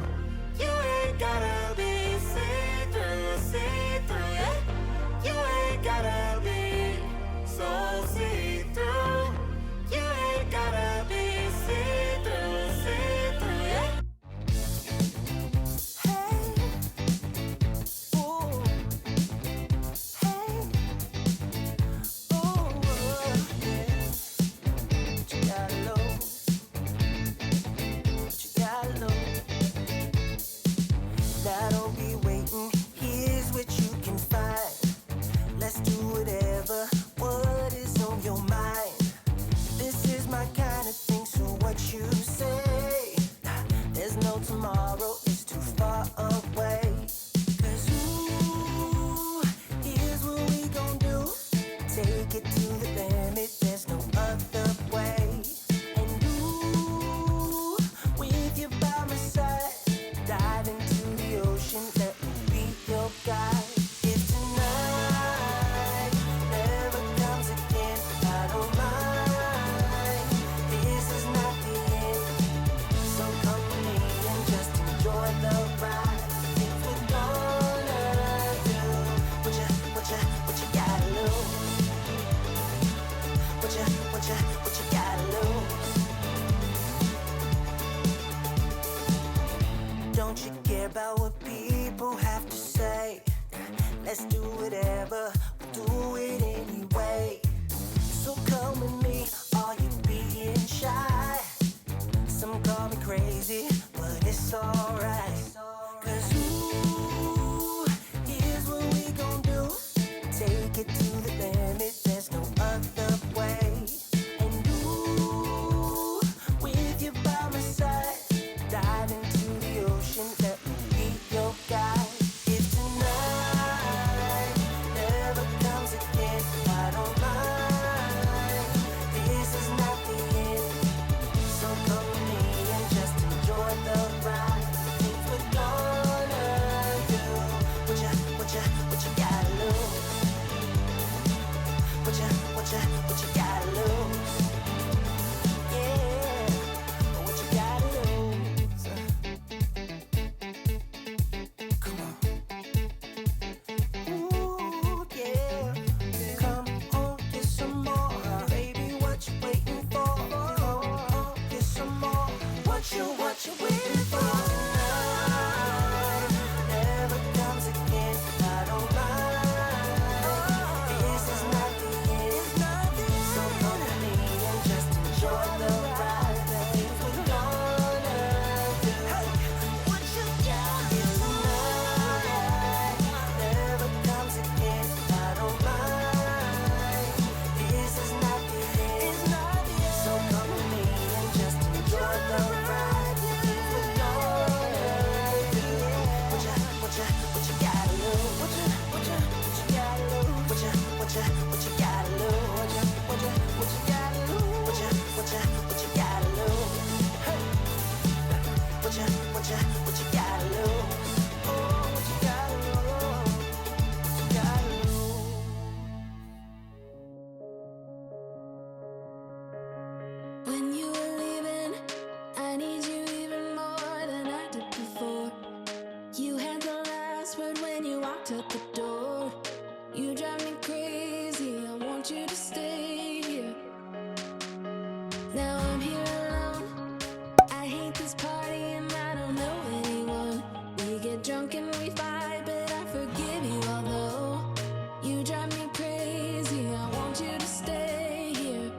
You ain't gotta be see-through, yeah. You ain't gotta be so see-through. You ain't gotta be see-through, yeah. Hey, ooh, hey, ooh, yeah. But you gotta know, but you gotta know. That'll be waiting. Here's what you can find. Let's do whatever. What is on your mind? This is my kind of thing, so what you say? There's no tomorrow, it's too far away. 'Cause ooh, here's what we gon' do. Take it to the limit, there's no other way. And ooh, with you by my side, dive into the ocean, let me be your guide. If tonight never comes again, I don't mind. This is not the end, so come with me and just enjoy the ride. If we're gonna do what you gotta lose, what you gotta lose. Don't you care about what people have to say? Let's do whatever, we'll do it anyway. So come with me, are you being shy? Some call me crazy, but it's alright. 'Cause ooh, what you waiting for? Night never comes again. I don't mind. This is not the end. So come with me and just enjoy the ride. Things we're gonna do. What you got? Night never comes again. I don't mind. This is not the end. So come with me and just enjoy the ride. Things we're gonna do. What you gotta lose? What you gotta lose? What you gotta lose? What you gotta lose? What you gotta lose? Hey. What you gotta lose? Oh, what you gotta lose? What you gotta lose? When you were leaving, I need you even more than I did before. You had the last word when you walked out the door. You drive me crazy, I want you to stay here. Now I'm here alone. I hate this party and I don't know anyone. We get drunk and we fight, but I forgive you although you drive me crazy, I want you to stay here.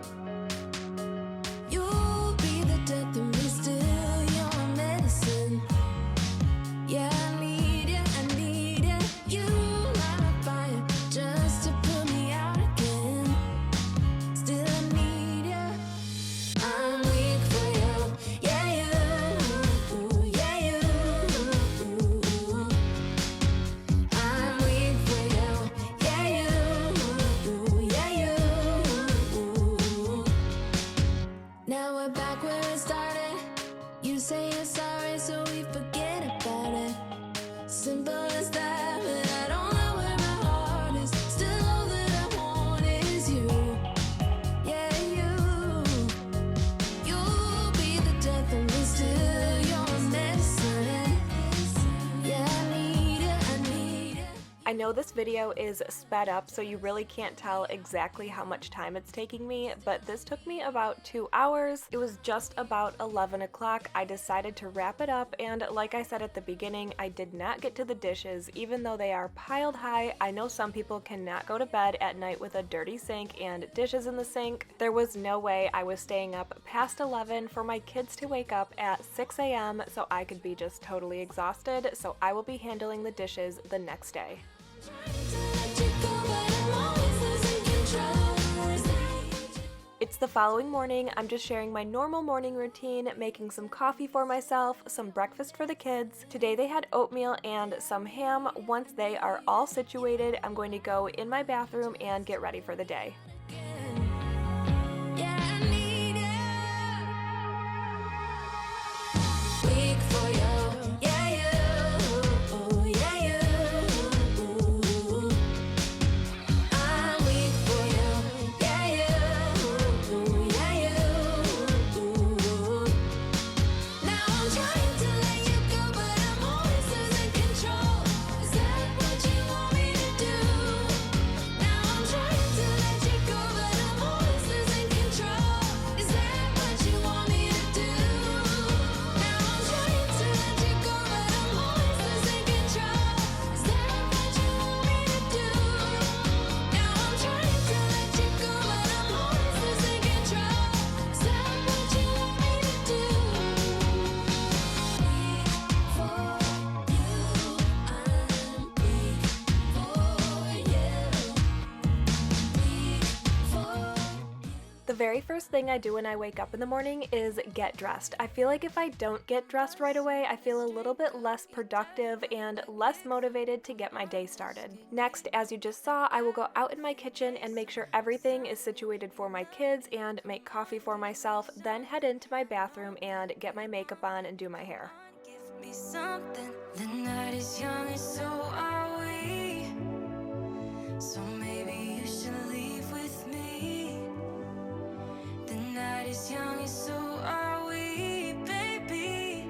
You'll be the death of me still, your medicine. Yeah, I need you, I need you. You light my fire just to put me out again. Still I need you. I'm weak for you, yeah you, yeah you. I'm weak for you, yeah you, yeah you. Now we're back where it started. You say you're sorry, so we forget about it. Simple as that, but I don't know where my heart is. Still all that I want is you. Yeah, you. You'll be the death of me still, your medicine. Yeah, I need it, I need it. I know this video is sped up, so you really can't tell exactly how much time it's taking me, but this took me about 2 hours. It was just about 11 o'clock. I decided to wrap it up, and like I said at the beginning, I did not get to the dishes, even though they are piled high. I know some people cannot go to bed at night with a dirty sink and dishes in the sink. There was no way I was staying up past 11 for my kids to wake up at 6 a.m. so I could be just totally exhausted, so I will be handling the dishes the next day. It's the following morning. I'm just sharing my normal morning routine, making some coffee for myself, some breakfast for the kids. Today they had oatmeal and some ham. Once they are all situated, I'm going to go in my bathroom and get ready for the day. Yeah, I need you. Weak for you, yeah you, yeah you. I'm weak for you, yeah you, yeah you. Now I'm trying to let you go, but I'm always losing control. Is that what you want me to do? Now I'm trying to let you go, but I'm always losing control. Is that what you want me to do? Now I'm trying to let you go, but I'm always losing control. Is that what you want me to do? Now I'm trying to let you go, but I'm always losing control. Is that what you want me to do? The very first thing I do when I wake up in the morning is get dressed. I feel like if I don't get dressed right away, I feel a little bit less productive and less motivated to get my day started. Next, as you just saw, I will go out in my kitchen and make sure everything is situated for my kids and make coffee for myself, then head into my bathroom and get my makeup on and do my hair. Give me something. The night is young and so are we. So maybe you should leave with me. The night is young and so are we, baby.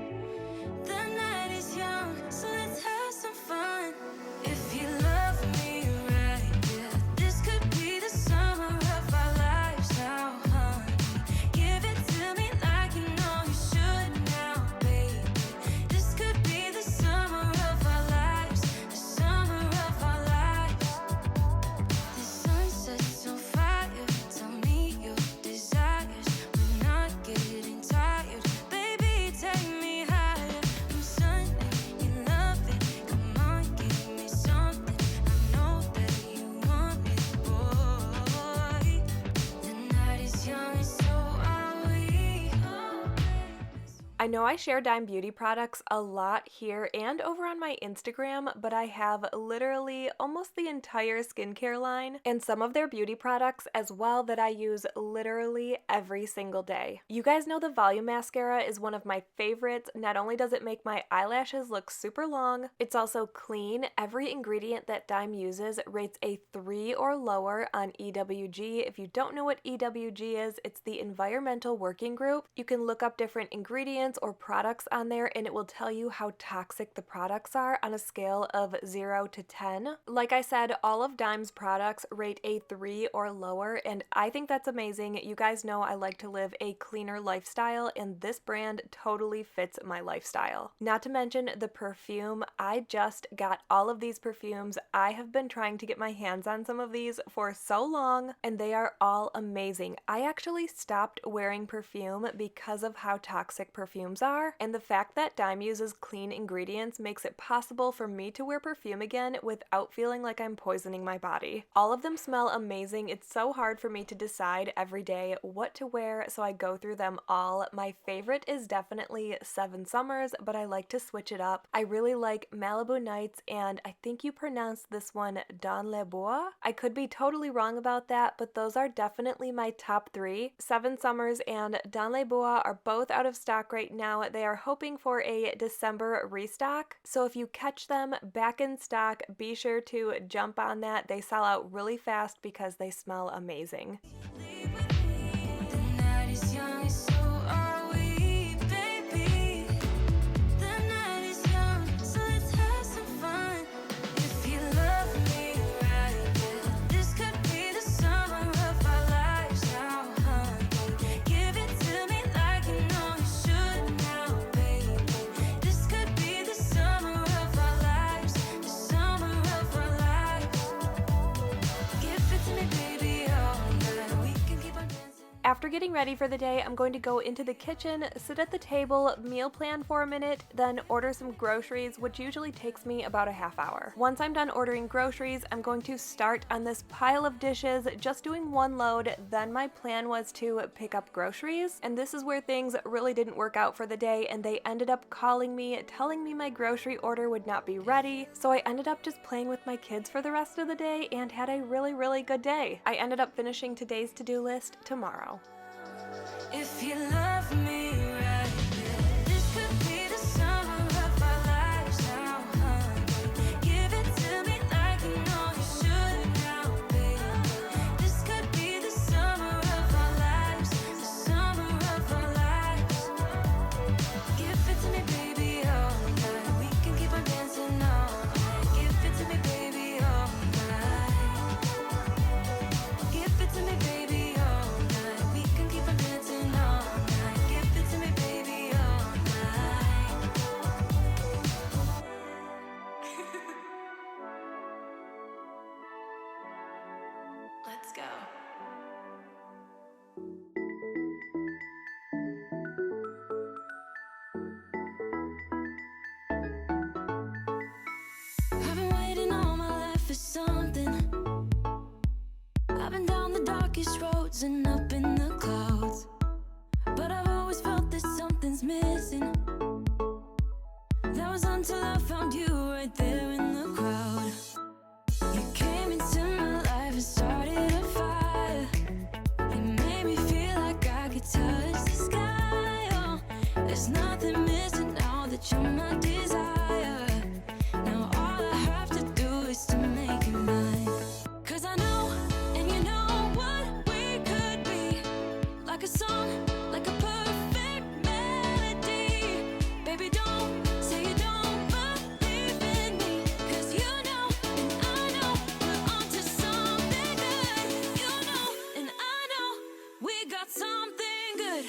The night is young, so let's have some fun. If you love me right, yeah, this could be the summer of our lives now, honey. Give it to me like you know you should now, baby. I know I share Dime Beauty products a lot here and over on my Instagram, but I have literally almost the entire skincare line and some of their beauty products as well that I use literally every single day. You guys know the Volume Mascara is one of my favorites. Not only does it make my eyelashes look super long, it's also clean. Every ingredient that Dime uses rates a 3 or lower on EWG. If you don't know what EWG is, it's the Environmental Working Group. You can look up different ingredients or products on there and it will tell you how toxic the products are on a scale of 0 to 10. Like I said, all of Dime's products rate a 3 or lower, and I think that's amazing. You guys know I like to live a cleaner lifestyle, and this brand totally fits my lifestyle. Not to mention the perfume. I just got all of these perfumes. I have been trying to get my hands on some of these for so long, and they are all amazing. I actually stopped wearing perfume because of how toxic perfumes are, and the fact that Dime uses clean ingredients makes it possible for me to wear perfume again without feeling like I'm poisoning my body. All of them smell amazing. It's so hard for me to decide every day what to wear, so I go through them all. My favorite is definitely 7 Summers, but I like to switch it up. I really like Malibu Nights, and I think you pronounce this one Dans les Bois. I could be totally wrong about that, but those are definitely my top 3. 7 Summers and Dans les Bois are both out of stock right now. They are hoping for a December restock, so if you catch them back in stock, be sure to jump on that. They sell out really fast because they smell amazing. After getting ready for the day, I'm going to go into the kitchen, sit at the table, meal plan for a minute, then order some groceries, which usually takes me about a half hour. Once I'm done ordering groceries, I'm going to start on this pile of dishes, just doing one load. Then my plan was to pick up groceries, and this is where things really didn't work out for the day, and they ended up calling me, telling me my grocery order would not be ready, so I ended up just playing with my kids for the rest of the day and had a really good day. I ended up finishing today's to-do list tomorrow. If you love me right, this could be the summer of our lives now, honey. Give it to me like you know you should now, baby. This could be the summer of our lives, the summer of our lives. Give it to me, baby, all night. We can keep on dancing all night. Give it to me, baby, all night. Give it to me, baby, all night. We can keep on dancing. Let's go. I've been waiting all my life for something. I've been down the darkest roads and up in the clouds, but I've always felt that something's missing. That was until I found you right there in the crowd. You came into my life and started a fire. You made me feel like I could touch the sky. Oh, there's nothing missing now that you're my desire. Now all I have to do is to make you mine. 'Cause I know, and you know what we could be. Like a song, like a perfect melody. Baby, don't say you don't believe in me. 'Cause you know, and I know, we're onto something good. You know, and I know, we got something good.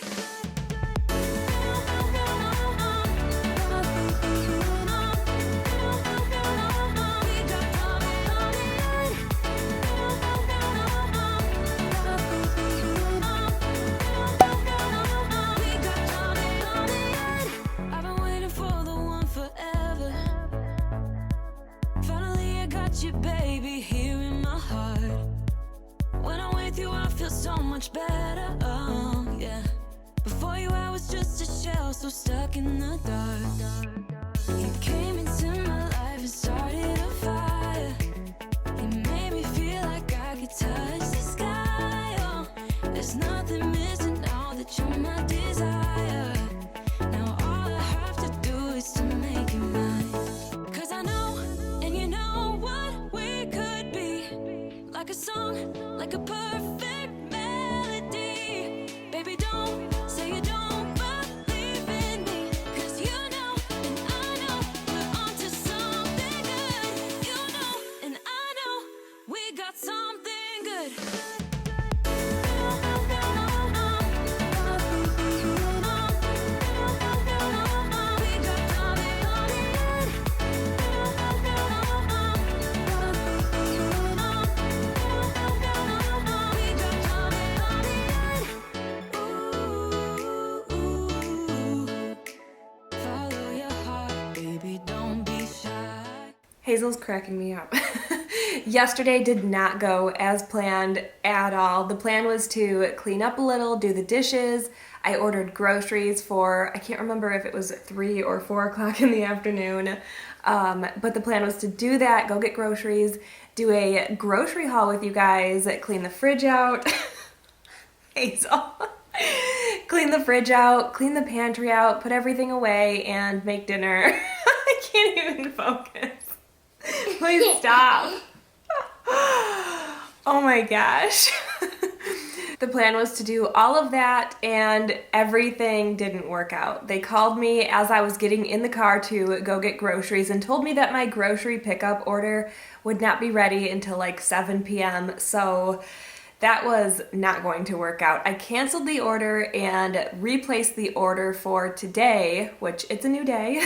I've been waiting for the one forever. Finally I got you, baby, here in my heart. When I'm with you I feel so much better, oh yeah. Before you I was just a shell, so stuck in the dark. You came into my life and started a fire. You made me feel like I could touch the sky. Oh, there's nothing missing now that you're my desire. Now all I have to do is to make you mine. 'Cause I know, and you know what we could be. Like a song, like a perfect melody. Baby, don't say you don't believe in me. 'Cause you know, and I know, we're onto something good. You know, and I know, we got something good. Follow your heart, baby, don't be shy. Hazel's cracking me up. Yesterday did not go as planned at all. The plan was to clean up a little, do the dishes. I ordered groceries for, I can't remember if it was 3 or 4 o'clock in the afternoon, but the plan was to do that, go get groceries, do a grocery haul with you guys, clean the fridge out. Hazel. Clean the fridge out, clean the pantry out, put everything away, and make dinner. I can't even focus. Please stop. Oh my gosh. The plan was to do all of that, and everything didn't work out. They called me as I was getting in the car to go get groceries and told me that my grocery pickup order would not be ready until like 7 p.m. So that was not going to work out. I canceled the order and replaced the order for today, which it's a new day,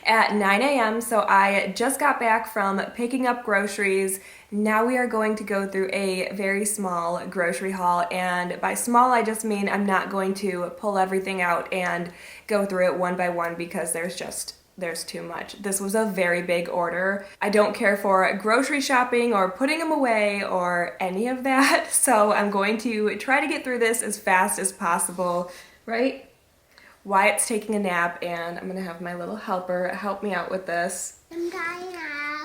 at 9 a.m. So I just got back from picking up groceries. Now we are going to go through a very small grocery haul, and by small I just mean I'm not going to pull everything out and go through it one by one because there's too much. This was a very big order. I don't care for grocery shopping or putting them away or any of that, so I'm going to try to get through this as fast as possible, right? Wyatt's taking a nap, and I'm gonna have my little helper help me out with this.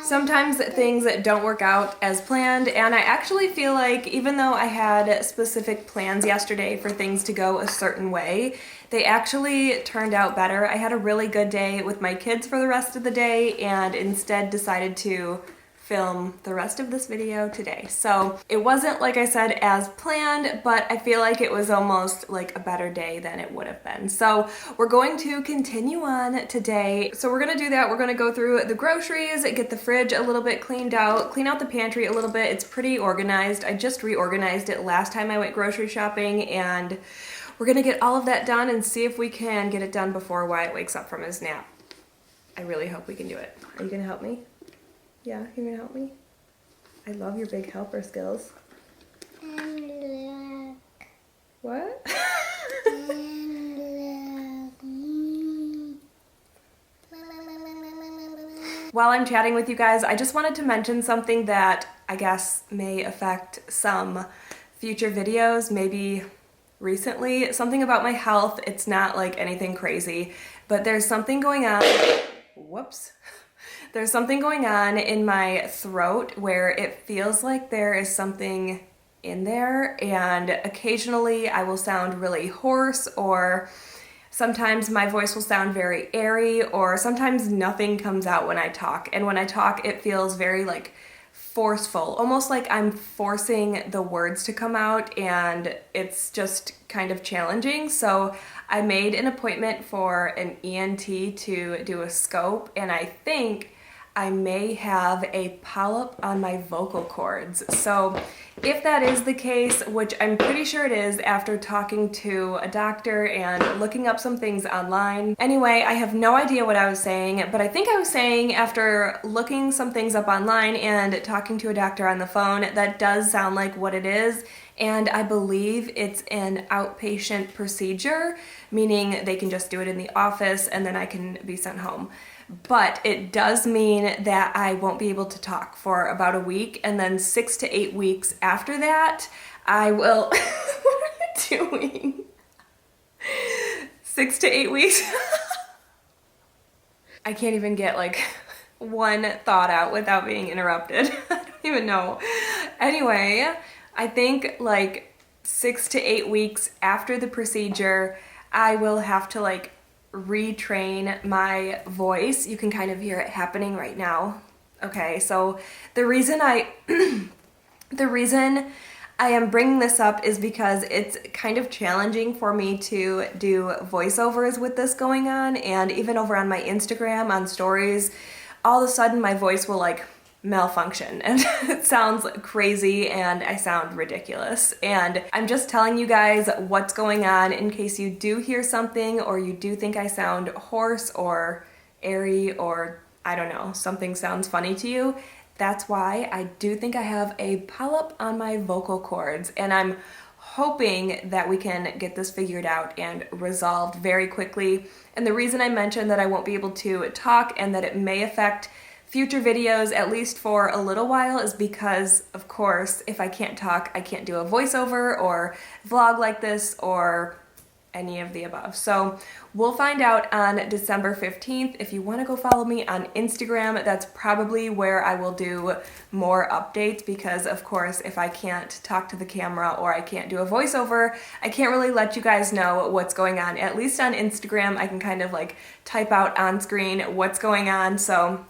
Sometimes things don't work out as planned, and I actually feel like even though I had specific plans yesterday for things to go a certain way, they actually turned out better. I had a really good day with my kids for the rest of the day and instead decided to film the rest of this video today. So it wasn't, like I said, as planned, but I feel like it was almost like a better day than it would have been. So we're going to continue on today. So we're gonna do that. We're gonna go through the groceries, get the fridge a little bit cleaned out, clean out the pantry a little bit. It's pretty organized. I just reorganized it last time I went grocery shopping, and we're gonna get all of that done and see if we can get it done before Wyatt wakes up from his nap. I really hope we can do it. Are you gonna help me? Yeah, you're gonna help me? I love your big helper skills. And What? While I'm chatting with you guys, I just wanted to mention something that I guess may affect some future videos, maybe recently. Something about my health. It's not like anything crazy, but there's something going on. Whoops. There's something going on in my throat where it feels like there is something in there, and occasionally I will sound really hoarse, or sometimes my voice will sound very airy, or sometimes nothing comes out when I talk. And when I talk, it feels very like forceful, almost like I'm forcing the words to come out, and it's just kind of challenging. So I made an appointment for an ENT to do a scope, and I think I may have a polyp on my vocal cords. So if that is the case, which I'm pretty sure it is after talking to a doctor and looking up some things online. Anyway, I have no idea what I was saying, but I think I was saying after looking some things up online and talking to a doctor on the phone, that does sound like what it is. And I believe it's an outpatient procedure, meaning they can just do it in the office and then I can be sent home. But it does mean that I won't be able to talk for about a week, and then 6 to 8 weeks after that, I will, what am I doing? 6 to 8 weeks. I can't even get like one thought out without being interrupted. I don't even know. Anyway, I think like 6 to 8 weeks after the procedure, I will have to like retrain my voice. You can kind of hear it happening right now. Okay, so the reason I am bringing this up is because it's kind of challenging for me to do voiceovers with this going on, and even over on my Instagram on stories, all of a sudden my voice will like malfunction and it sounds crazy and I sound ridiculous. And I'm just telling you guys what's going on in case you do hear something or you do think I sound hoarse or airy or I don't know, something sounds funny to you. That's why I do think I have a polyp on my vocal cords, and I'm hoping that we can get this figured out and resolved very quickly. And the reason I mentioned that I won't be able to talk and that it may affect future videos, at least for a little while, is because, of course, if I can't talk, I can't do a voiceover or vlog like this or any of the above. So we'll find out on December 15th. If you want to go follow me on Instagram, that's probably where I will do more updates because, of course, if I can't talk to the camera or I can't do a voiceover, I can't really let you guys know what's going on. At least on Instagram, I can kind of like type out on screen what's going on. So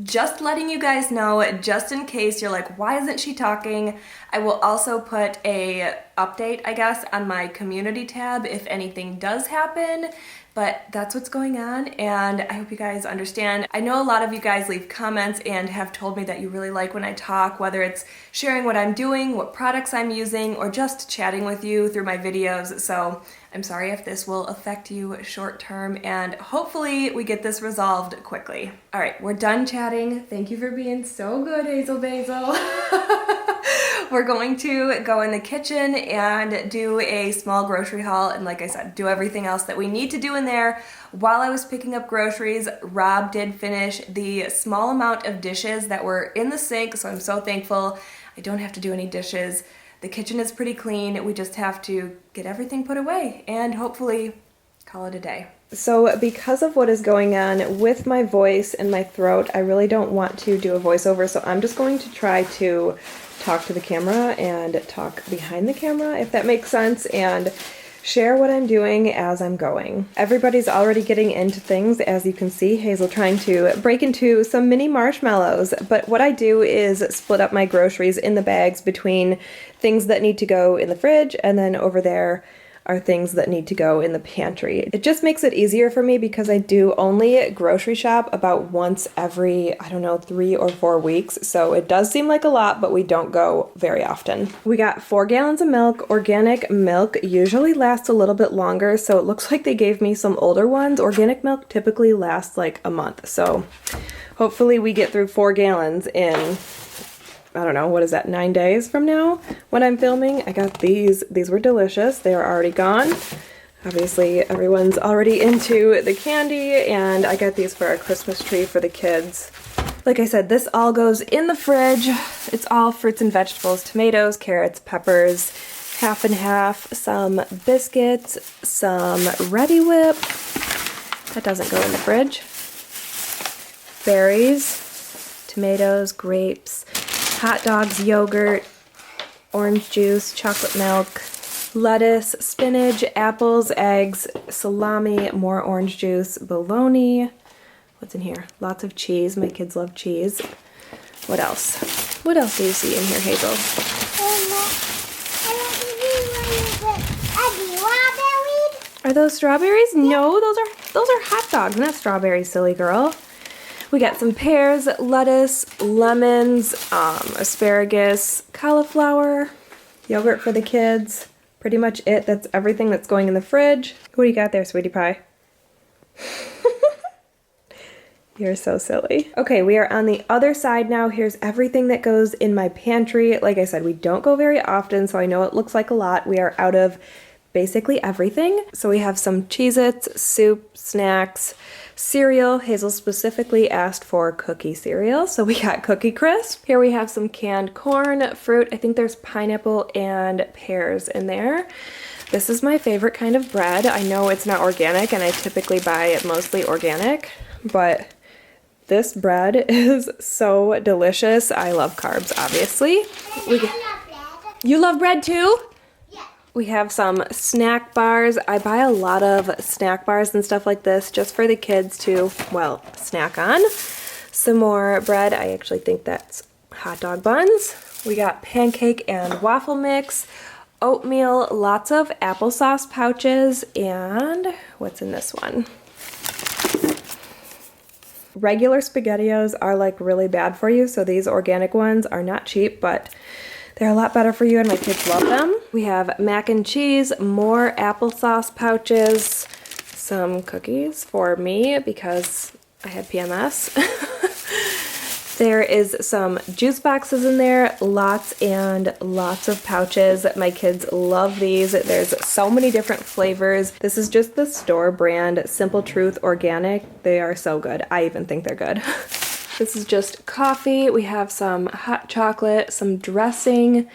just letting you guys know, just in case you're like, why isn't she talking? I will also put a update, I guess, on my community tab if anything does happen. But that's what's going on, and I hope you guys understand. I know a lot of you guys leave comments and have told me that you really like when I talk, whether it's sharing what I'm doing, what products I'm using, or just chatting with you through my videos. So I'm sorry if this will affect you short term, and hopefully we get this resolved quickly. All right, we're done chatting. Thank you for being so good, Hazel Basil. We're going to go in the kitchen and do a small grocery haul, and like I said, do everything else that we need to do in there. While I was picking up groceries, Rob did finish the small amount of dishes that were in the sink, so I'm so thankful. I don't have to do any dishes. The kitchen is pretty clean. We just have to get everything put away and hopefully call it a day. So because of what is going on with my voice and my throat, I really don't want to do a voiceover, so I'm just going to try to talk to the camera and talk behind the camera, if that makes sense, and share what I'm doing as I'm going. Everybody's already getting into things, as you can see. Hazel trying to break into some mini marshmallows, but what I do is split up my groceries in the bags between things that need to go in the fridge, and then over there are things that need to go in the pantry. It just makes it easier for me because I do only grocery shop about once every, I don't know, 3 or 4 weeks. So it does seem like a lot, but we don't go very often. We got 4 gallons of milk. Organic milk usually lasts a little bit longer, so it looks like they gave me some older ones. Organic milk typically lasts like a month. So hopefully we get through 4 gallons in, I don't know, what is that, 9 days from now when I'm filming. I got these. These were delicious. They are already gone. Obviously, everyone's already into the candy, and I got these for our Christmas tree for the kids. Like I said, this all goes in the fridge. It's all fruits and vegetables, tomatoes, carrots, peppers, half and half, some biscuits, some Ready Whip. That doesn't go in the fridge. Berries, tomatoes, grapes, hot dogs, yogurt, orange juice, chocolate milk, lettuce, spinach, apples, eggs, salami, more orange juice, bologna. What's in here? Lots of cheese. My kids love cheese. What else? What else do you see in here, Hazel? Are those strawberries? No, those are hot dogs, not strawberries, silly girl. We got some pears, lettuce, lemons, asparagus, cauliflower, yogurt for the kids. Pretty much it. That's everything that's going in the fridge. What do you got there, sweetie pie? You're so silly. Okay, we are on the other side now. Here's everything that goes in my pantry. Like I said, we don't go very often, so I know it looks like a lot. We are out of basically everything. So we have some Cheez-Its, soup, snacks, cereal. Hazel specifically asked for cookie cereal, so we got Cookie Crisp. Here we have some canned corn, fruit. I think there's pineapple and pears in there. This is my favorite kind of bread. I know it's not organic and I typically buy it mostly organic, but this bread is so delicious. I love carbs, obviously. You love bread too? Yeah. We have some snack bars. I buy a lot of snack bars and stuff like this just for the kids to, well, snack on. Some more bread. I actually think that's hot dog buns. We got pancake and waffle mix, oatmeal, lots of applesauce pouches, and what's in this one? Regular SpaghettiOs are like really bad for you, so these organic ones are not cheap, but they're a lot better for you and my kids love them. We have mac and cheese, more applesauce pouches, some cookies for me because I had PMS. There is some juice boxes in there, lots and lots of pouches. My kids love these. There's so many different flavors. This is just the store brand Simple Truth Organic. They are so good. I even think they're good. This is just coffee. We have some hot chocolate, some dressing,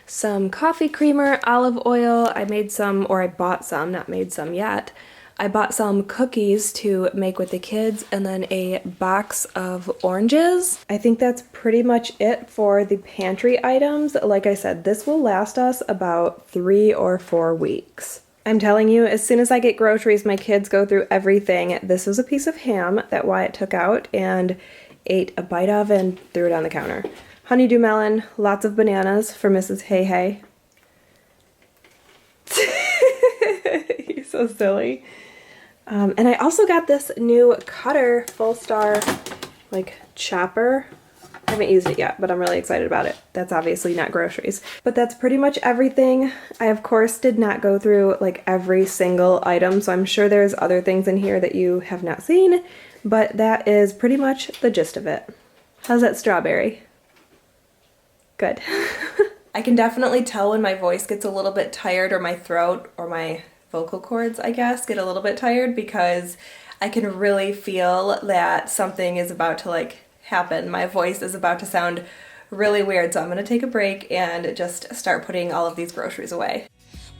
some coffee creamer, olive oil. I made some, or I bought some, not made some yet. I bought some cookies to make with the kids and then a box of oranges. I think that's pretty much it for the pantry items. Like I said, this will last us about 3 or 4 weeks. I'm telling you, as soon as I get groceries, my kids go through everything. This was a piece of ham that Wyatt took out and ate a bite of and threw it on the counter. Honeydew melon, lots of bananas for Mrs. Hey Hey. You're so silly. And I also got this new cutter, Full Star, like chopper. I haven't used it yet, but I'm really excited about it. That's obviously not groceries. But that's pretty much everything. I, of course, did not go through like every single item, so I'm sure there's other things in here that you have not seen, but that is pretty much the gist of it. How's that strawberry? Good. I can definitely tell when my voice gets a little bit tired, or my throat or my vocal cords, I guess, get a little bit tired, because I can really feel that something is about to like happen. My voice is about to sound really weird, so I'm gonna take a break and just start putting all of these groceries away.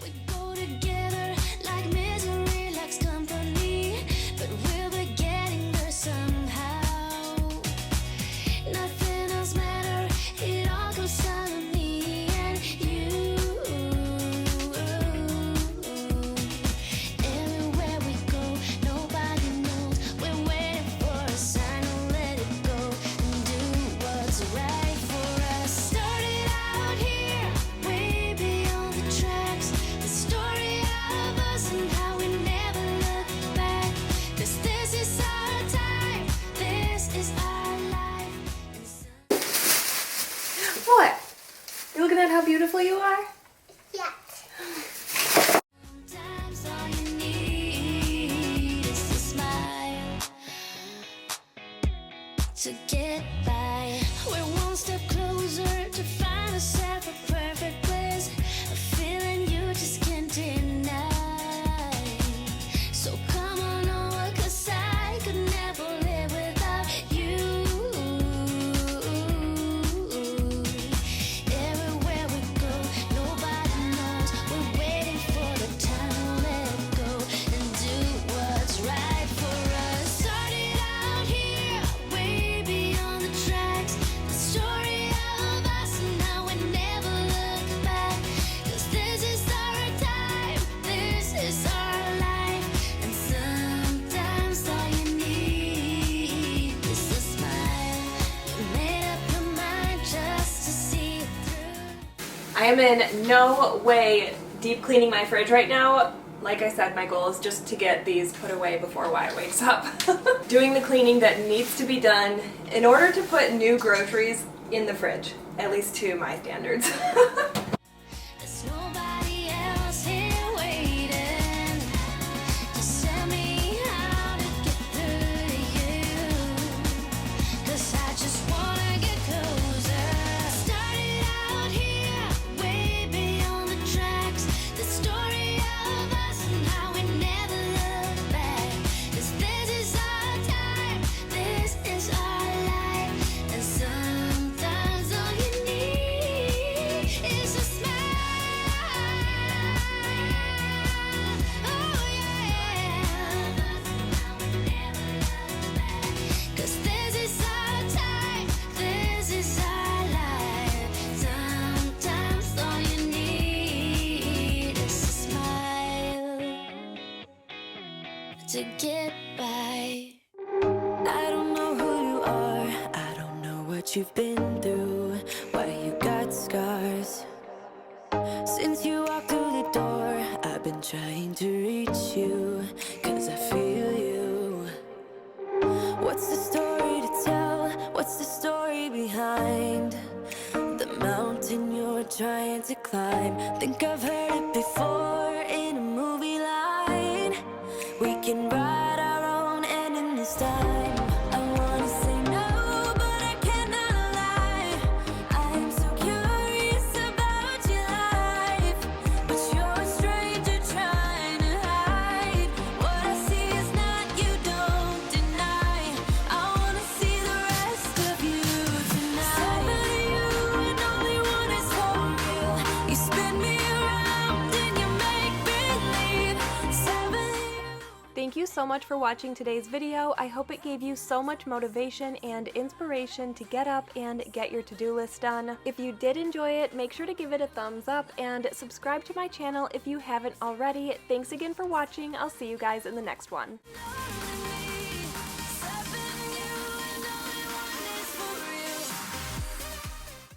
We go together like misery likes company, but we'll be getting there somehow. Nothing else matters, it all comes down to me and you. Everywhere we go, nobody knows. We're waiting for a sign to let it go and do what's right for us. Started out here, way beyond the tracks. The story of us and how we never look back. 'Cause this is our time, this is our life. What? You looking at how beautiful you are? Yeah. Sometimes all you need is a smile to get by. We're one step closer to find ourselves a perfect place, a feeling you just can't deny. So come on over, 'cause I could never live without you. Everywhere we go, nobody knows. We're waiting for the time to let go and do what's right for us. Started out here, way beyond the tracks. The story of us and how we never look back. 'Cause this is our time, this is our life. And sometimes all you need is a smile. You made up your mind just to see it through. I am in no way deep cleaning my fridge right now. Like I said, my goal is just to get these put away before Wyatt wakes up. Doing the cleaning that needs to be done in order to put new groceries in the fridge, at least to my standards. There's nobody else here waiting to tell me how to get through to you. 'Cause I just wanna get closer. Started out here, way beyond the tracks. The story of us and how we never look back. 'Cause this is our time, this is our life. And sometimes all you need is a to get by. I don't know who you are, I don't know what you've been through, why you got scars. Since you walked through the door, I've been trying to reach you, 'cause I feel you. What's the story to tell? What's the story behind the mountain you're trying to climb? Think I've heard it before in a movie line. We can write our own ending this time. I wanna say no, but I cannot lie. I'm so curious about your life, but you're a stranger trying to hide. What I see is not you, don't deny. I wanna see the rest of you tonight. Seven of you and only one is for real. You spin me around and you make believe. Seven of you. Thank you so much for watching today's video. I hope it gave you so much motivation and inspiration to get up and get your to-do list done. If you did enjoy it, make sure to give it a thumbs up and subscribe to my channel if you haven't already. Thanks again for watching. I'll see you guys in the next one.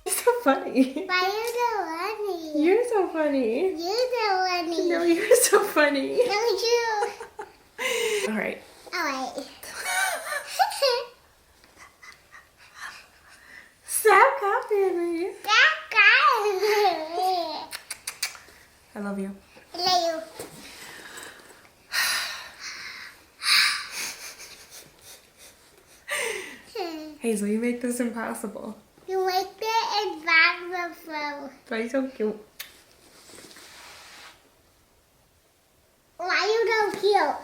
You're so funny. Why you so funny? You're so funny. You so funny. No, you're so funny. No, you. All right. Alright. Stop copying me. I love you. Leo. Hazel, you make this impossible. You make it impossible. Why are you so cute? Why you so cute?